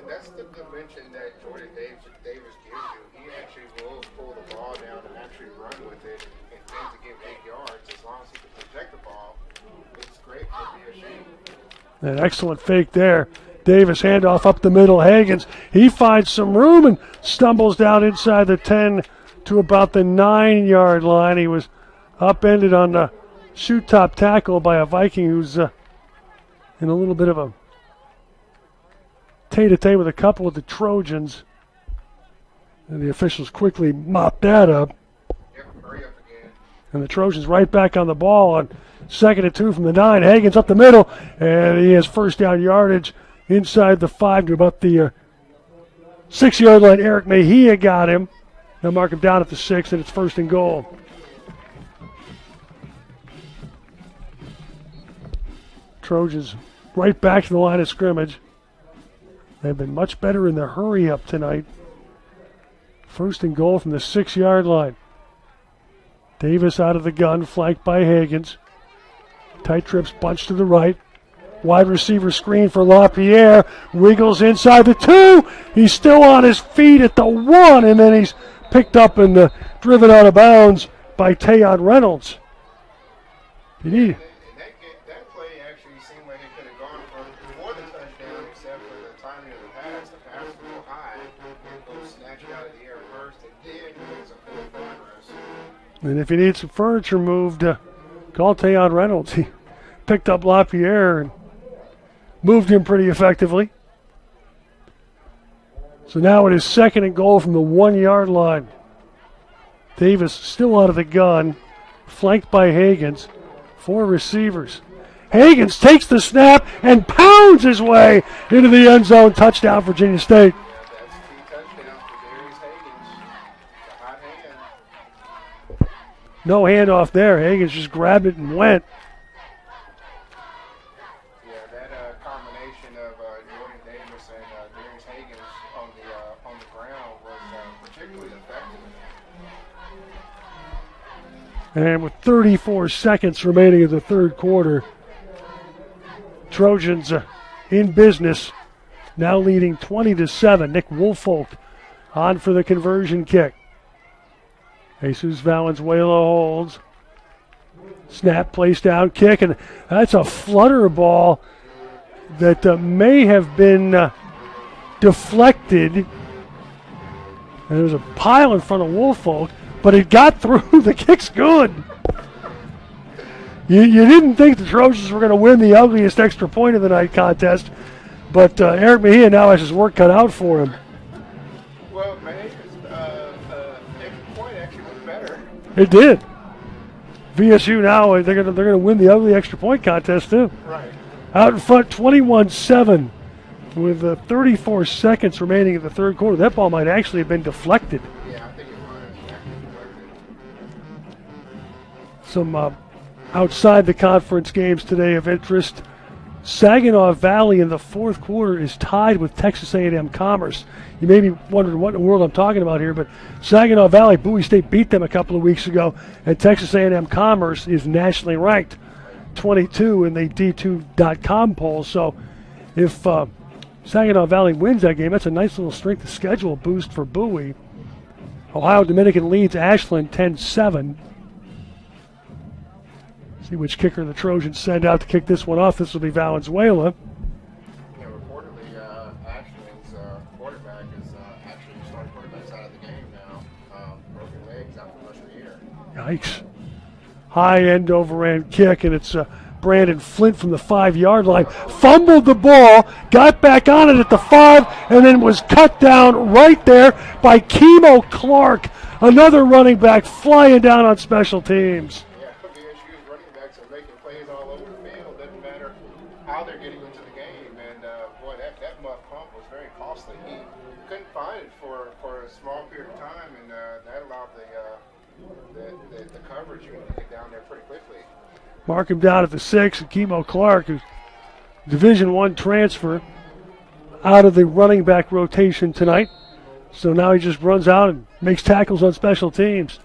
that's the dimension that Jordan Davis gives you. He actually will pull the ball down and actually run with it and tend to get big yards. As long as he can protect the ball, it's great for BSU. An excellent fake there. Davis handoff up the middle. Hagens, he finds some room and stumbles down inside the 10 to about the 9-yard line. He was upended on the shoot top tackle by a Viking who's in a little bit of a tete-a-tete with a couple of the Trojans. And the officials quickly mop that up. Yep, hurry up again. And the Trojans right back on the ball on 2nd and 2 from the 9. Hagens up the middle, and he has first down yardage inside the 5 to about the 6-yard line. Eric Mejia got him. They'll mark him down at the 6, and it's first and goal. Trojans right back to the line of scrimmage. They've been much better in the hurry-up tonight. First and goal from the 6-yard line. Davis out of the gun, flanked by Hagens. Tight trips, bunch to the right. Wide receiver screen for LaPierre. Wiggles inside the 2. He's still on his feet at the 1, and then he's picked up and driven out of bounds by Tayon Reynolds. You need. That play actually seemed like it could have gone for the touchdown, except for the timing of the pass. The pass was a little high. Go snatch it out of the air first, and then make some good progress. And if you need some furniture moved, call Tayon Reynolds. He picked up LaPierre and moved him pretty effectively. So now it is second and goal from the 1-yard line. Davis still out of the gun, flanked by Hagens. 4 receivers. Hagens takes the snap and pounds his way into the end zone. Touchdown, Virginia State. That's 2 touchdowns for Darius Hagens. The hot hand. No handoff there. Hagens just grabbed it and went. Yeah, that combination of Jordan Davis and Darius Hagens on the ground was particularly effective. And with 34 seconds remaining in the third quarter, Trojans in business, now leading 20-7. Nick Woolfolk on for the conversion kick. Jesus Valenzuela holds. Snap, place down, kick, and that's a flutter ball that may have been deflected. And there's a pile in front of Woolfolk, but it got through. The kick's good. You didn't think the Trojans were going to win the ugliest extra point of the night contest, but Eric Mejia now has his work cut out for him. Well, Mejia's extra point actually was better. It did. VSU now, they're gonna win the ugly extra point contest too. Right. Out in front, 21-7, with 34 seconds remaining in the third quarter. That ball might actually have been deflected. Yeah, I think it was actually deflected. Some outside the conference games today of interest. Saginaw Valley in the fourth quarter is tied with Texas A&M Commerce. You may be wondering what in the world I'm talking about here, but Saginaw Valley, Bowie State beat them a couple of weeks ago, and Texas A&M Commerce is nationally ranked 22 in the D2.com poll. So if Saginaw Valley wins that game, that's a nice little strength of schedule boost for Bowie. Ohio Dominican leads Ashland 10-7. See which kicker the Trojans send out to kick this one off. This will be Valenzuela. Yeah, reportedly, Ashland's quarterback is actually starting quarterback's out of the game now. Broken legs out for the rest of the year. Yikes. High end overhand kick, and it's Brandon Flint from the 5-yard line. Fumbled the ball, got back on it at the 5, and then was cut down right there by Kemo Clark Another running back flying down on special teams. Yeah, VSU's running backs are making plays all over the field. Doesn't matter how they're getting into the game. And boy, that muff pump was very costly. He couldn't find it for a small period of time, and that allowed the coverage unit to get down there pretty quickly. Mark him down at the 6, and Kemo Clark, who's Division I transfer, out of the running back rotation tonight. So now he just runs out and makes tackles on special teams.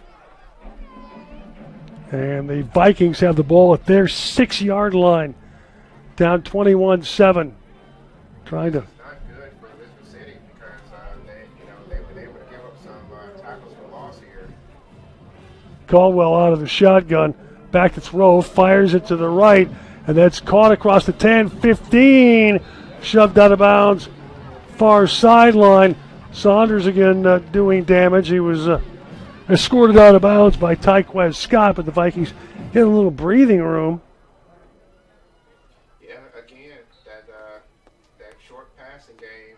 And the Vikings have the ball at their 6-yard line, down 21-7. Trying to. It's not good for Elizabeth City because they've been able to give up some tackles for loss here. Caldwell out of the shotgun, back to throw, fires it to the right, and that's caught across the 10, 15, shoved out of bounds, far sideline. Saunders again doing damage. He was escorted out of bounds by Tyquez Scott, but the Vikings get a little breathing room. Yeah, again, that short passing game,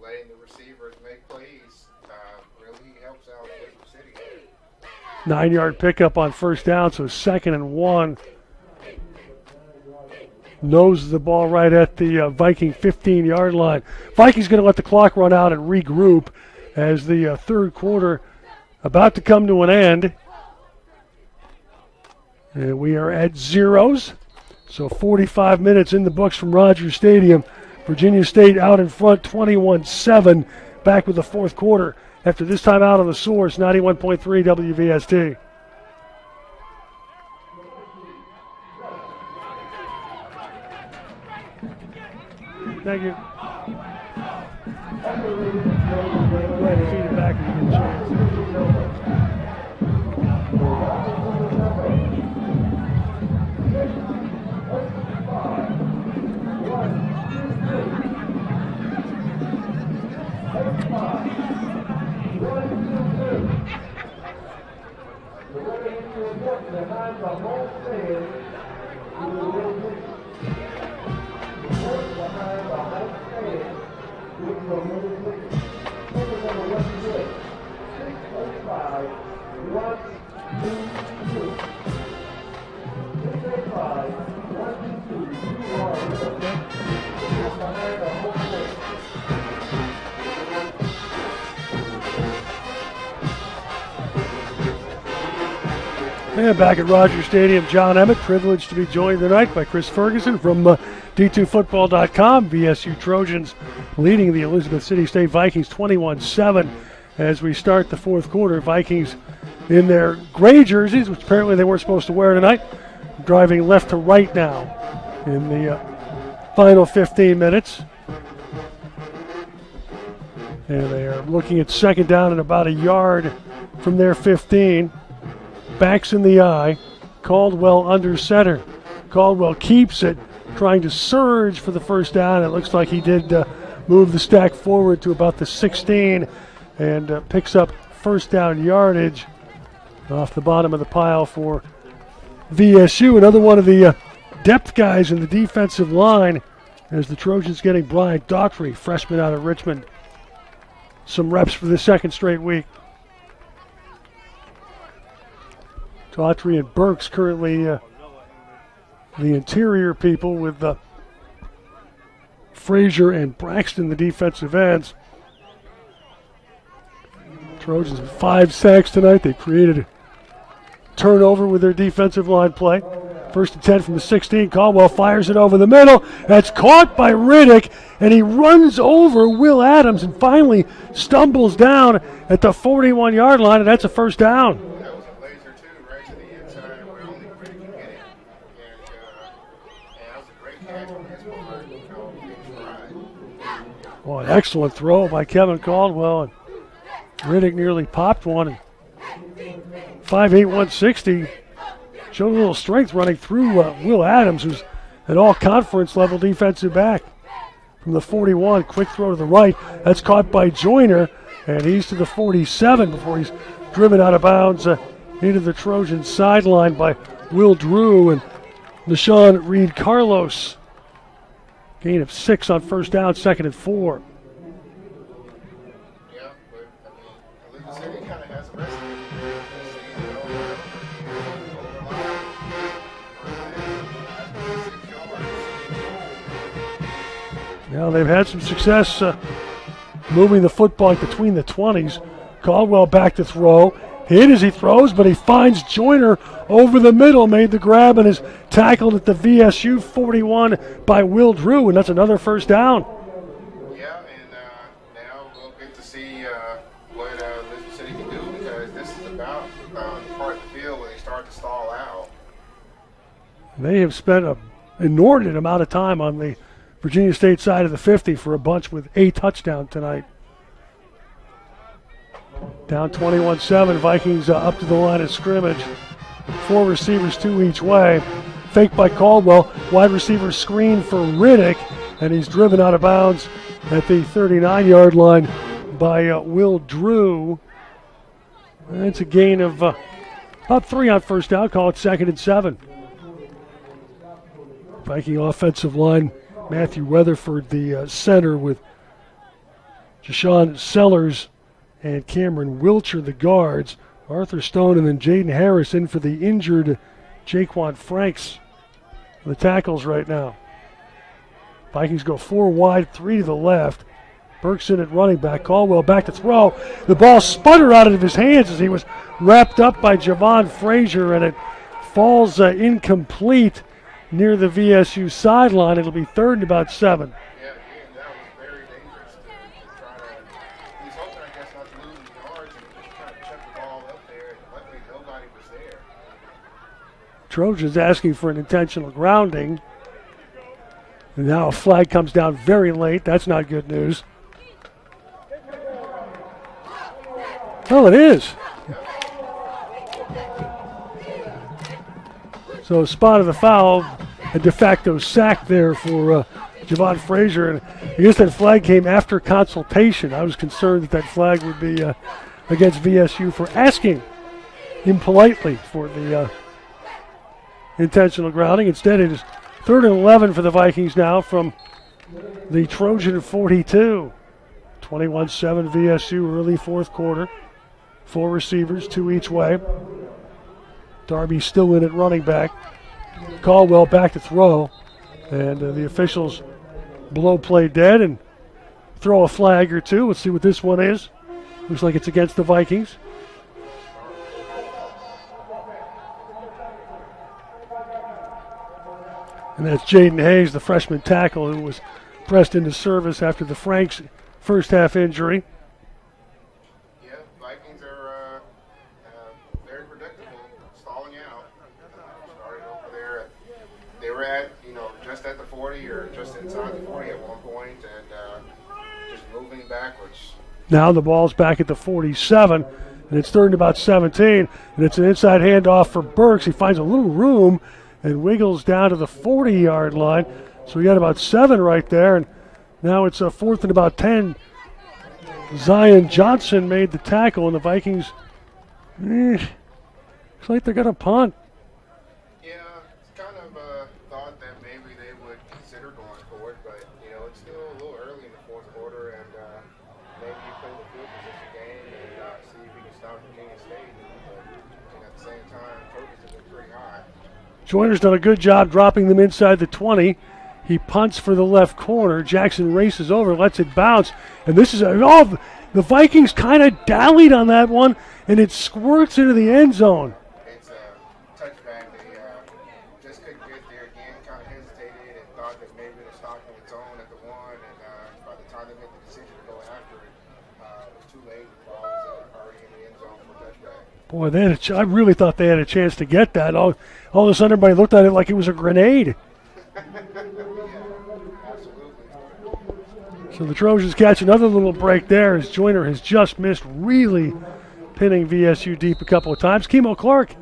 letting the receivers make plays, really helps out Elizabeth City. 9-yard pickup on first down, so 2nd and 1. Noses the ball right at the Viking 15-yard line. Vikings going to let the clock run out and regroup as the third quarter about to come to an end. And we are at zeros. So 45 minutes in the books from Rogers Stadium. Virginia State out in front 21-7. Back with the fourth quarter after this time out on the Source, 91.3 WVST. Thank you. Go ahead and feed it back when you get a chance. And back at Rogers Stadium, John Emmett, privileged to be joined tonight by Chris Ferguson from D2Football.com. VSU Trojans leading the Elizabeth City State Vikings 21-7 as we start the fourth quarter. Vikings in their gray jerseys, which apparently they weren't supposed to wear tonight, driving left to right now in the final 15 minutes. And they are looking at second down and about a yard from their 15. Backs in the eye. Caldwell under center. Caldwell keeps it, trying to surge for the first down. It looks like he did move the stack forward to about the 16 and picks up first down yardage off the bottom of the pile for VSU. Another one of the depth guys in the defensive line as the Trojans getting Brian Daughtry, freshman out of Richmond, some reps for the second straight week. Daughtry and Burks currently the interior people with Frazier and Braxton, the defensive ends. Trojans with 5 sacks tonight. They created a turnover with their defensive line play. First and 10 from the 16. Caldwell fires it over the middle. That's caught by Riddick, and he runs over Will Adams and finally stumbles down at the 41-yard line, and that's a first down. That was a laser, too, right to the inside where only Riddick can get it. And that was a great catch from his part, big stride. Boy, an excellent throw by Kevin Caldwell, and Riddick nearly popped one. 5'8", 160. Showed a little strength running through Will Adams, who's an all-conference level defensive back. From the 41, quick throw to the right. That's caught by Joyner, and he's to the 47 before he's driven out of bounds into the Trojan sideline by Will Drew and Nashawn Reed-Carlos. Gain of 6 on first down, second and 4. Yeah, but Elizabeth City kind of has a recipe Now they've had some success moving the football between the 20s. Caldwell back to throw. Hit as he throws, but he finds Joyner over the middle, made the grab, and is tackled at the VSU 41 by Will Drew, and that's another first down. Yeah, and now we'll get to see what Elizabeth City can do, because this is about the part of the field where they start to stall out. They have spent an inordinate amount of time on the Virginia State side of the 50 for a bunch with a touchdown tonight. Down 21-7, Vikings up to the line of scrimmage. 4 receivers, 2 each way. Fake by Caldwell. Wide receiver screen for Riddick, and he's driven out of bounds at the 39-yard line by Will Drew. It's a gain of about 3 on first down. Call it 2nd and 7. Viking offensive line, Matthew Weatherford, the center, with Jashawn Sellers and Cameron Wilcher, the guards. Arthur Stone and then Jaden Harris in for the injured Jaquan Franks. The tackles right now. Vikings go 4 wide, 3 to the left. Burke's in at running back. Caldwell back to throw. The ball sputtered out of his hands as he was wrapped up by Javon Frazier, and it falls incomplete near the VSU sideline. It'll be 3rd and about 7. Yeah, again, that was very dangerous to try to, he's hoping, I guess, not to lose the yards and just try to chuck the ball up there, and luckily nobody was there. Trojans asking for an intentional grounding. And now a flag comes down very late. That's not good news. Oh, it is. So spot of the foul, a de facto sack there for Javon Frazier. And I guess that flag came after consultation. I was concerned that that flag would be against VSU for asking impolitely for the intentional grounding. Instead, it is 3rd and 11 for the Vikings now from the Trojan 42. 21-7 VSU early 4th quarter. 4 receivers, 2 each way. Darby still in at running back. Caldwell back to throw. And the officials blow play dead and throw a flag or two. Let's see what this one is. Looks like it's against the Vikings. And that's Jaden Hayes, the freshman tackle, who was pressed into service after the Franks first half injury. Yeah, Vikings are very predictable, stalling out. Started over there. They were at, just at the 40 or just inside the 40 at one point, and just moving backwards. Now the ball's back at the 47, and it's 3rd and about 17, and it's an inside handoff for Burks. He finds a little room and wiggles down to the 40-yard line. So we got about 7 right there, and now it's a 4th and about 10. Zion Johnson made the tackle, and the Vikings, looks like they're going to punt. Yeah, it's kind of thought that maybe they would consider going for it, but, it's still a little early in the 4th quarter, and maybe you play the field position game and see if you can stop Virginia State. But at the same time, Trojans have been pretty hot. Joyner's done a good job dropping them inside the 20. He punts for the left corner. Jackson races over, lets it bounce. And this is the Vikings kind of dallied on that one, and it squirts into the end zone. It's a touchback. They just couldn't get there again, kind of hesitated and thought that maybe they're stocking its own at the 1, and by the time they made the decision to go after it, it was too late. The ball was already in the end zone for a touchback. Boy, I really thought they had a chance to get that. All of a sudden, everybody looked at it like it was a grenade. So the Trojans catch another little break there as Joyner has just missed, really pinning VSU deep a couple of times. Kemo Clark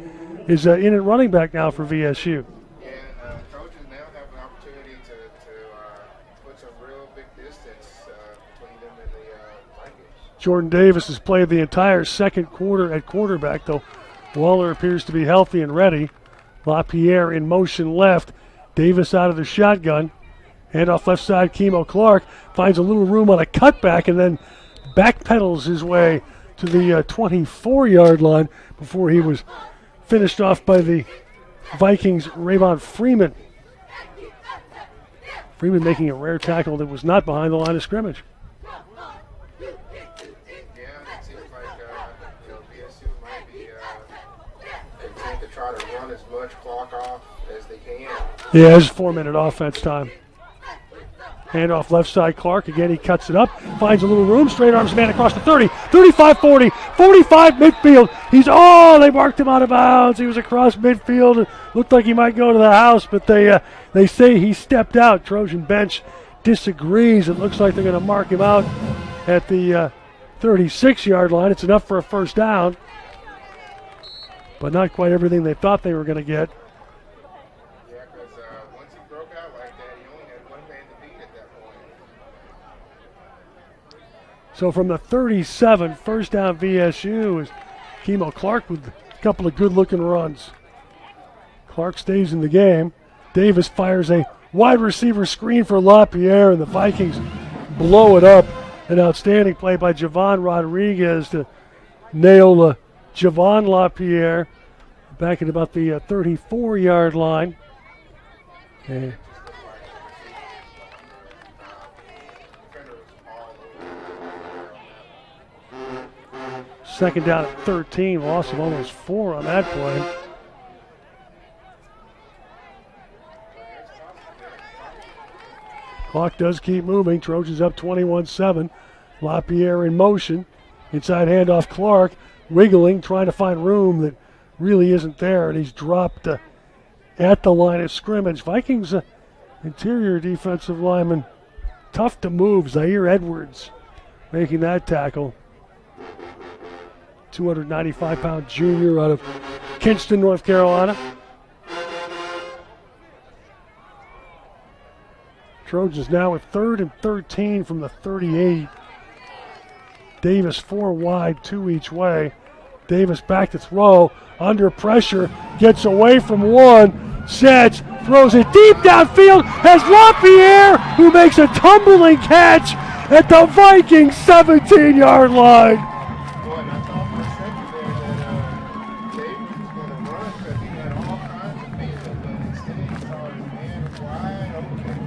is in at running back now for VSU. Yeah, and Trojans now have an opportunity to put some real big distance between them and the Vikings. Jordan Davis has played the entire second quarter at quarterback, though Waller appears to be healthy and ready. LaPierre in motion left. Davis out of the shotgun. Handoff left side, Kemo Clark finds a little room on a cutback and then backpedals his way to the 24-yard line before he was finished off by the Vikings' Rayvon Freeman. Freeman making a rare tackle that was not behind the line of scrimmage. Yeah, it seems like BSU might be intent to try to run as much clock off as they can. Yeah, it's 4-minute offense time. Handoff left side, Clark. Again, he cuts it up, finds a little room, straight arms man across the 30, 35, 40, 45 midfield. They marked him out of bounds. He was across midfield. It looked like he might go to the house, but they say he stepped out. Trojan bench disagrees. It looks like they're going to mark him out at the 36-yard line. It's enough for a first down, but not quite everything they thought they were going to get. Yeah, because once he broke out like that, he only had one man to beat at that point. So from the 37, first down VSU is Kemo Clark with a couple of good-looking runs. Clark stays in the game. Davis fires a wide receiver screen for LaPierre, and the Vikings blow it up. An outstanding play by Javon Rodriguez to nail Javon LaPierre back at about the 34-yard line. Okay. Second down at 13, loss of almost 4 on that play. Clock does keep moving. Trojans up 21-7. LaPierre in motion. Inside handoff, Clark wiggling, trying to find room that really isn't there, and he's dropped at the line of scrimmage. Vikings interior defensive lineman, tough to move. Zaire Edwards making that tackle. 295-pound junior out of Kinston, North Carolina. Trojans now with 3rd and 13 from the 38. Davis 4 wide, 2 each way. Davis back to throw, under pressure, gets away from one, sets, throws it deep downfield, has LaPierre, who makes a tumbling catch at the Vikings 17-yard line. Boy, and I thought for a second there that Davis was going to run because he had all kinds of field, but instead he saw his man wide open,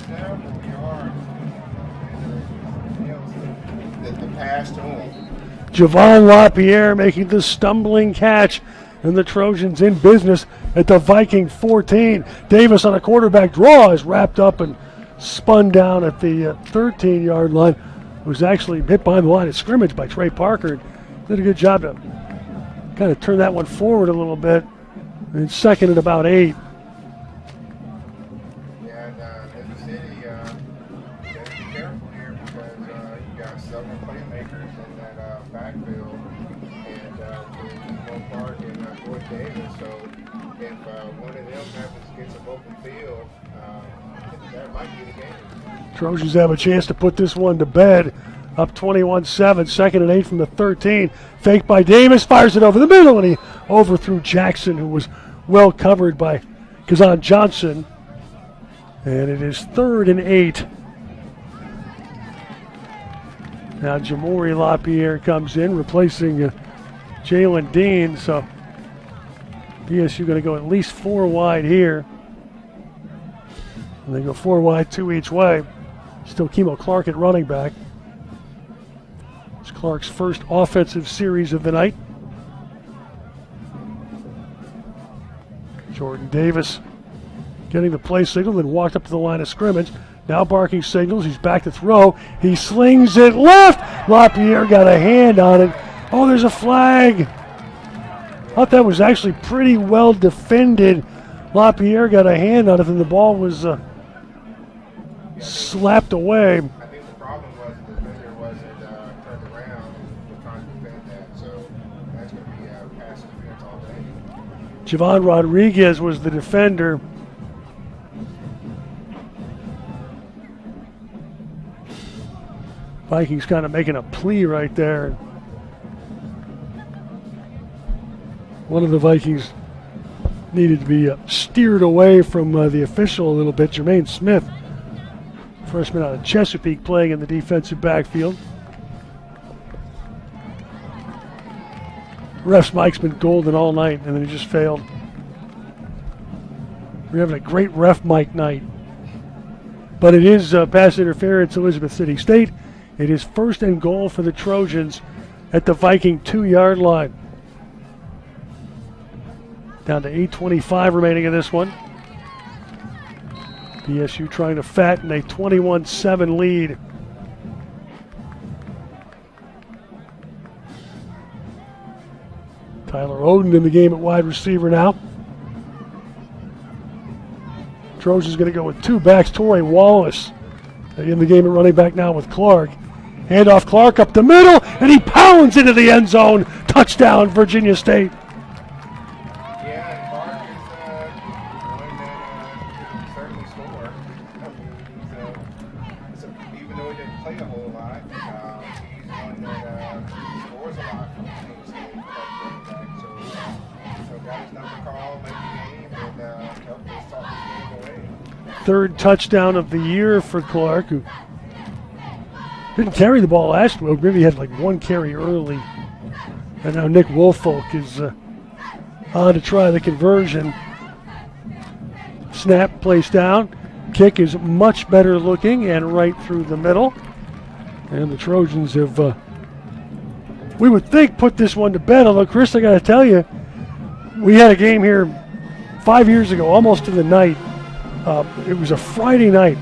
several yards, and there was something else that the pass to him. Javon LaPierre making the stumbling catch, and the Trojans in business at the Viking 14. Davis on a quarterback draw is wrapped up and spun down at the 13-yard line. Was actually hit behind the line of scrimmage by Trey Parker. Did a good job to kind of turn that one forward a little bit. And second at about 8. Yeah, and as a city, you got to be careful here because you got several playmakers in that backfield, and with Mo Clark and Boyd Davis. So if one of them happens to get some open field, that might be the game. Trojans have a chance to put this one to bed. Up 21-7, second and 8 from the 13. Fake by Davis, fires it over the middle, and he overthrew Jackson, who was well covered by Kazan Johnson. And it is 3rd and 8. Now Jamori LaPierre comes in, replacing Jalen Dean. So BSU going to go at least 4 wide here. And they go 4 wide, 2 each way. Still Kemo Clark at running back. It's Clark's first offensive series of the night. Jordan Davis getting the play signal, then walked up to the line of scrimmage. Now barking signals. He's back to throw. He slings it left. LaPierre got a hand on it. Oh, there's a flag. Thought that was actually pretty well defended. LaPierre got a hand on it, and the ball was slapped away. I think the problem was the defender wasn't turned around and was trying to defend that. So that's going to be pass interference all day. Javon Rodriguez was the defender. Vikings kind of making a plea right there. One of the Vikings needed to be steered away from the official a little bit. Jermaine Smith, freshman out of Chesapeake, playing in the defensive backfield. Ref's mic's been golden all night, and then he just failed. We're having a great ref mic night. But it is pass interference, Elizabeth City State. It is 1st and goal for the Trojans at the Viking 2-yard line. Down to 8:25 remaining in this one. BSU trying to fatten a 21-7 lead. Tyler Oden in the game at wide receiver now. Trojans going to go with 2 backs. Torrey Wallace in the game at running back now with Clark. Handoff Clark up the middle, and he pounds into the end zone. Touchdown, Virginia State. Yeah, Clark is one that certainly score. Even though he didn't play a whole lot, he's one that scores a lot from Virginia State. So got his number called late in the game and helped us talk this game away. 3rd touchdown of the year for Clark, who didn't carry the ball last week. Maybe he had like 1 carry early. And now Nick Woolfolk is on to try the conversion. Snap placed down. Kick is much better looking and right through the middle. And the Trojans have, we would think, put this one to bed. Although, Chris, I got to tell you, we had a game here 5 years ago, almost to the night. It was a Friday night.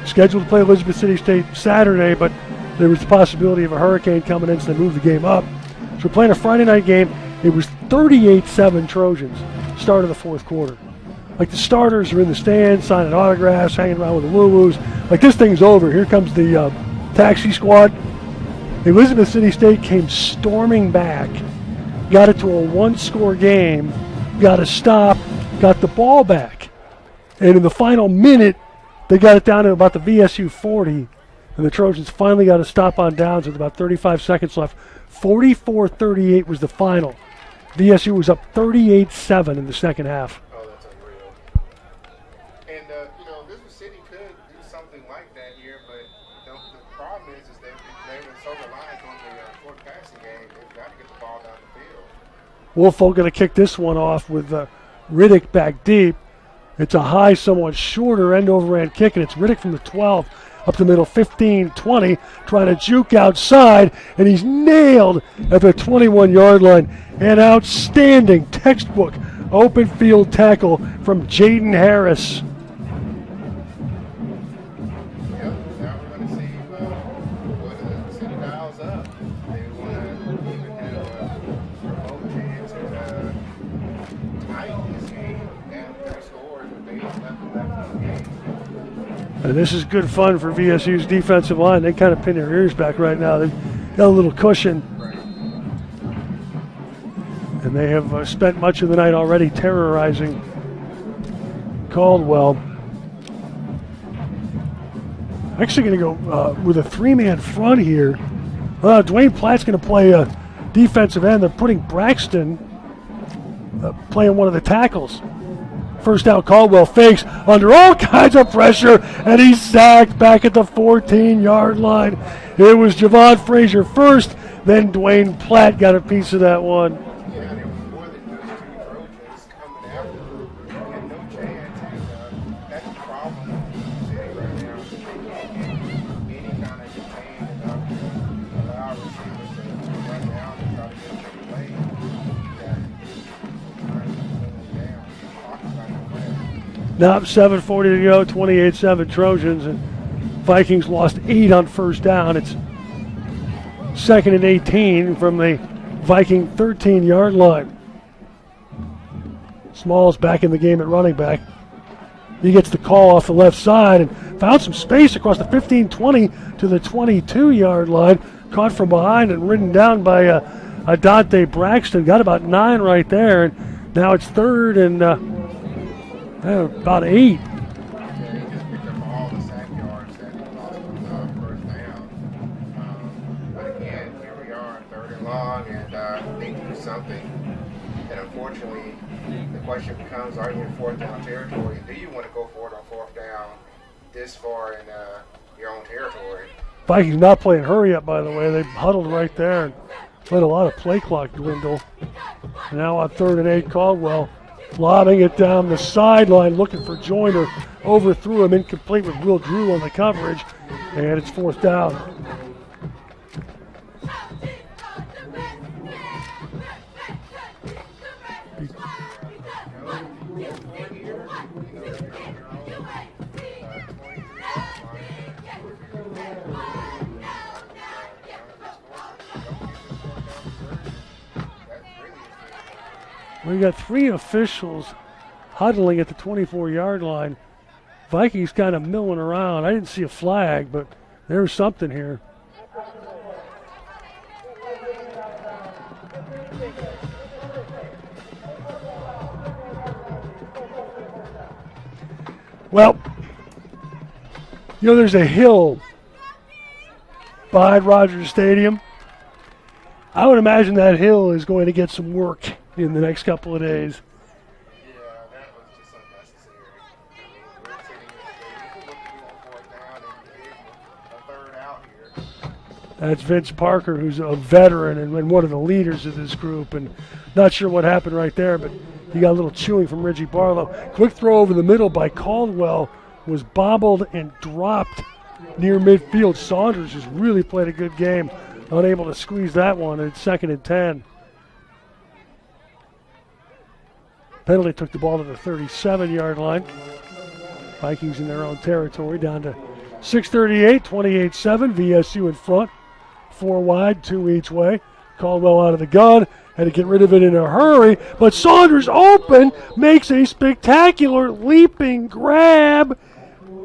Scheduled to play Elizabeth City State Saturday, but there was the possibility of a hurricane coming in, so they moved the game up. So we're playing a Friday night game. It was 38-7 Trojans, start of the 4th quarter. Like the starters are in the stands, signing autographs, hanging around with the woo-woos. Like this thing's over. Here comes the taxi squad. Elizabeth City State came storming back, got it to a 1-score game, got a stop, got the ball back. And in the final minute, they got it down to about the VSU 40, and the Trojans finally got a stop on downs with about 35 seconds left. 44-38 was the final. VSU was up 38-7 in the second half. Oh, that's unreal. And, Elizabeth City could do something like that here, but the problem is they've been so reliant on the short passing game, they've got to get the ball down the field. Woolfolk going to kick this one off with Riddick back deep. It's a high, somewhat shorter end-over-end kick, and it's Riddick from the 12 up the middle, 15-20, trying to juke outside, and he's nailed at the 21-yard line. An outstanding textbook open field tackle from Jaden Harris. Yep, now we're going to see what the city dials up. They want to even have a remote chance at tying this game down 3 scores with 8 left in the game. And this is good fun for VSU's defensive line. They kind of pin their ears back right now. They've got a little cushion. And they have spent much of the night already terrorizing Caldwell. Actually going to go with a 3-man front here. Dwayne Platt's going to play defensive end. They're putting Braxton playing one of the tackles. First down, Caldwell fakes under all kinds of pressure, and he's sacked back at the 14-yard line. It was Javon Frazier first, then Dwayne Platt got a piece of that one. Yeah, there was more than just 2 Trojans coming after him. He had no chance, and that's the problem with the city right now. They can't get any kind of contained enough to allow receivers to run down and try to get a big play. Now 7:40 to go, 28-7 Trojans, and Vikings lost 8 on first down. It's 2nd and 18 from the Viking 13-yard line. Small's back in the game at running back. He gets the call off the left side and found some space across the 15-20 to the 22-yard line. Caught from behind and ridden down by Dante Braxton. Got about 9 right there, and now it's 3rd and about 8. Yeah, he just picked up all the sack yards that he lost on first down. But again, here we are, 3rd and long, and they do something. And unfortunately, the question becomes, are you in 4th down territory? Do you want to go for it on 4th down this far in your own territory? Vikings not playing hurry up, by the way. They huddled right there and let a lot of play clock dwindle. And now on 3rd and 8, Caldwell Lobbing it down the sideline, looking for Joyner. Overthrew him, incomplete with Will Drew on the coverage, and it's 4th down. We got 3 officials huddling at the 24-yard line. Vikings kind of milling around. I didn't see a flag, but there's something here. Well, you know, there's a hill behind Rogers Stadium. I would imagine that hill is going to get some work in the next couple of days. Yeah, that was just unnecessary. I mean, we're sitting here, we could look to be on 4th down and get a 3rd out here. That's Vince Parker, who's a veteran and one of the leaders of this group. And not sure what happened right there, but he got a little chewing from Reggie Barlow. Quick throw over the middle by Caldwell was bobbled and dropped near midfield. Saunders has really played a good game, unable to squeeze that one. It's 2nd and 10. Penalty took the ball to the 37-yard line. Vikings in their own territory, down to 6:38, 28-7. VSU in front, 4 wide, 2 each way. Caldwell out of the gun, had to get rid of it in a hurry, but Saunders open, makes a spectacular leaping grab,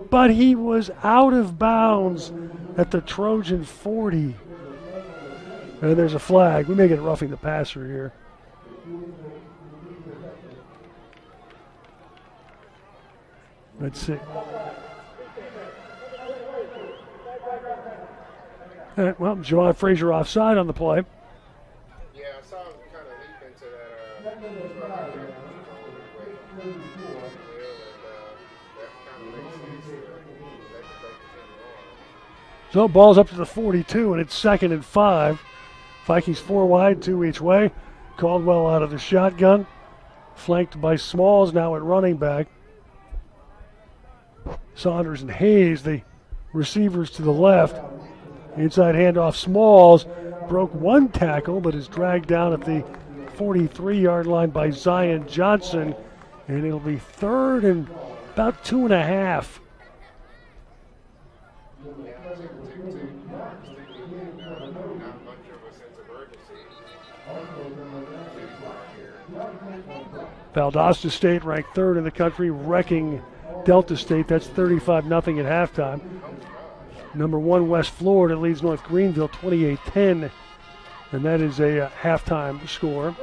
but he was out of bounds at the Trojan 40. And there's a flag. We may get roughing the passer here. Let's see. Well, Javon Frazier offside on the play. Yeah, I saw him kind of leap into that. That kind of makes sense to let the play continue on. So ball's up to the 42, and it's 2nd and 5. Vikings 4 wide, 2 each way. Caldwell out of the shotgun, flanked by Smalls now at running back. Saunders and Hayes, the receivers to the left. Inside handoff, Smalls broke 1 tackle, but is dragged down at the 43-yard line by Zion Johnson, and it'll be 3rd and about 2.5. Yeah, not much of a sense of urgency. Valdosta State ranked 3rd in the country, wrecking Delta State. That's 35-0 at halftime. Number 1, West Florida leads North Greenville 28-10, and that is a halftime score.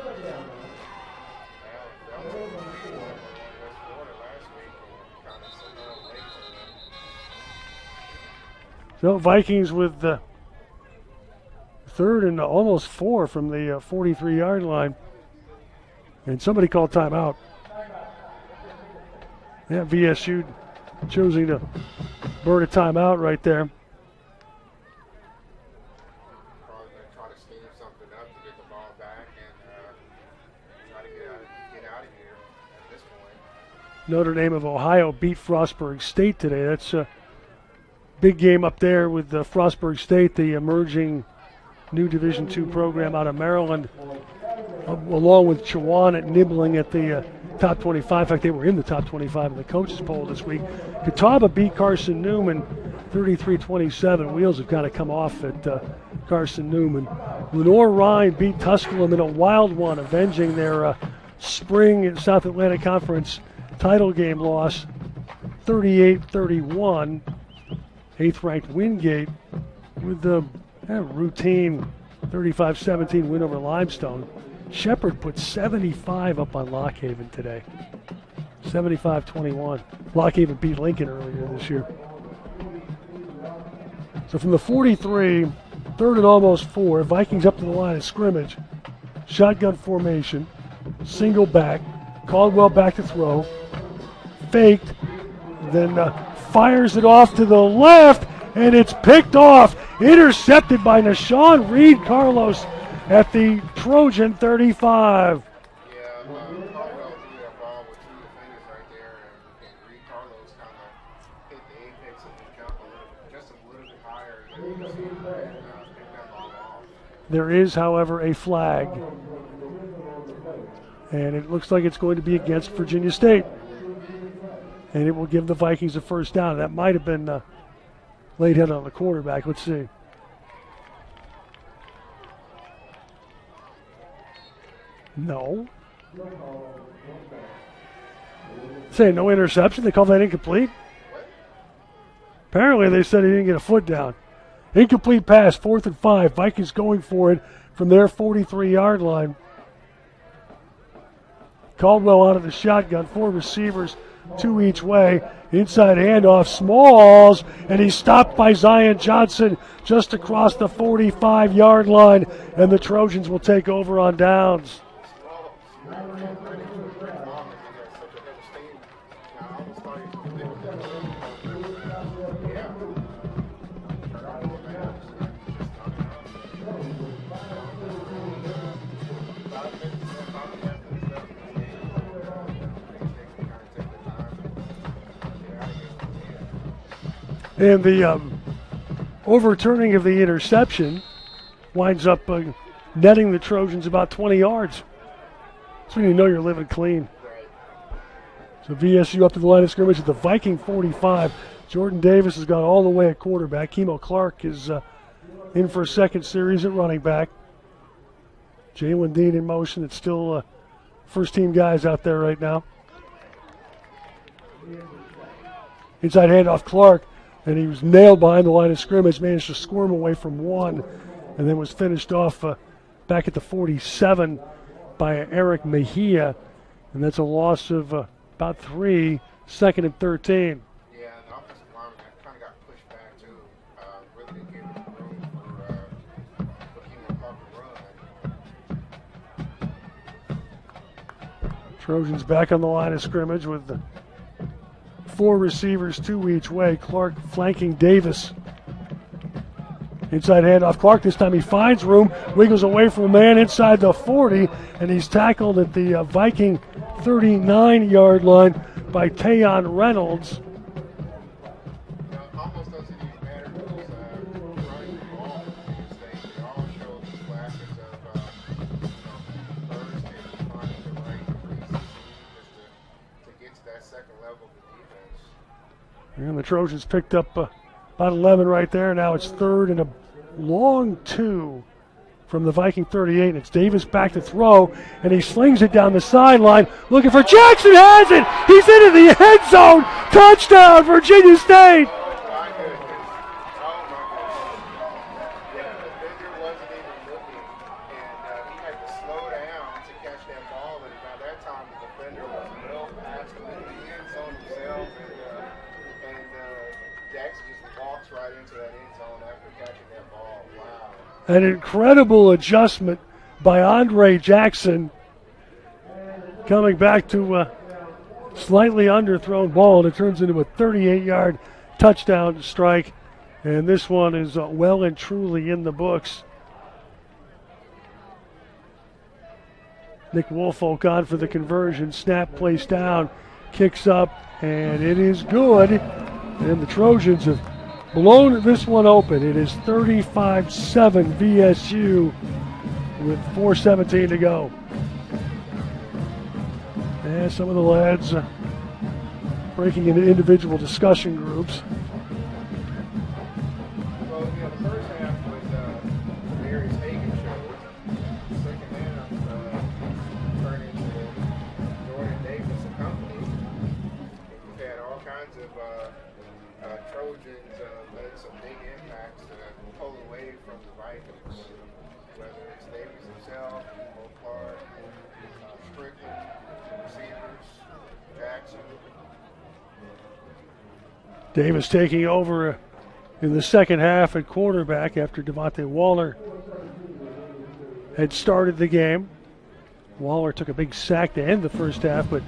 So Vikings with the 3rd and almost 4 from the 43-yard line, and somebody called timeout. Yeah, VSU choosing to burn a timeout right there. Probably going to try to scheme something up to get the ball back and try to get out of here at this point. Notre Dame of Ohio beat Frostburg State today. That's a big game up there with Frostburg State, the emerging new Division II program out of Maryland, along with Chowan nibbling at the top 25. In fact, they were in the top 25 in the coaches poll this week. Catawba beat Carson Newman 33-27. Wheels have kind of come off at Carson Newman. Lenore-Rhine beat Tusculum in a wild one, avenging their spring South Atlantic Conference title game loss 38-31. 8th-ranked Wingate with the routine 35-17 win over Limestone. Shepherd put 75 up on Lockhaven today. 75-21. Lockhaven beat Lincoln earlier this year. So from the 43, 3rd and almost 4, Vikings up to the line of scrimmage. Shotgun formation, single back, Caldwell back to throw, faked, then fires it off to the left, and it's picked off, intercepted by Nashawn Reed Carlos at the Trojan 35. Yeah, Caldwell threw that ball There is, however, a flag. And it looks like it's going to be against Virginia State. And it will give the Vikings a first down. That might have been laid hit on the quarterback. Let's see. No. Say no interception. They call that incomplete. Apparently they said he didn't get a foot down. Incomplete pass, 4th and 5. Vikings going for it from their 43-yard line. Caldwell out of the shotgun, 4 receivers, 2 each way. Inside handoff, Smalls, and he's stopped by Zion Johnson just across the 45-yard line, and the Trojans will take over on downs. And the overturning of the interception winds up netting the Trojans about 20 yards. That's when you know you're living clean. So VSU up to the line of scrimmage at the Viking 45. Jordan Davis has got all the way at quarterback. Kemo Clark is in for a second series at running back. Jalen Dean in motion. It's still first-team guys out there right now. Inside handoff, Clark. And he was nailed behind the line of scrimmage, managed to squirm away from one, and then was finished off back at the 47 by Eric Mejia. And that's a loss of about 3, 2nd and 13. Yeah, the offensive lineman kind of got pushed back, too. Really didn't give him room for Keenan Clark to run. Trojans back on the line of scrimmage with the 4 receivers, 2 each way. Clark flanking Davis. Inside handoff. Clark this time he finds room, wiggles away from a man inside the 40, and he's tackled at the Viking 39-yard line by Tayon Reynolds. Almost doesn't even matter who's running the ball. They all show the flashes of burst and finding the right preseason to get to that second level of the defense. And the Trojans picked up about 11 right there. Now it's 3rd and a long 2 from the Viking 38. It's Davis back to throw, and he slings it down the sideline, looking for Jackson. Has it! He's into the end zone. Touchdown, Virginia State. My goodness. Oh, my goodness. Yeah, the defender wasn't even looking, and he had to slow down to catch that ball, and by that time the defender was well past him in the end zone himself, and Jackson just walks right into that end zone after catching that ball. Wow. An incredible adjustment by Andre Jackson, coming back to a slightly underthrown ball, and it turns into a 38-yard touchdown strike. And this one is well and truly in the books. Nick Woolfolk on for the conversion. Snap placed down, kicks up, and it is good. And the Trojans have blown this one open. It is 35-7 VSU with 4:17 to go. And some of the lads breaking into individual discussion groups. Well, the first half was Darius Hagan show. The second half turned into Jordan Davis and company. We've had all kinds of Trojans made some big impacts to pull away from the Vikings, whether it's Davis himself, Mo Clark, Strickland, receivers, Jackson. Davis taking over in the second half at quarterback after Devontae Waller had started the game. Waller took a big sack to end the first half, but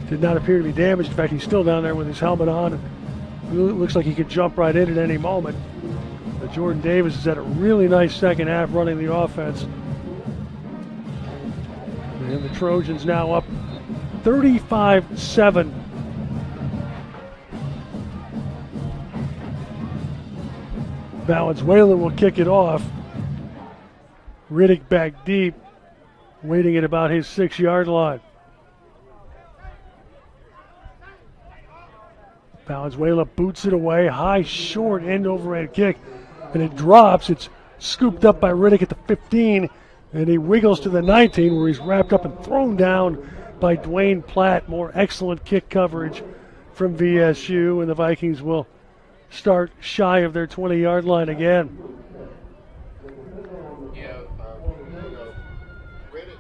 did not appear to be damaged. In fact, he's still down there with his helmet on. It looks like he could jump right in at any moment. But Jordan Davis has had a really nice second half running the offense. And the Trojans now up 35-7. Valenzuela will kick it off. Riddick back deep, waiting at about his 6-yard line. Valenzuela boots it away, high, short, end over end kick, and it drops. It's scooped up by Riddick at the 15, and he wiggles to the 19 where he's wrapped up and thrown down by Dwayne Platt. More excellent kick coverage from VSU, and the Vikings will start shy of their 20-yard line again. Yeah, Riddick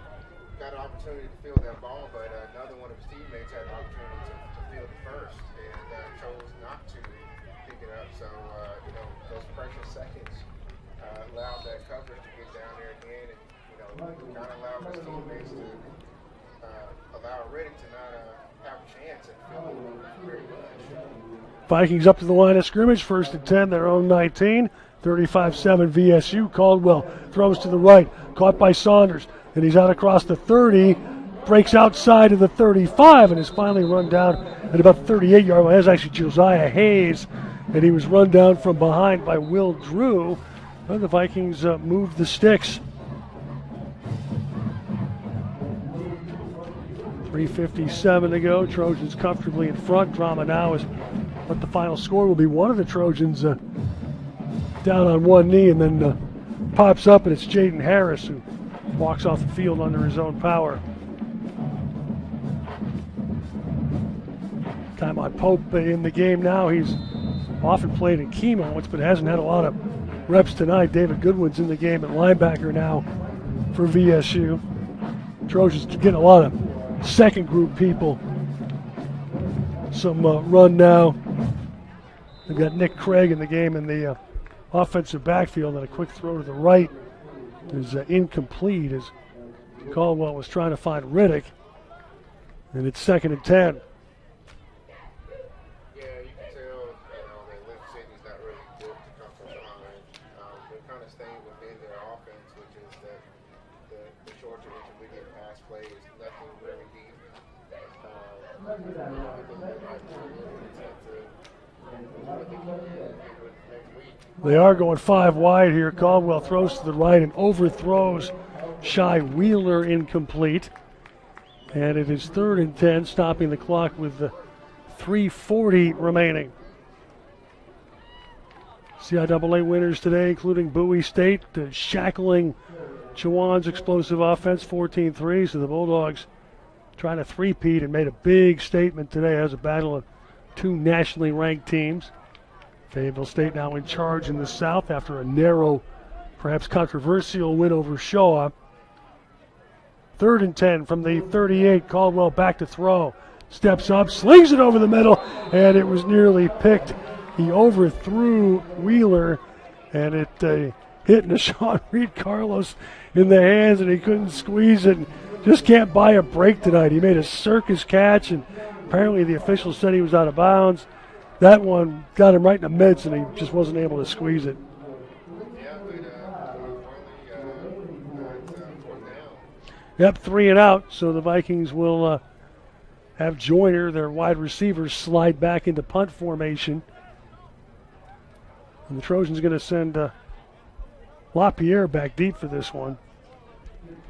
got an opportunity to field that ball, but another one of his teammates had an opportunity to field it first and chose not to pick it up. So, those precious seconds allowed that coverage to get down there again and, kind of allowed his teammates to allow Riddick to not have a chance at fielding very much. Vikings up to the line of scrimmage, 1st and 10, their own 19. 35-7 VSU. Caldwell throws to the right, caught by Saunders, and he's out across the 30, breaks outside of the 35, and is finally run down at about the 38-yard line. That's actually Josiah Hayes, and he was run down from behind by Will Drew. And the Vikings moved the sticks. 3:57 to go. Trojans comfortably in front. Drama now is what the final score will be. One of the Trojans down on one knee and then pops up, and it's Jaden Harris who walks off the field under his own power. Timeout Pope in the game now. He's often played in key moments, but hasn't had a lot of reps tonight. David Goodwin's in the game at linebacker now for VSU. Trojans getting a lot of second group people. Some run now. They've got Nick Craig in the game in the offensive backfield, and a quick throw to the right is incomplete as Caldwell was trying to find Riddick, and it's 2nd and 10. Yeah, you can tell, that Lynn City's not really good to come from behind. They're kind of staying within their offense, which is that the shorter intermediate pass plays, nothing very deep. I think that might be a little intent to what they can do next week. They are going 5 wide here. Caldwell throws to the right and overthrows Shy Wheeler, incomplete. And it is 3rd and 10, stopping the clock with 3:40 remaining. CIAA winners today, including Bowie State, shackling Chowan's explosive offense, 14-3. So the Bulldogs trying to three-peat and made a big statement today as a battle of two nationally ranked teams. Fayetteville State now in charge in the South after a narrow, perhaps controversial win over Shoah. 3rd and 10 from the 38. Caldwell back to throw. Steps up, slings it over the middle, and it was nearly picked. He overthrew Wheeler, and it hit Nashawn Reed Carlos in the hands, and he couldn't squeeze it. Just can't buy a break tonight. He made a circus catch, and apparently the officials said he was out of bounds. That one got him right in the midst, and he just wasn't able to squeeze it. Yep, 3 and out, so the Vikings will have Joyner, their wide receiver, slide back into punt formation. And the Trojans going to send LaPierre back deep for this one.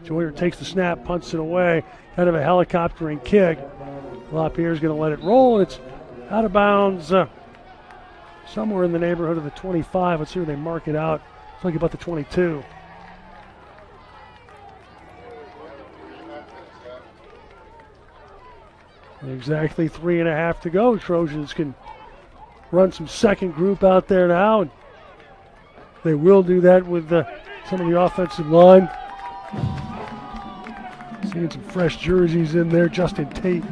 Joyner takes the snap, punts it away, kind of a helicoptering kick. LaPierre's going to let it roll, and it's out of bounds somewhere in the neighborhood of the 25. Let's see where they mark it out. It's like about the 22. Exactly 3.5 to go. Trojans can run some second group out there now, and they will do that with some of the offensive line. Seeing some fresh jerseys in there. Justin Tate is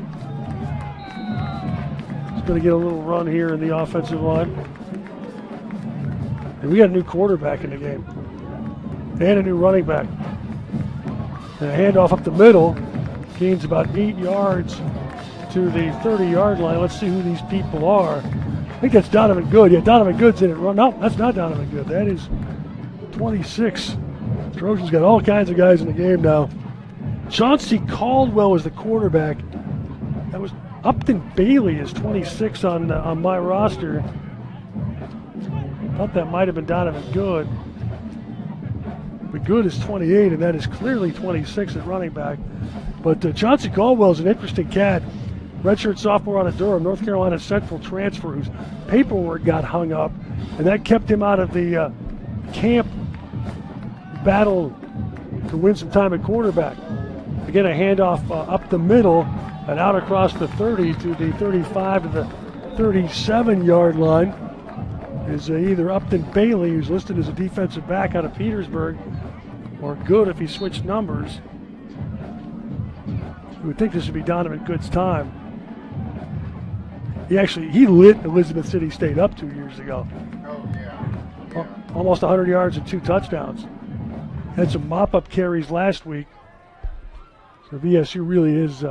going to get a little run here in the offensive line. And we got a new quarterback in the game and a new running back. And a handoff up the middle gains about 8 yards to the 30-yard line. Let's see who these people are. I think that's Donovan Good. Yeah, Donovan Good's in it. No, that's not Donovan Good. That is 26. Trojans got all kinds of guys in the game now. Chauncey Caldwell was the quarterback. That was Upton Bailey is 26 on my roster. Thought that might have been Donovan Good. But Good is 28, and that is clearly 26 at running back. But Chauncey Caldwell's an interesting cat. Redshirt sophomore out of Durham, North Carolina Central transfer, whose paperwork got hung up, and that kept him out of the camp battle to win some time at quarterback. Again, a handoff up the middle and out across the 30 to the 35 to the 37-yard line is either Upton Bailey, who's listed as a defensive back out of Petersburg, or Good if he switched numbers. You would think this would be Donovan Good's time. He lit Elizabeth City State up 2 years ago. Oh, yeah. Almost 100 yards and 2 touchdowns. Had some mop-up carries last week. So VSU really is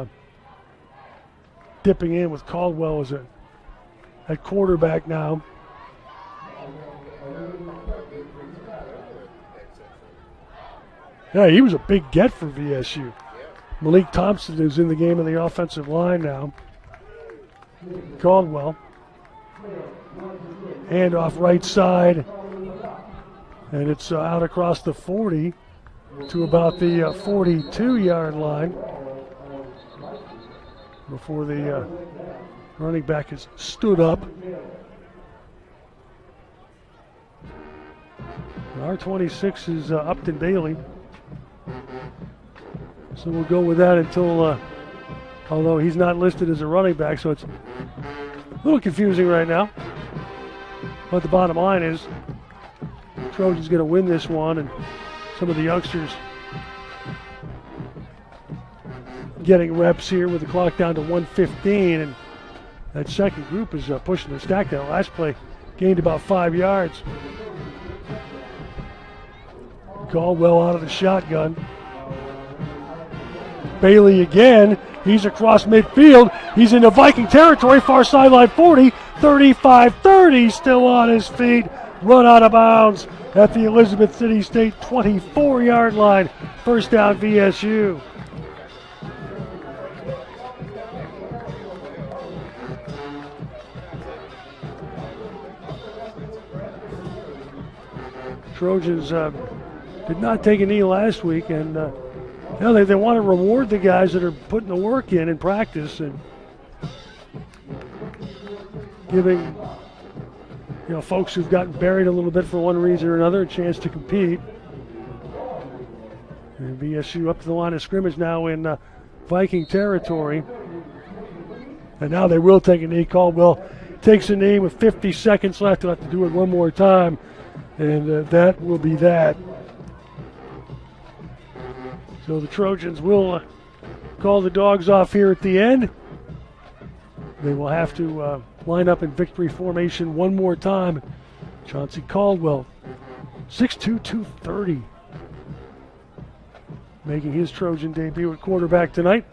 dipping in with Caldwell as at quarterback now. Yeah, he was a big get for VSU. Malik Thompson is in the game in the offensive line now. Caldwell. Hand off right side. And it's out across the 40 to about the 42-yard line before the running back has stood up. Our 26 is Upton Bailey. So we'll go with that until, although he's not listed as a running back, so it's a little confusing right now. But the bottom line is Trojans going to win this one, and some of the youngsters getting reps here with the clock down to 1:15, and that second group is pushing the stack. That last play gained about 5 yards. Caldwell out of the shotgun. Bailey again. He's across midfield. He's into Viking territory, far sideline 40, 35, 30, still on his feet. Run out of bounds at the Elizabeth City State 24-yard line. First down VSU. Trojans did not take a knee last week, and they want to reward the guys that are putting the work in practice and giving folks who've gotten buried a little bit for one reason or another a chance to compete. And VSU up to the line of scrimmage now in Viking territory. And now they will take a knee. Caldwell takes a knee with 50 seconds left. They'll have to do it one more time. And that will be that. So the Trojans will call the dogs off here at the end. They will have to line up in victory formation one more time. Chauncey Caldwell, 6'2", 230. Making his Trojan debut at quarterback tonight.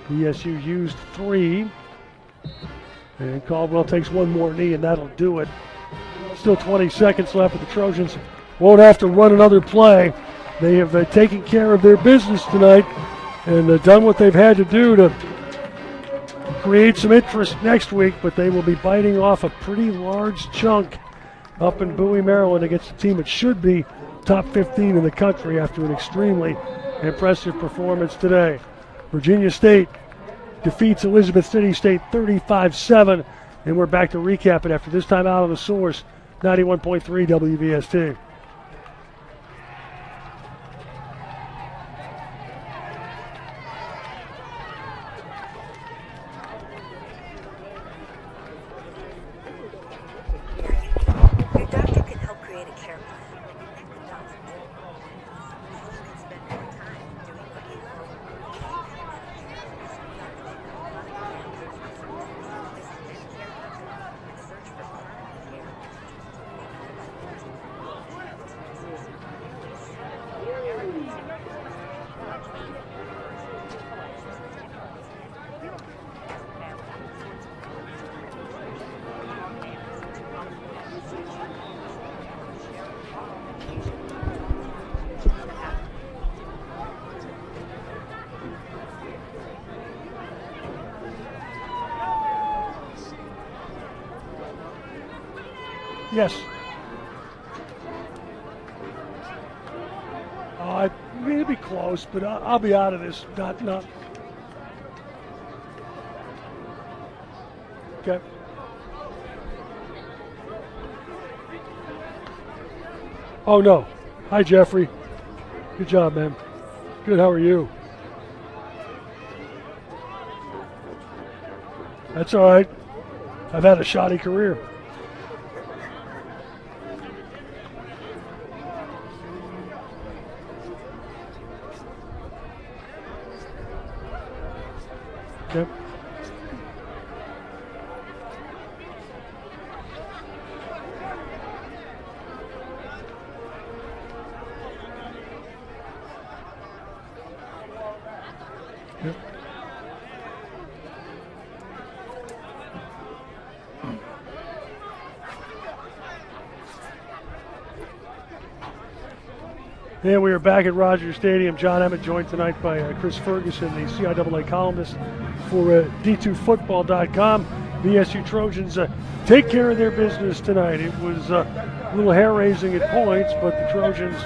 VSU used 3. And Caldwell takes one more knee, and that'll do it. Still 20 seconds left, but the Trojans won't have to run another play. They have taken care of their business tonight and done what they've had to do to create some interest next week, but they will be biting off a pretty large chunk up in Bowie, Maryland against a team that should be top 15 in the country after an extremely impressive performance today. Virginia State defeats Elizabeth City State 35-7, and we're back to recap it after this time out on the Source, 91.3 WVST. Your doctor can help create a care plan. But doesn't. You can spend more time doing what you love. Search for primary care. Yes. It'll be close, but I'll be out of this. Not. Okay. Oh, no. Hi, Jeffrey. Good job, man. Good, how are you? That's all right. I've had a shoddy career. Yep. Yep. And we are back at Rogers Stadium. John Emmett joined tonight by Chris Ferguson, the CIAA columnist for D2Football.com. VSU Trojans take care of their business tonight. It was a little hair-raising at points, but the Trojans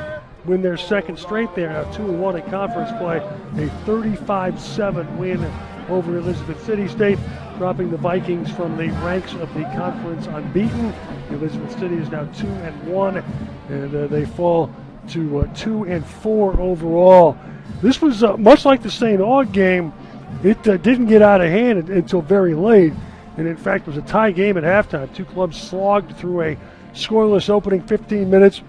win their second straight there. Now 2-1 in conference play, a 35-7 win over Elizabeth City State, dropping the Vikings from the ranks of the conference unbeaten. Elizabeth City is now 2-1, and they fall to 2-4 overall. This was much like the St. Aug game. It didn't get out of hand until very late, and in fact was a tie game at halftime. Two clubs slogged through a scoreless opening 15 minutes.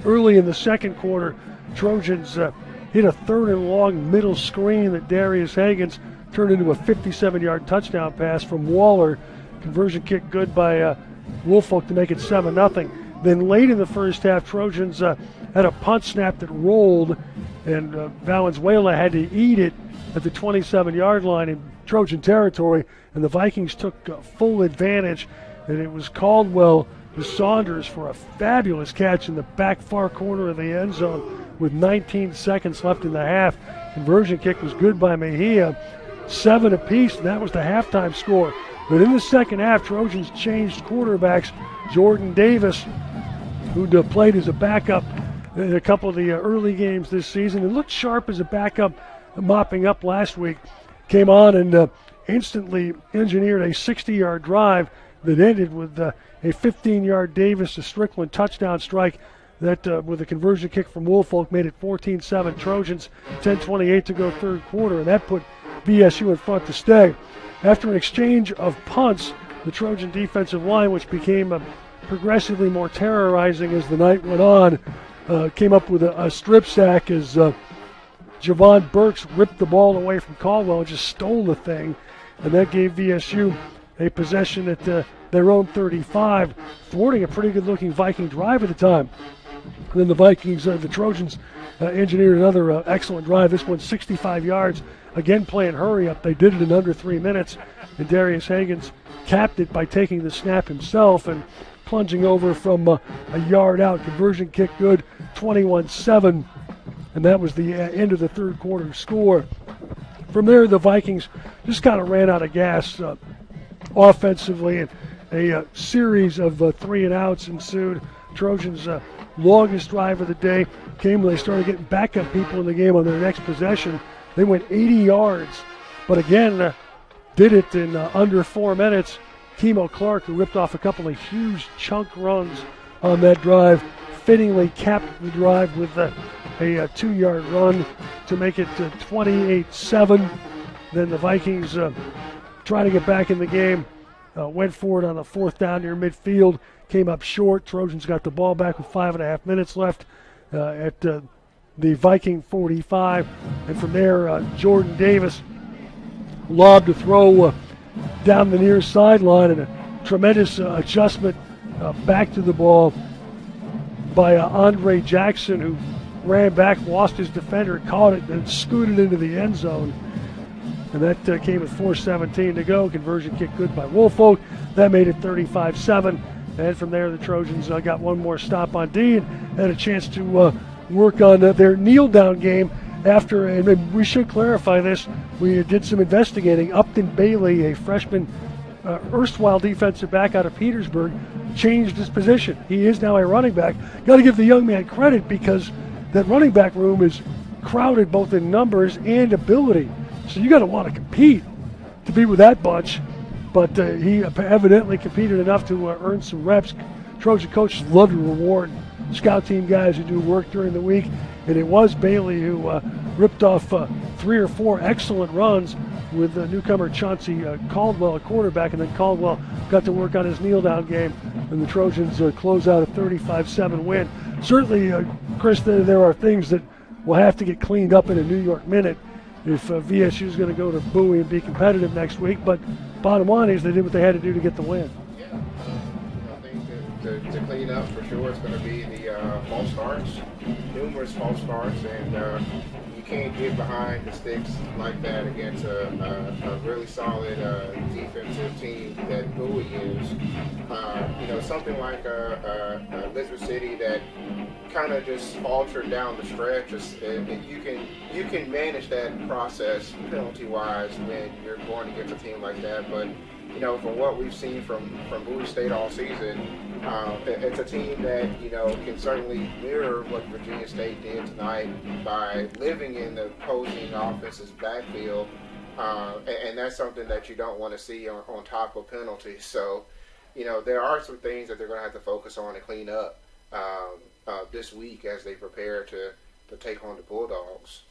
Early in the second quarter, Trojans hit a third and long middle screen that Darius Hagens turned into a 57-yard touchdown pass from Waller. Conversion kick good by Woolfolk to make it 7-0. Then late in the first half, Trojans had a punt snap that rolled, and Valenzuela had to eat it at the 27-yard line in Trojan territory, and the Vikings took full advantage, and it was Caldwell to Saunders for a fabulous catch in the back far corner of the end zone with 19 seconds left in the half. Conversion kick was good by Mejia, 7 apiece, and that was the halftime score. But in the second half, Trojans changed quarterbacks. Jordan Davis, who played as a backup in a couple of the early games this season and looked sharp as a backup, mopping up last week, came on and instantly engineered a 60-yard drive that ended with a 15-yard Davis to Strickland touchdown strike that with a conversion kick from Woolfolk made it 14-7 Trojans, 10:28 to go third quarter, and that put VSU in front to stay. After an exchange of punts, the Trojan defensive line, which became progressively more terrorizing as the night went on, came up with a strip sack as Javon Burks ripped the ball away from Caldwell and just stole the thing, and that gave VSU a possession at their own 35, thwarting a pretty good-looking Viking drive at the time. And then the Trojans engineered another excellent drive. This one 65 yards, again playing hurry-up. They did it in under 3 minutes, and Darius Hagens capped it by taking the snap himself and plunging over from a yard out. Conversion kick good, 21-7, and that was the end of the third quarter score. From there, the Vikings just kind of ran out of gas offensively, and a series of 3-and-outs ensued. Trojans' longest drive of the day came when they started getting backup people in the game on their next possession. They went 80 yards, but again, did it in under 4 minutes. Kemo Clark, who ripped off a couple of huge chunk runs on that drive, fittingly capped the drive with a 2-yard run to make it 28-7. Then the Vikings trying to get back in the game, went for it on the fourth down near midfield, came up short. Trojans got the ball back with 5.5 minutes left at the Viking 45. And from there, Jordan Davis lobbed to throw down the near sideline, and a tremendous adjustment back to the ball by Andre Jackson, who ran back, lost his defender, caught it, and scooted into the end zone. And that came with 4:17 to go. Conversion kick good by Woolfolk. That made it 35-7. And from there, the Trojans got one more stop on D and had a chance to work on their kneel-down game after, and we should clarify this, we did some investigating. Upton Bailey, a freshman erstwhile defensive back out of Petersburg, changed his position. He is now a running back. Got to give the young man credit because that running back room is crowded both in numbers and ability. So you got to want to compete to be with that bunch. But he evidently competed enough to earn some reps. Trojan coaches love to reward scout team guys who do work during the week. And it was Bailey who ripped off 3 or 4 excellent runs with newcomer Chauncey Caldwell at quarterback, and then Caldwell got to work on his kneel-down game, and the Trojans close out a 35-7 win. Certainly, Chris, there are things that will have to get cleaned up in a New York minute if VSU is going to go to Bowie and be competitive next week, but bottom line is they did what they had to do to get the win. Yeah, I think to clean up for sure, it's going to be the false starts, numerous false starts, and you can't get behind the sticks like that against a really solid defensive team that Bowie is. Something like Elizabeth City that kind of just faltered down the stretch. You can manage that process penalty-wise when you're going against a team like that, but from what we've seen from Bowie State all season, it's a team that can certainly mirror what Virginia State did tonight by living in the opposing offense's backfield, and that's something that you don't want to see on top of penalties. So, there are some things that they're going to have to focus on and clean up this week as they prepare to take on the Bulldogs.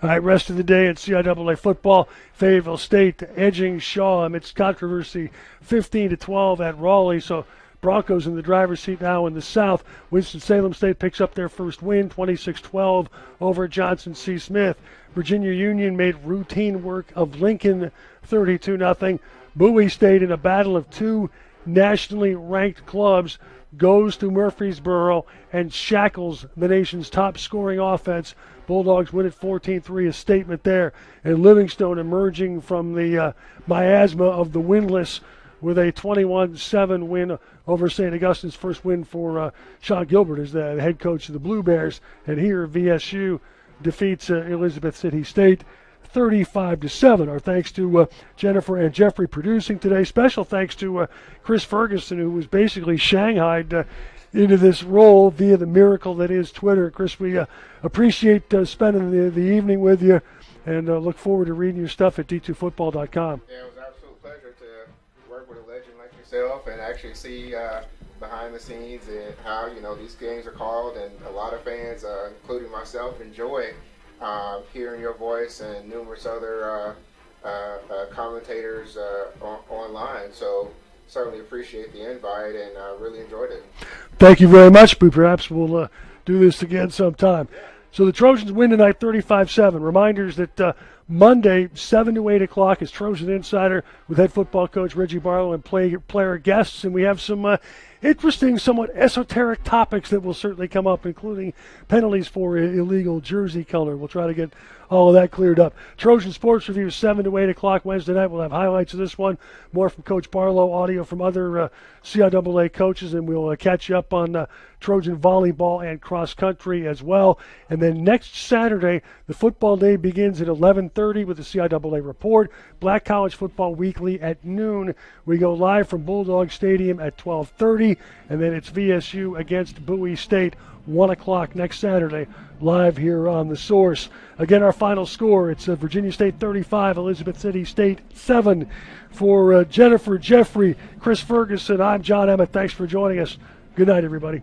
All right, rest of the day at CIAA football. Fayetteville State edging Shaw amidst controversy 15-12 at Raleigh. So Broncos in the driver's seat now in the South. Winston-Salem State picks up their first win, 26-12 over Johnson C. Smith. Virginia Union made routine work of Lincoln, 32-0. Bowie State, in a battle of 2 nationally ranked clubs, goes to Murfreesboro and shackles the nation's top scoring offense. Bulldogs win at 14-3, a statement there. And Livingstone emerging from the miasma of the winless with a 21-7 win over St. Augustine's, first win for Sean Gilbert as the head coach of the Blue Bears. And here VSU defeats Elizabeth City State 35-7. Our thanks to Jennifer and Jeffrey producing today. Special thanks to Chris Ferguson, who was basically shanghaied into this role via the miracle that is Twitter. Chris, we appreciate spending the evening with you, and look forward to reading your stuff at d2football.com. Yeah, it was an absolute pleasure to work with a legend like yourself and actually see behind the scenes and how these games are called, and a lot of fans, including myself, enjoy hearing your voice and numerous other commentators online. So certainly appreciate the invite and really enjoyed it. Thank you very much. Perhaps we'll do this again sometime. So the Trojans win tonight 35-7. Reminders that Monday, 7 to 8 o'clock is Trojan Insider with head football coach Reggie Barlow and player guests. And we have some interesting, somewhat esoteric topics that will certainly come up, including penalties for illegal jersey color. We'll try to get all of that cleared up. Trojan Sports Review, 7 to 8 o'clock Wednesday night. We'll have highlights of this one, more from Coach Barlow, audio from other CIAA coaches, and we'll catch you up on Trojan volleyball and cross country as well. And then next Saturday, the football day begins at 11:30 with the CIAA report. Black College Football Weekly at noon. We go live from Bulldog Stadium at 12:30, and then it's VSU against Bowie State, 1 o'clock next Saturday, live here on The Source. Again, our final score, it's Virginia State 35, Elizabeth City State 7. For Jennifer, Jeffrey, Chris Ferguson, I'm John Emmett. Thanks for joining us. Good night, everybody.